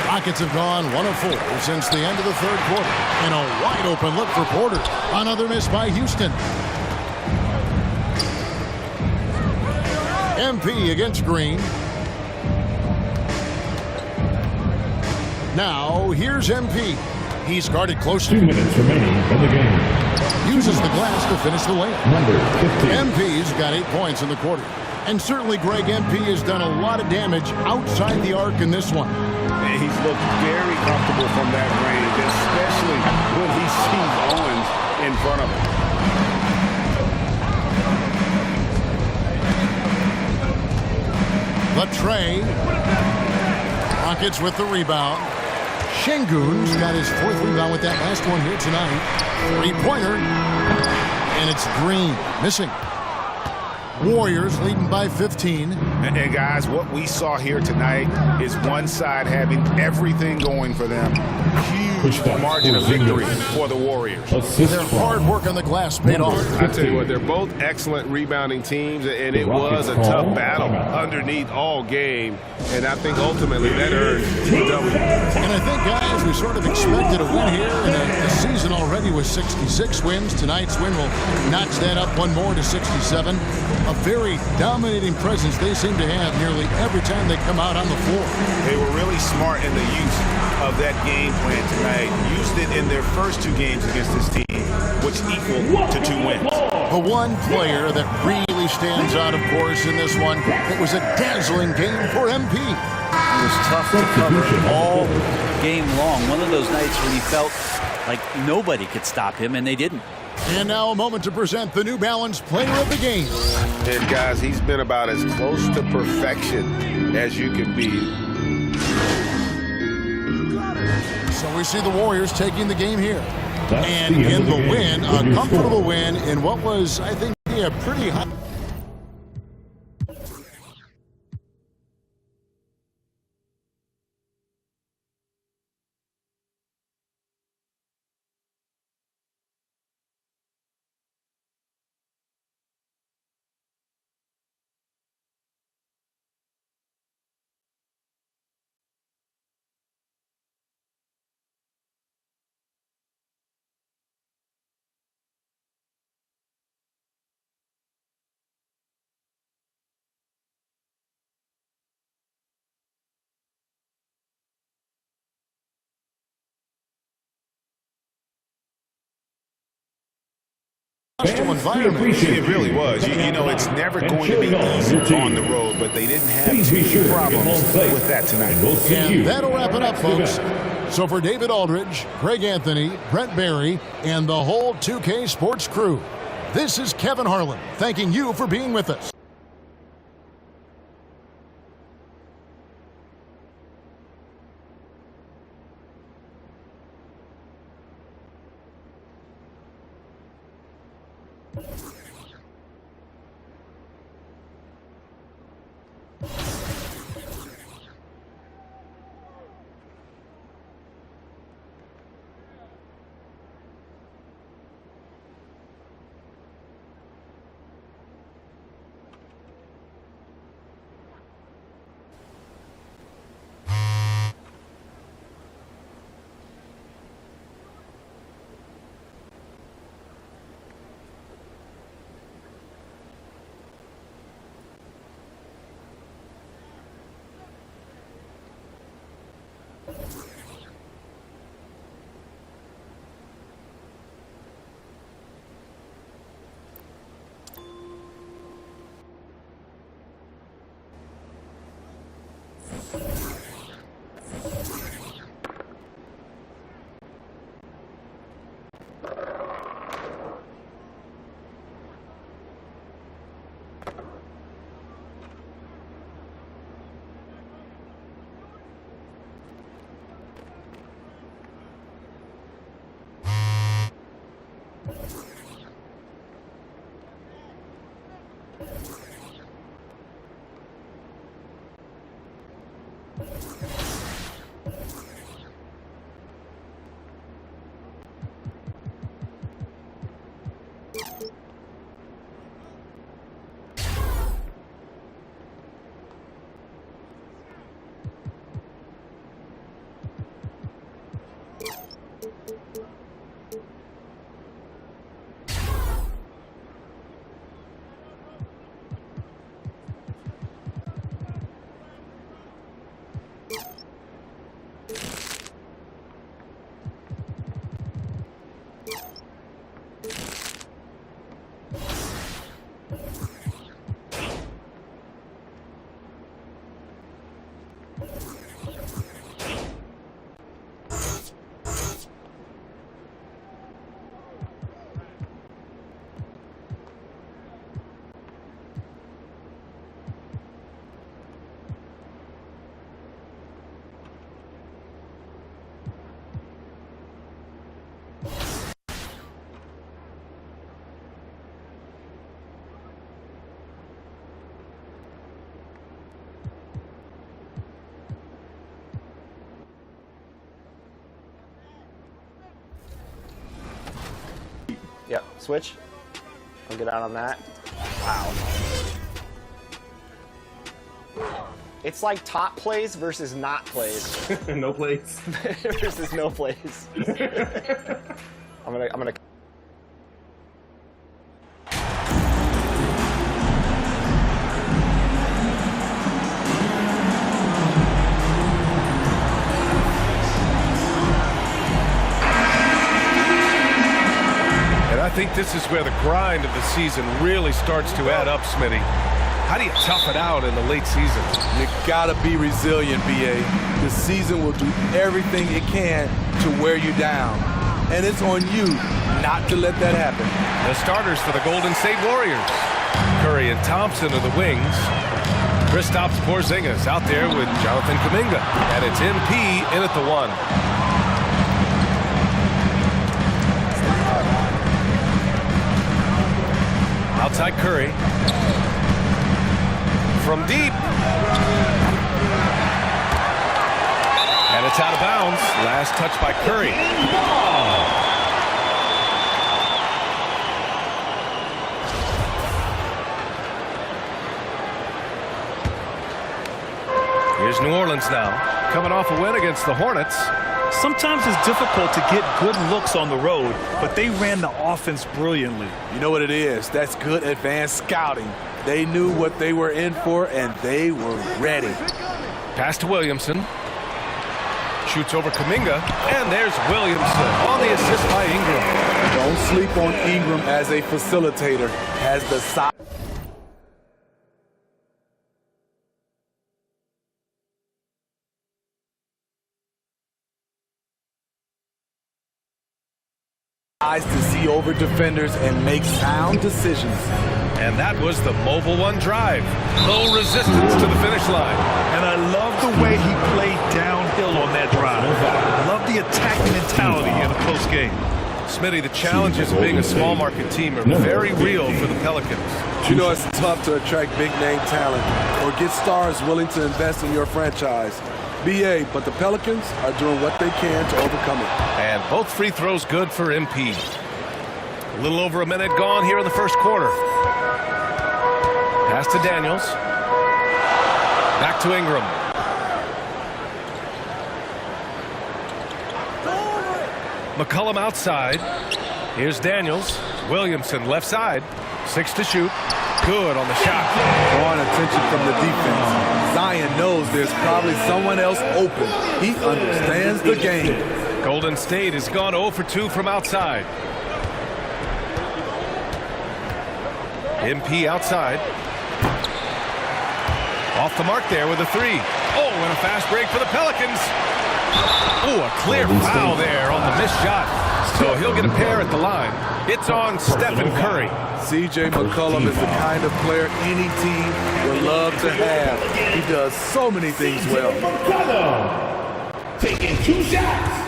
Rockets have gone 1 of 4 since the end of the 3rd quarter. And a wide open look for Porter. Another miss by Houston. MP against Green. Now here's MP. He's guarded close. 2 minutes remaining in the game. Uses the glass to finish the layup. Number 15. MP's got 8 points in the quarter. And certainly Greg, MP has done a lot of damage outside the arc in this one. And he's looked very comfortable from that range, especially when he sees Owens in front of him. Latrey. Rockets with the rebound. Şengün's got his 4th rebound with that last one here tonight. 3-pointer. And it's Green missing. Warriors leading by 15. And guys, what we saw here tonight is one side having everything going for them. Huge margin of victory for the Warriors. Their hard work on the glass paid off. I tell you what, they're both excellent rebounding teams, and it was a tough battle underneath all game. And I think ultimately that earned the W. And I think, guys, we sort of expected a win here, and the season already was 66 wins. Tonight's win will notch that up one more to 67. A very dominating presence they seem to have nearly every time they come out on the floor. They were really smart in the use of that game plan tonight. Used it in their first 2 games against this team, which equaled to 2 wins. The one player that really stands out, of course, in this one, it was a dazzling game for MP. It was tough to cover all game long. One of those nights when he felt like nobody could stop him, and they didn't. And now a moment to present the New Balance Player of the Game. And guys, he's been about as close to perfection as you could be. So we see the Warriors taking the game here. And in the win, a comfortable win in what was, I think, a pretty high. Environment. It really was. You know, it's never going to be easy on the road, but they didn't have too many problems with that tonight. And that'll wrap it up, folks. So for David Aldridge, Greg Anthony, Brent Barry, and the whole 2K Sports crew, this is Kevin Harlan thanking you for being with us. switch. I'll get out on that. Wow. It's like top plays versus not plays. No plays. Versus no plays. I'm gonna. I think this is where the grind of the season really starts to add up, Smitty. How do you tough it out in the late season? You gotta be resilient, BA. The season will do everything it can to wear you down. And it's on you not to let that happen. The starters for the Golden State Warriors. Curry and Thompson are the wings. Kristaps Porzingis out there with Jonathan Kuminga. And it's MP in at the 1. Outside Curry. From deep. And it's out of bounds. Last touch by Curry. Here's New Orleans now, coming off a win against the Hornets. Sometimes it's difficult to get good looks on the road, but they ran the offense brilliantly. You know what it is? That's good advanced scouting. They knew what they were in for, and they were ready. Pass to Williamson. Shoots over Kuminga, and there's Williamson on the assist by Ingram. Don't sleep on Ingram as a facilitator. Has the size. To see over defenders and make sound decisions. And that was the mobile one drive. Low resistance to the finish line. And I love the way he played downhill on that drive. I love the attack mentality in a close game. Smitty, the challenges of being a small market team are very real for the Pelicans. You know it's tough to attract big name talent or get stars willing to invest in your franchise. BA, but the Pelicans are doing what they can to overcome it. And both free throws good for MP. A little over a minute gone here in the first quarter. Pass to Daniels. Back to Ingram. McCollum outside. Here's Daniels. Williamson left side. 6 to shoot. Good on the shot. Drawing attention from the defense. Zion knows there's probably someone else open. He understands the game. Golden State has gone 0 for 2 from outside. MP outside. Off the mark there with a 3. Oh, and a fast break for the Pelicans. Oh, a clear foul there on the missed shot. So he'll get a pair at the line. It's on Stephen Curry. C.J. McCollum is the kind of player any team would love to have. He does so many things well. Taking 2 shots.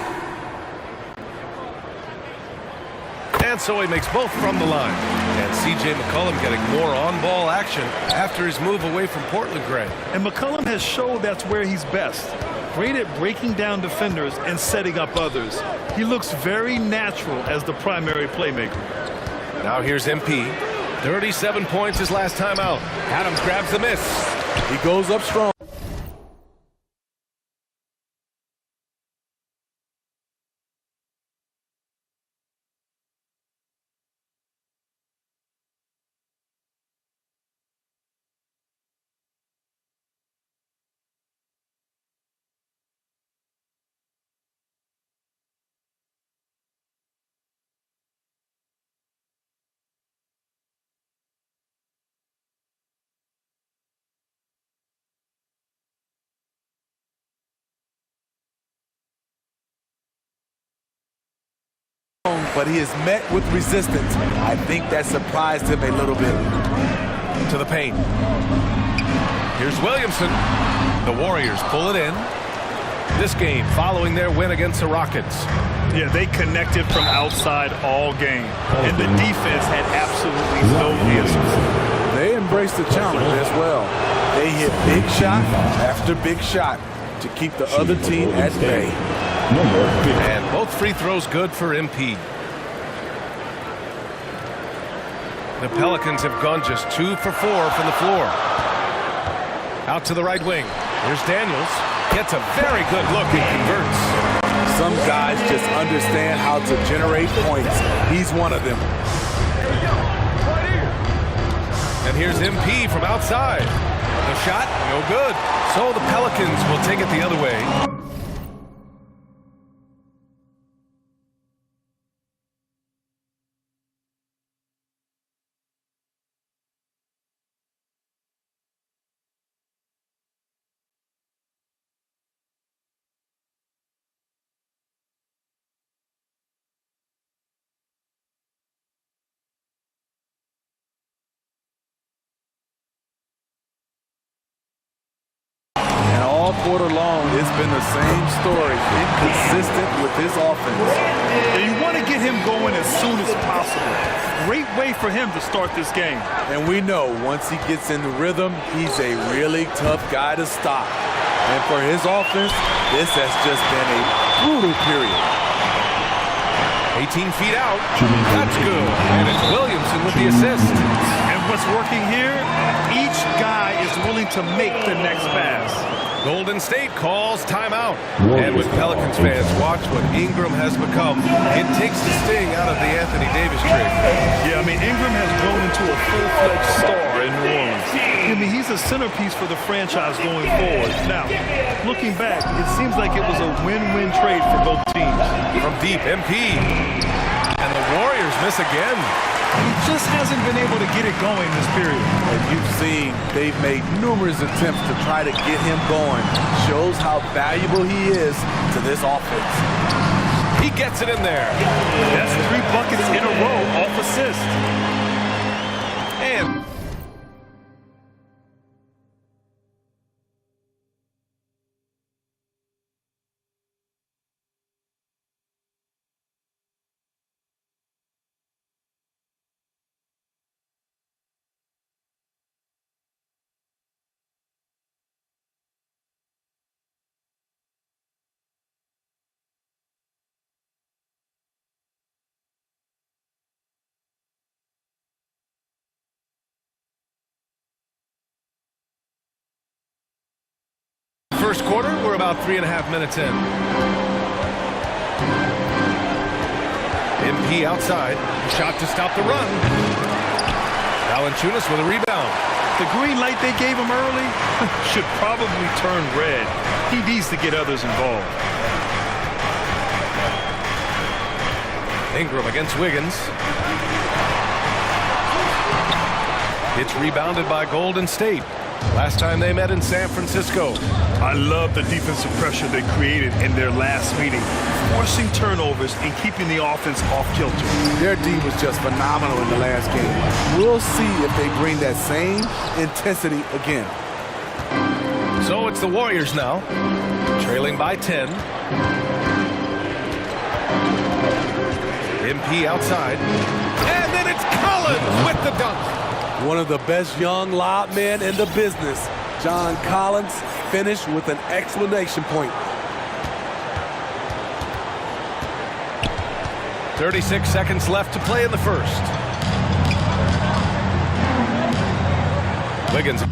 And so he makes both from the line. And C.J. McCollum getting more on-ball action after his move away from Portland, Gray. And McCollum has showed that's where he's best. Great at breaking down defenders and setting up others. He looks very natural as the primary playmaker. Now here's MP. 37 points his last time out. Adams grabs the miss. He goes up strong. But he is met with resistance. I think that surprised him a little bit. To the paint. Here's Williamson. The Warriors pull it in. This game following their win against the Rockets. Yeah, they connected from outside all game. And the defense had absolutely no answers. They embraced the challenge as well. They hit big shot after big shot to keep the other team at bay. And both free throws good for MP. The Pelicans have gone just 2 for 4 from the floor. Out to the right wing. Here's Daniels. Gets a very good look and converts. Some guys just understand how to generate points. He's one of them. And here's MP from outside. The shot, no good. So the Pelicans will take it the other way. Quarter long, it's been the same story, inconsistent with his offense. And you want to get him going as soon as possible. Great way for him to start this game. And we know once he gets in the rhythm, he's a really tough guy to stop. And for his offense, this has just been a brutal period. 18 feet out. That's good. And it's Williamson with the assist. And what's working here, each guy is willing to make the next pass. Golden State calls timeout. And when Pelicans fans watch what Ingram has become, it takes the sting out of the Anthony Davis trick. Yeah, I mean, Ingram has grown into a full-fledged star in New Orleans. I mean, he's a centerpiece for the franchise going forward. Now, looking back, it seems like it was a win-win trade for both teams. From deep, MP. And the Warriors miss again. He just hasn't been able to get it going this period. And you've seen they've made numerous attempts to try to get him going. Shows how valuable he is to this offense. He gets it in there. That's 3 buckets in a row off assist. And first quarter, we're about 3.5 minutes in. MP outside. Shot to stop the run. Valanciunas with a rebound. The green light they gave him early should probably turn red. He needs to get others involved. Ingram against Wiggins. It's rebounded by Golden State. Last time they met in San Francisco. I love the defensive pressure they created in their last meeting, forcing turnovers and keeping the offense off kilter. Their D was just phenomenal in the last game. We'll see if they bring that same intensity again. So it's the Warriors now, trailing by 10. MP outside. And then it's Collins with the dunk. One of the best young lob men in the business, John Collins, finished with an exclamation point. 36 seconds left to play in the first. Wiggins.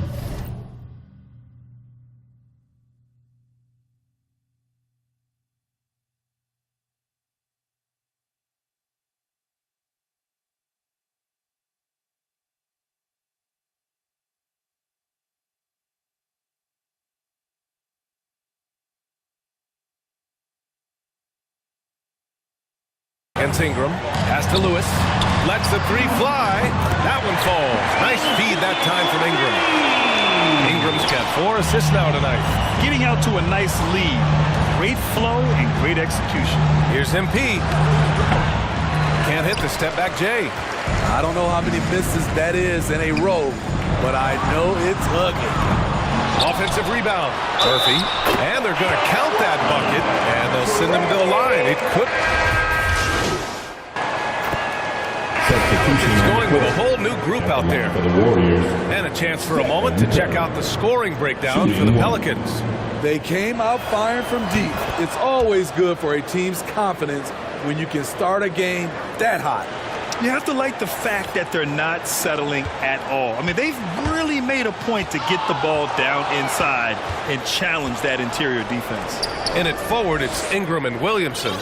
Against Ingram, pass to Lewis, lets the 3 fly, that one falls. Nice feed that time from Ingram. Ingram's got 4 assists now tonight. Getting out to a nice lead, great flow and great execution. Here's MP. Can't hit the step back J. I don't know how many misses that is in a row, but I know it's ugly. Offensive rebound, Murphy, and they're going to count that bucket, and they'll send him to the line. It could. He's going with a whole new group out there. For the Warriors. And a chance for a moment to check out the scoring breakdown for the Pelicans. They came out firing from deep. It's always good for a team's confidence when you can start a game that hot. You have to like the fact that they're not settling at all. I mean, they've really made a point to get the ball down inside and challenge that interior defense. In it forward, it's Ingram and Williamson.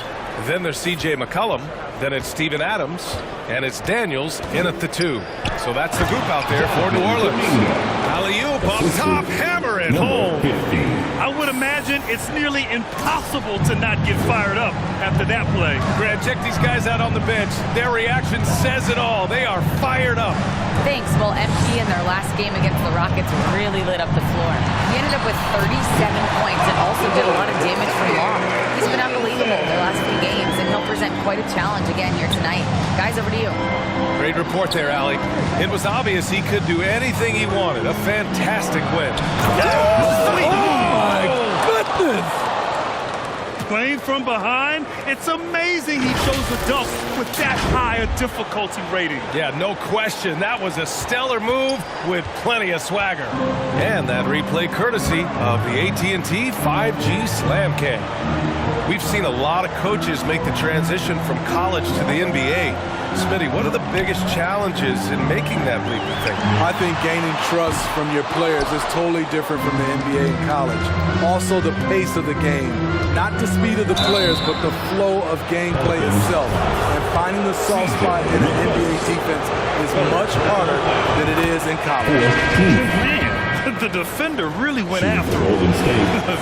Then there's C.J. McCollum. Then it's Steven Adams. And it's Daniels in at the 2. So that's the group out there for New Orleans. Alley-oop up top, hammer it home. I would imagine it's nearly impossible to not get fired up after that play. Grant, check these guys out on the bench. Their reaction says it all. They are fired up. Thanks. Well, MP in their last game against the Rockets really lit up the floor. He ended up with 37 points and also did a lot of damage from long. He's been unbelievable the last few games, and he'll present quite a challenge again here tonight. Guys, over to you. Great report there, Allie. It was obvious he could do anything he wanted. A fantastic win. My goodness! Playing from behind, it's amazing he chose the dunk with that high a difficulty rating. Yeah, no question. That was a stellar move with plenty of swagger. And that replay courtesy of the AT&T 5G Slam Cam. We've seen a lot of coaches make the transition from college to the NBA. Smitty, what are the biggest challenges in making that leap, you think? I think gaining trust from your players is totally different from the NBA and college. Also, the pace of the game. Not the speed of the players, but the flow of gameplay itself. And finding the soft spot in an NBA defense is much harder than it is in college. Man, the defender really went after him.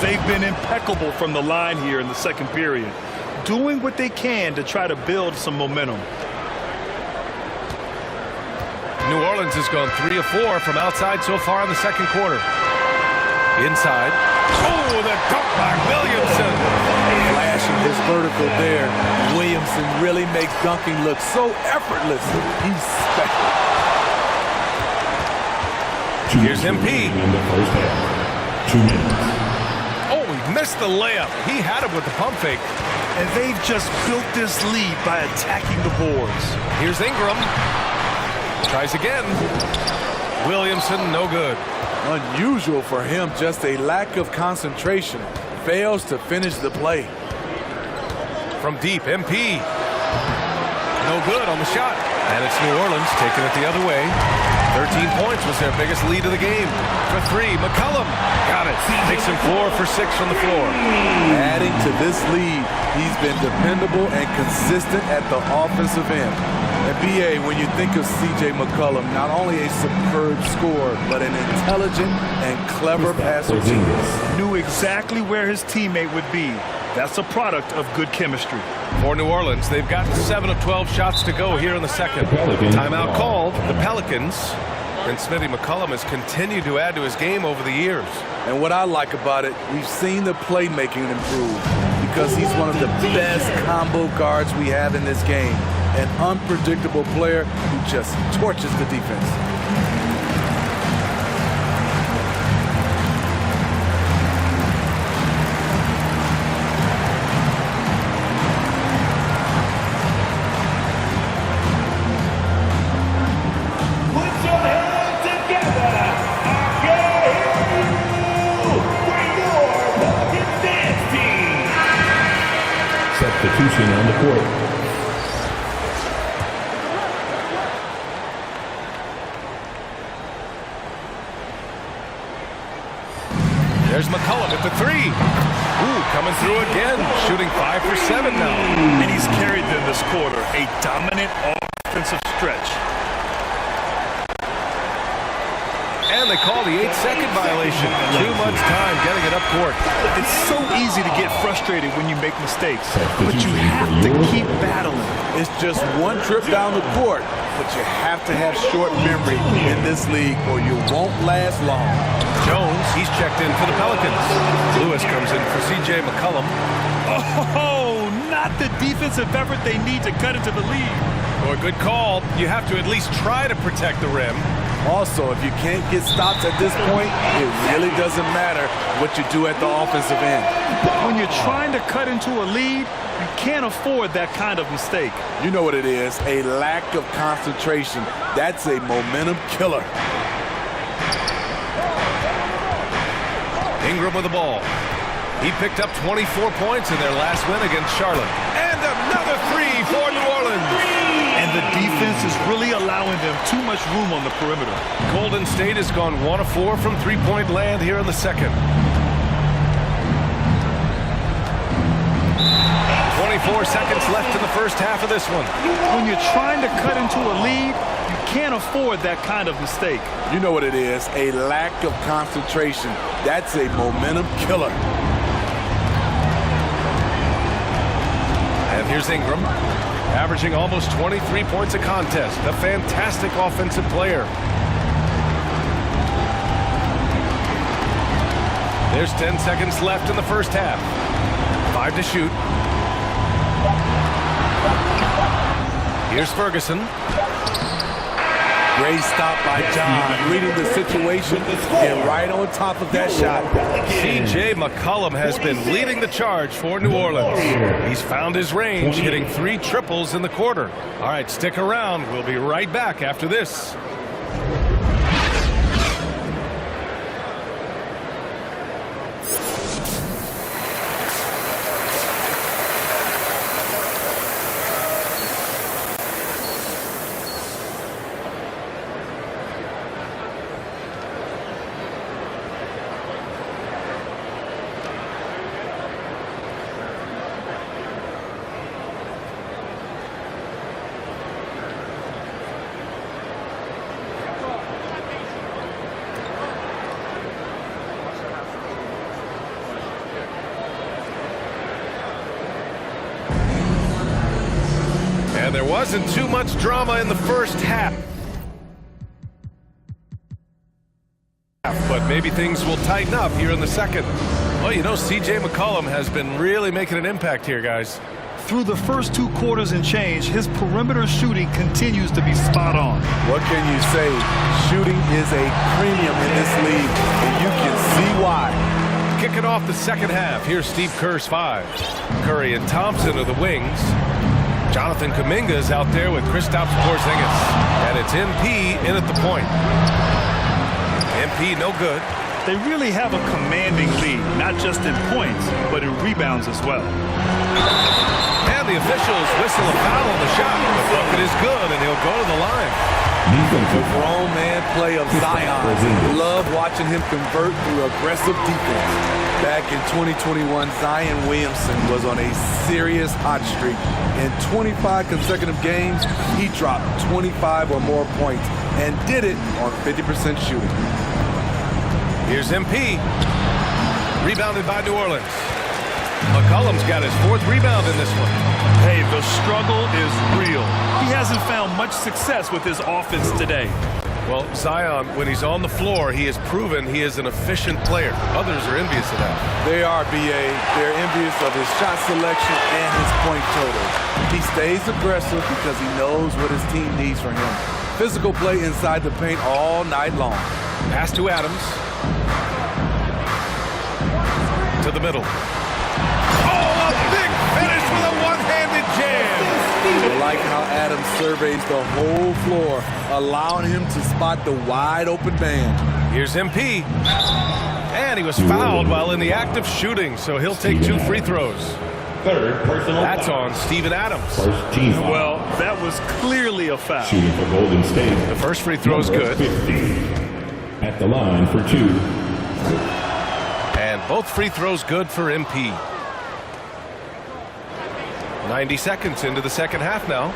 They've been impeccable from the line here in the second period, doing what they can to try to build some momentum. New Orleans has gone 3 of 4 from outside so far in the second quarter. Inside. Oh, the dunk by Williamson. Flashing his vertical there. Williamson really makes dunking look so effortless. He's special. Here's MP. In the first half. 2 minutes. Oh, he missed the layup. He had it with the pump fake. And they've just built this lead by attacking the boards. Here's Ingram. Tries again. Williamson, no good. Unusual for him, just a lack of concentration. Fails to finish the play. From deep, MP. No good on the shot. And it's New Orleans taking it the other way. 13 points was their biggest lead of the game. For 3, McCollum. Got it. Takes him 4 for 6 from the floor. Adding to this lead, he's been dependable and consistent at the offensive end. And BA, when you think of C.J. McCollum, not only a superb scorer, but an intelligent and clever passer. Knew exactly where his teammate would be. That's a product of good chemistry. For New Orleans, they've got 7 of 12 shots to go here in the second. Timeout called. The Pelicans. And Smitty, McCollum has continued to add to his game over the years. And what I like about it, we've seen the playmaking improve because he's one of the best combo guards we have in this game. An unpredictable player who just torches the defense. Substitution on the court. There's McCollum at the 3. Ooh, coming through again, shooting 5 for 7 now. And he's carried them this quarter, a dominant offensive stretch. And they call the 8-second violation. Too much time getting it up court. It's so easy to get frustrated when you make mistakes, but you have to keep battling. It's just one trip down the court, but you have to have short memory in this league or you won't last long. Jones, he's checked in for the Pelicans. Lewis comes in for C.J. McCollum. Oh, not the defensive effort they need to cut into the lead. Or a good call. You have to at least try to protect the rim. Also, if you can't get stops at this point, it really doesn't matter what you do at the offensive end. When you're trying to cut into a lead, you can't afford that kind of mistake. You know what it is, a lack of concentration. That's a momentum killer. Ingram with the ball. He picked up 24 points in their last win against Charlotte. And another 3 for New Orleans. And the defense is really allowing them too much room on the perimeter. Golden State has gone 1 of 4 from three-point land here in the second. 24 seconds left in the first half of this one. When you're trying to cut into a lead, you can't afford that kind of mistake. You know what it is, a lack of concentration. That's a momentum killer. And here's Ingram, averaging almost 23 points a contest. A fantastic offensive player. There's 10 seconds left in the first half. 5 to shoot. Here's Ferguson. Great stop by John, reading the situation and right on top of that shot. C.J. McCollum has been leading the charge for New Orleans. He's found his range, hitting 3 triples in the quarter. All right, stick around. We'll be right back after this. And there wasn't too much drama in the first half. But maybe things will tighten up here in the second. Well, you know, C.J. McCollum has been really making an impact here, guys. Through the first 2 quarters and change, his perimeter shooting continues to be spot on. What can you say? Shooting is a premium in this league, and you can see why. Kicking off the second half, here's Steve Kerr's 5. Curry and Thompson are the wings. Jonathan Kuminga is out there with Kristaps Porzingis. And it's MP in at the point. MP no good. They really have a commanding lead, not just in points, but in rebounds as well. And the officials whistle a foul on the shot. The bucket is good, and he'll go to the line. The grown man play of Zion. Love watching him convert through aggressive defense. Back in 2021, Zion Williamson was on a serious hot streak. In 25 consecutive games, he dropped 25 or more points and did it on 50% shooting. Here's MP. Rebounded by New Orleans. McCollum's got his 4th rebound in this one. Hey, the struggle is real. He hasn't found much success with his offense today. Well, Zion, when he's on the floor, he has proven he is an efficient player. Others are envious of that. They are, B.A. They're envious of his shot selection and his point total. He stays aggressive because he knows what his team needs from him. Physical play inside the paint all night long. Pass to Adams. To the middle. Oh, a big finish with a one-handed jam. I like how Adams surveys the whole floor, allowing him to spot the wide-open man. Here's MP. And he was fouled while in the act of shooting, so he'll take 2 free throws. Third personal That's foul. on Steven Adams. First team foul. Well, that was clearly a foul. Shooting for Golden State. The first free throw is good. 50. At the line for 2. And both free throws good for MP. 90 seconds into the second half now.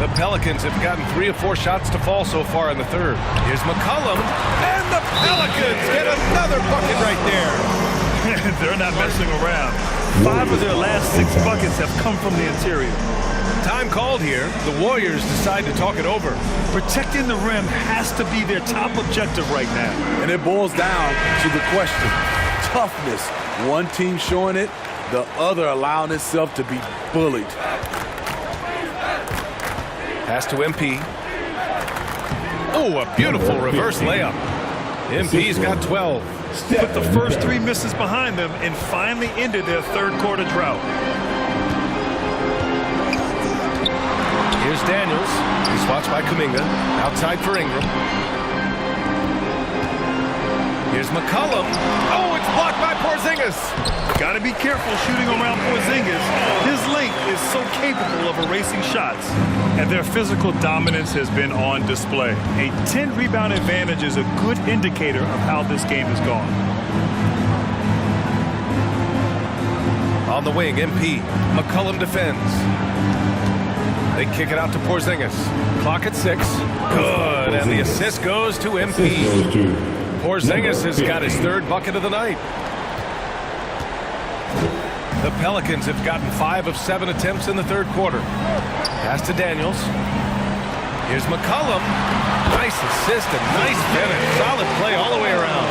The Pelicans have gotten 3 of 4 shots to fall so far in the third. Here's McCollum, and the Pelicans get another bucket right there. They're not messing around. 5 of their last 6 buckets have come from the interior. Time called here. The Warriors decide to talk it over. Protecting the rim has to be their top objective right now. And it boils down to the question. Toughness. One team showing it, the other allowing itself to be bullied. Pass to MP. Oh, a beautiful reverse layup. MP's got 12. Put the first 3 misses behind them and finally ended their third quarter drought. Here's Daniels. He's watched by Kuminga. Outside for Ingram. Here's McCollum. Oh, it's blocked by Porzingis. Got to be careful shooting around Porzingis. His length is so capable of erasing shots. And their physical dominance has been on display. A 10-rebound advantage is a good indicator of how this game has gone. On the wing, MP. McCollum defends. They kick it out to Porzingis. Clock at 6. Good, and the assist goes to MP. Porzingis has got his 3rd bucket of the night. The Pelicans have gotten 5 of 7 attempts in the 3rd quarter. Pass to Daniels. Here's McCollum. Nice assist and nice finish. Solid play all the way around.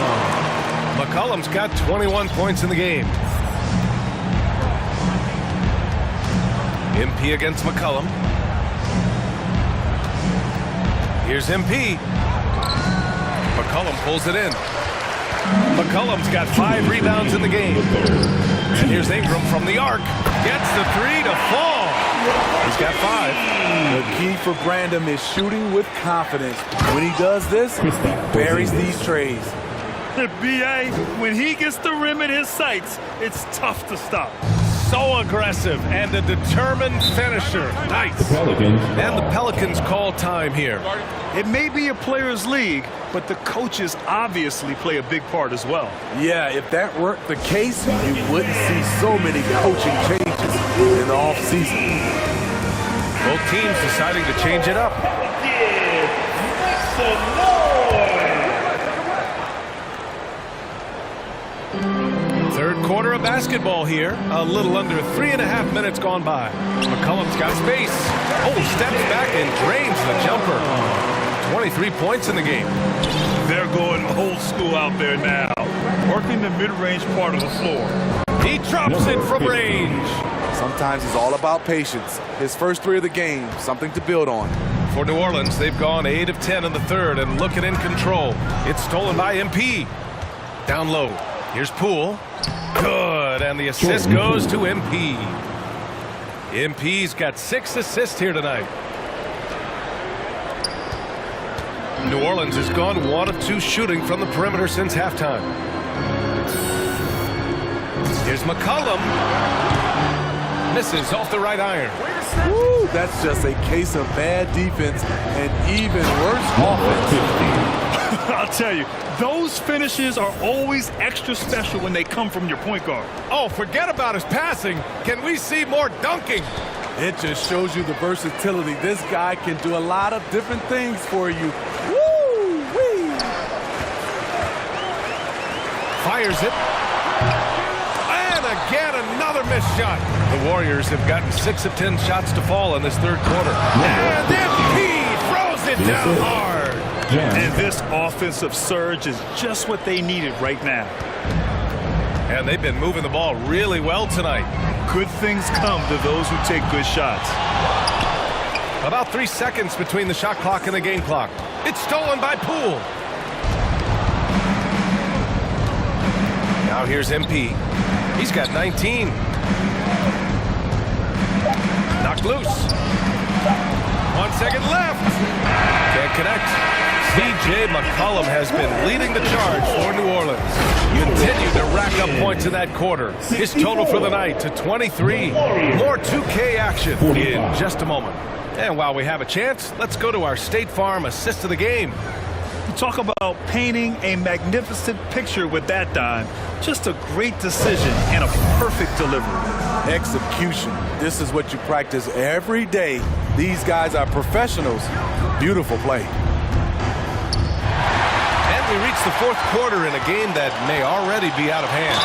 McCollum's got 21 points in the game. MP against McCollum. Here's MP. McCollum pulls it in. McCollum's got 5 rebounds in the game. And here's Ingram from the arc. Gets the 3 to fall. He's got 5. The key for Brandon is shooting with confidence. When he does this, he buries these trays. The BA, when he gets the rim in his sights, it's tough to stop. So aggressive and a determined finisher. Nice. And the Pelicans call time here. It may be a players' league, but the coaches obviously play a big part as well. Yeah, if that weren't the case, you wouldn't see so many coaching changes in the offseason. Both teams deciding to change it up. Third quarter of basketball here. A little under 3.5 minutes gone by. McCollum's got space. Oh, steps back and drains the jumper. 23 points in the game. They're going old school out there now. Working the mid-range part of the floor. He drops it from range. Sometimes it's all about patience. His first 3 of the game, something to build on. For New Orleans, they've gone 8 of 10 in the 3rd and looking in control. It's stolen by MP. Down low. Here's Poole. Good, and the assist goes to MP. MP's got 6 assists here tonight. New Orleans has gone 1 of 2 shooting from the perimeter since halftime. Here's McCollum. Misses off the right iron. Woo, that's just a case of bad defense and even worse offense. I'll tell you, those finishes are always extra special when they come from your point guard. Oh, forget about his passing. Can we see more dunking? It just shows you the versatility. This guy can do a lot of different things for you. Woo-wee! Fires it. And again, another missed shot. The Warriors have gotten 6 of 10 shots to fall in this 3rd quarter. And MP throws it down hard. And this offensive surge is just what they needed right now. And they've been moving the ball really well tonight. Good things come to those who take good shots. About 3 seconds between the shot clock and the game clock. It's stolen by Poole. Now here's MP. He's got 19. Knocked loose. 1 second left. Can't connect. C.J. McCollum has been leading the charge for New Orleans. Continue to rack up points in that quarter. His total for the night to 23. More 2K action in just a moment. And while we have a chance, let's go to our State Farm assist of the game. Talk about painting a magnificent picture with that dime. Just a great decision and a perfect delivery. Execution. This is what you practice every day. These guys are professionals. Beautiful play. And we reach the 4th quarter in a game that may already be out of hand.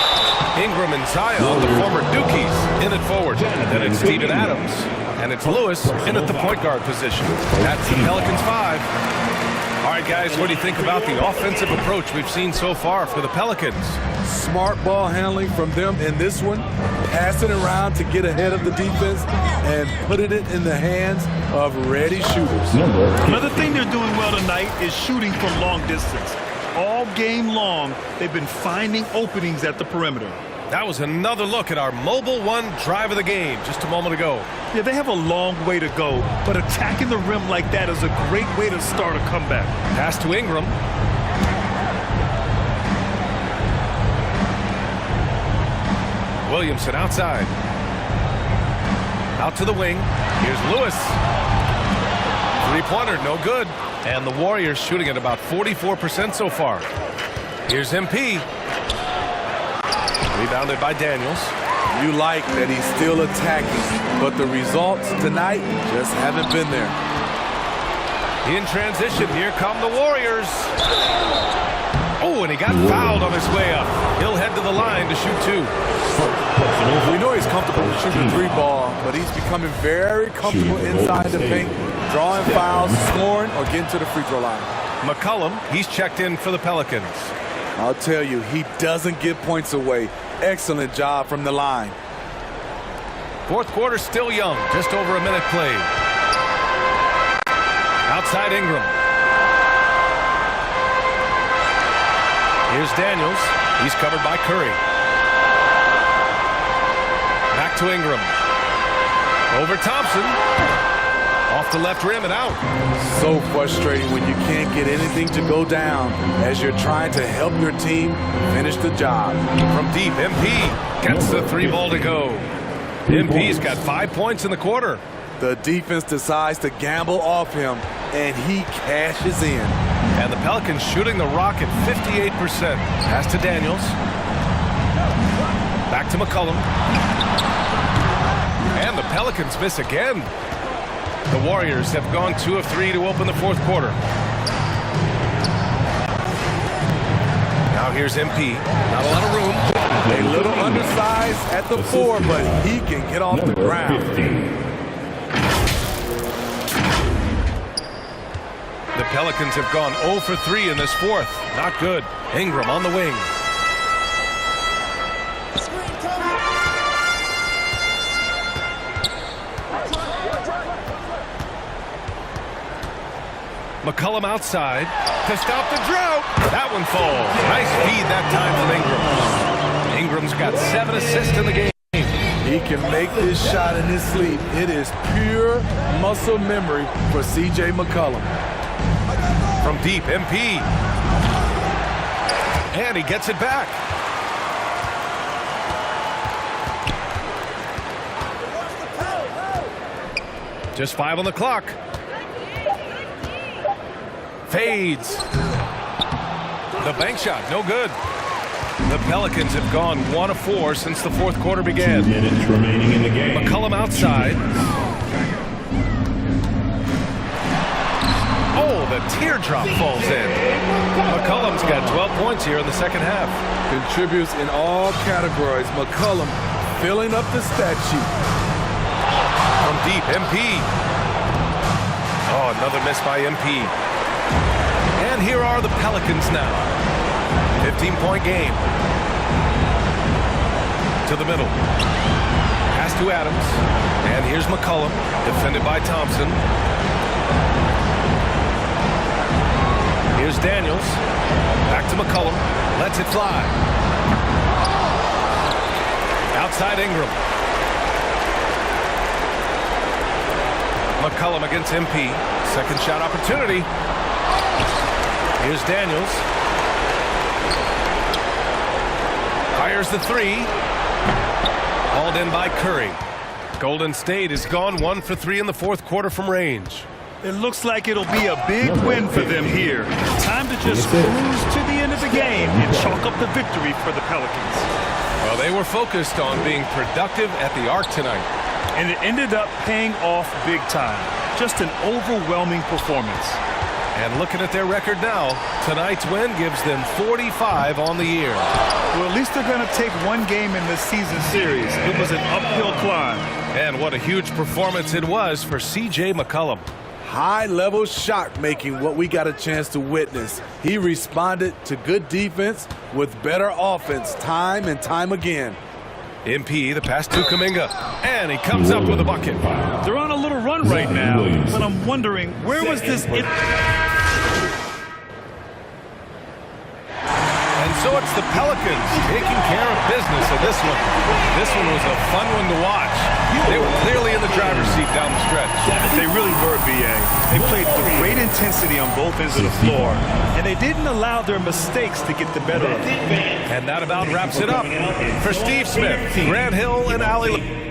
Ingram and Zion, the former Dukies, in it forward. Then it's Steven Adams. And it's Lewis in at the point guard position. That's the Pelicans 5. All right, guys, what do you think about the offensive approach we've seen so far for the Pelicans? Smart ball handling from them in this one. Passing around to get ahead of the defense and putting it in the hands of ready shooters. Another thing they're doing well tonight is shooting from long distance. All game long, they've been finding openings at the perimeter. That was another look at our Mobile One drive of the game just a moment ago. Yeah, they have a long way to go, but attacking the rim like that is a great way to start a comeback. Pass to Ingram. Williamson outside. Out to the wing. Here's Lewis. Three-pointer, no good. And the Warriors shooting at about 44% so far. Here's MP. Rebounded by Daniels. You like that he's still attacking, but the results tonight just haven't been there. In transition, here come the Warriors. Oh, and he got fouled on his way up. He'll head to the line to shoot two. We know he's comfortable with shooting the three ball, but he's becoming very comfortable inside the paint, drawing fouls, scoring, or getting to the free throw line. McCollum, he's checked in for the Pelicans. I'll tell you, he doesn't give points away. Excellent job from the line. Fourth quarter still young, just over a minute played. Outside Ingram. Here's Daniels. He's covered by Curry. Back to Ingram. Over Thompson. Off the left rim and out. So frustrating when you can't get anything to go down as you're trying to help your team finish the job. From deep, MP gets the three ball to go. MP's got 5 points in the quarter. The defense decides to gamble off him, and he cashes in. And the Pelicans shooting the rock at 58%. Pass to Daniels. Back to McCollum. And the Pelicans miss again. The Warriors have gone 2 of 3 to open the fourth quarter. Now here's MP. Not a lot of room. A little undersized at the 4, but he can get off the ground. The Pelicans have gone 0 for 3 in this fourth. Not good. Ingram on the wing. McCollum outside to stop the drought. That one falls. Nice feed that time from Ingram. Ingram's got 7 assists in the game. He can make this shot in his sleep. It is pure muscle memory for C.J. McCollum. From deep, MP. And he gets it back. Just 5 on the clock. Fades. The bank shot, no good. The Pelicans have gone 1 of 4 since the fourth quarter began. 2 minutes remaining in the game. McCollum outside. Oh, the teardrop falls in. McCollum's got 12 points here in the second half. Contributes in all categories. McCollum filling up the stat sheet. From deep, MP. Oh, another miss by MP. And here are the Pelicans now. 15-point game. To the middle. Pass to Adams. And here's McCollum, defended by Thompson. Here's Daniels. Back to McCollum. Lets it fly. Outside Ingram. McCollum against MP. Second shot opportunity. Here's Daniels. Fires the three. Hauled in by Curry. Golden State has gone 1 for 3 in the fourth quarter from range. It looks like it'll be a big win for them here. Time to just cruise to the end of the game and chalk up the victory for the Pelicans. Well, they were focused on being productive at the arc tonight. And it ended up paying off big time. Just an overwhelming performance. And looking at their record now, tonight's win gives them 45 on the year. Well, at least they're going to take 1 game in this season series. It was an uphill climb. And what a huge performance it was for C.J. McCollum. High-level shot making, what we got a chance to witness. He responded to good defense with better offense time and time again. MP, the pass to Kuminga, and he comes up with a bucket. They're on a little run right now, but I'm wondering, where was this? And so it's the Pelicans taking care of business in this one. This one was a fun one to watch. They were clearly in the driver's seat down the stretch. They really were, B.A. They played with great intensity on both ends of the floor, and they didn't allow their mistakes to get the better of them. And that about wraps it up for Steve Smith, Grant Hill, and Ali.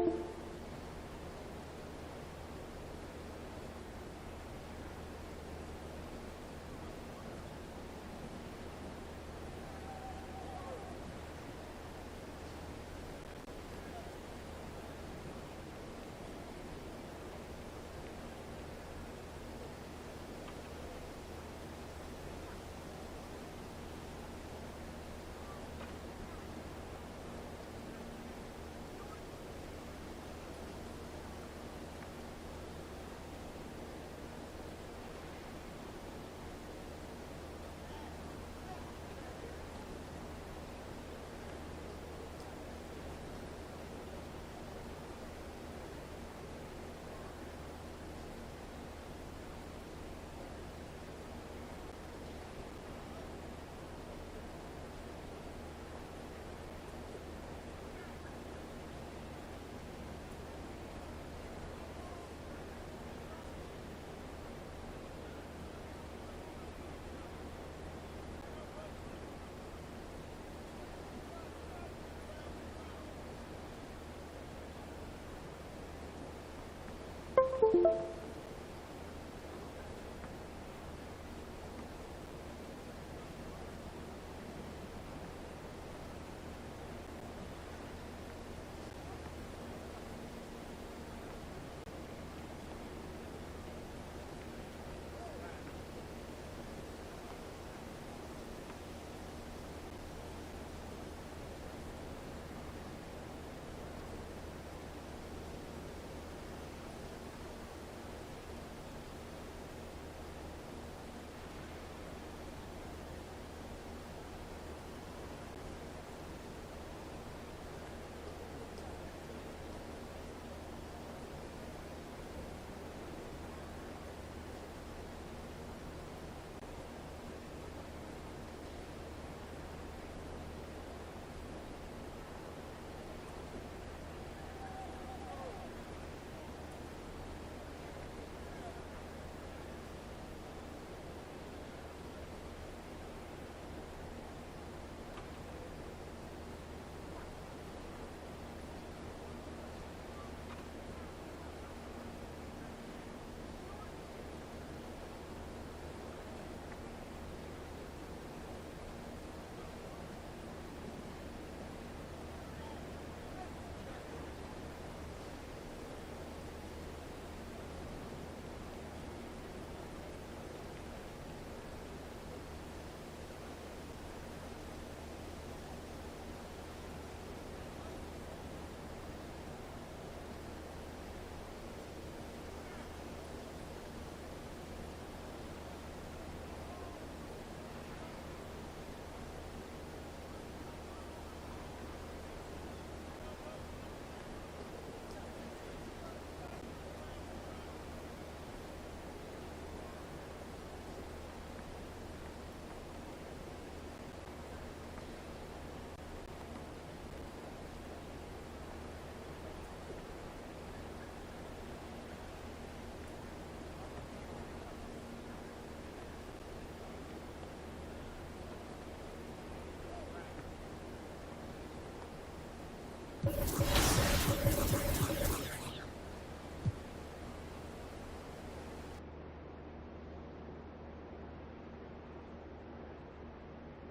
2.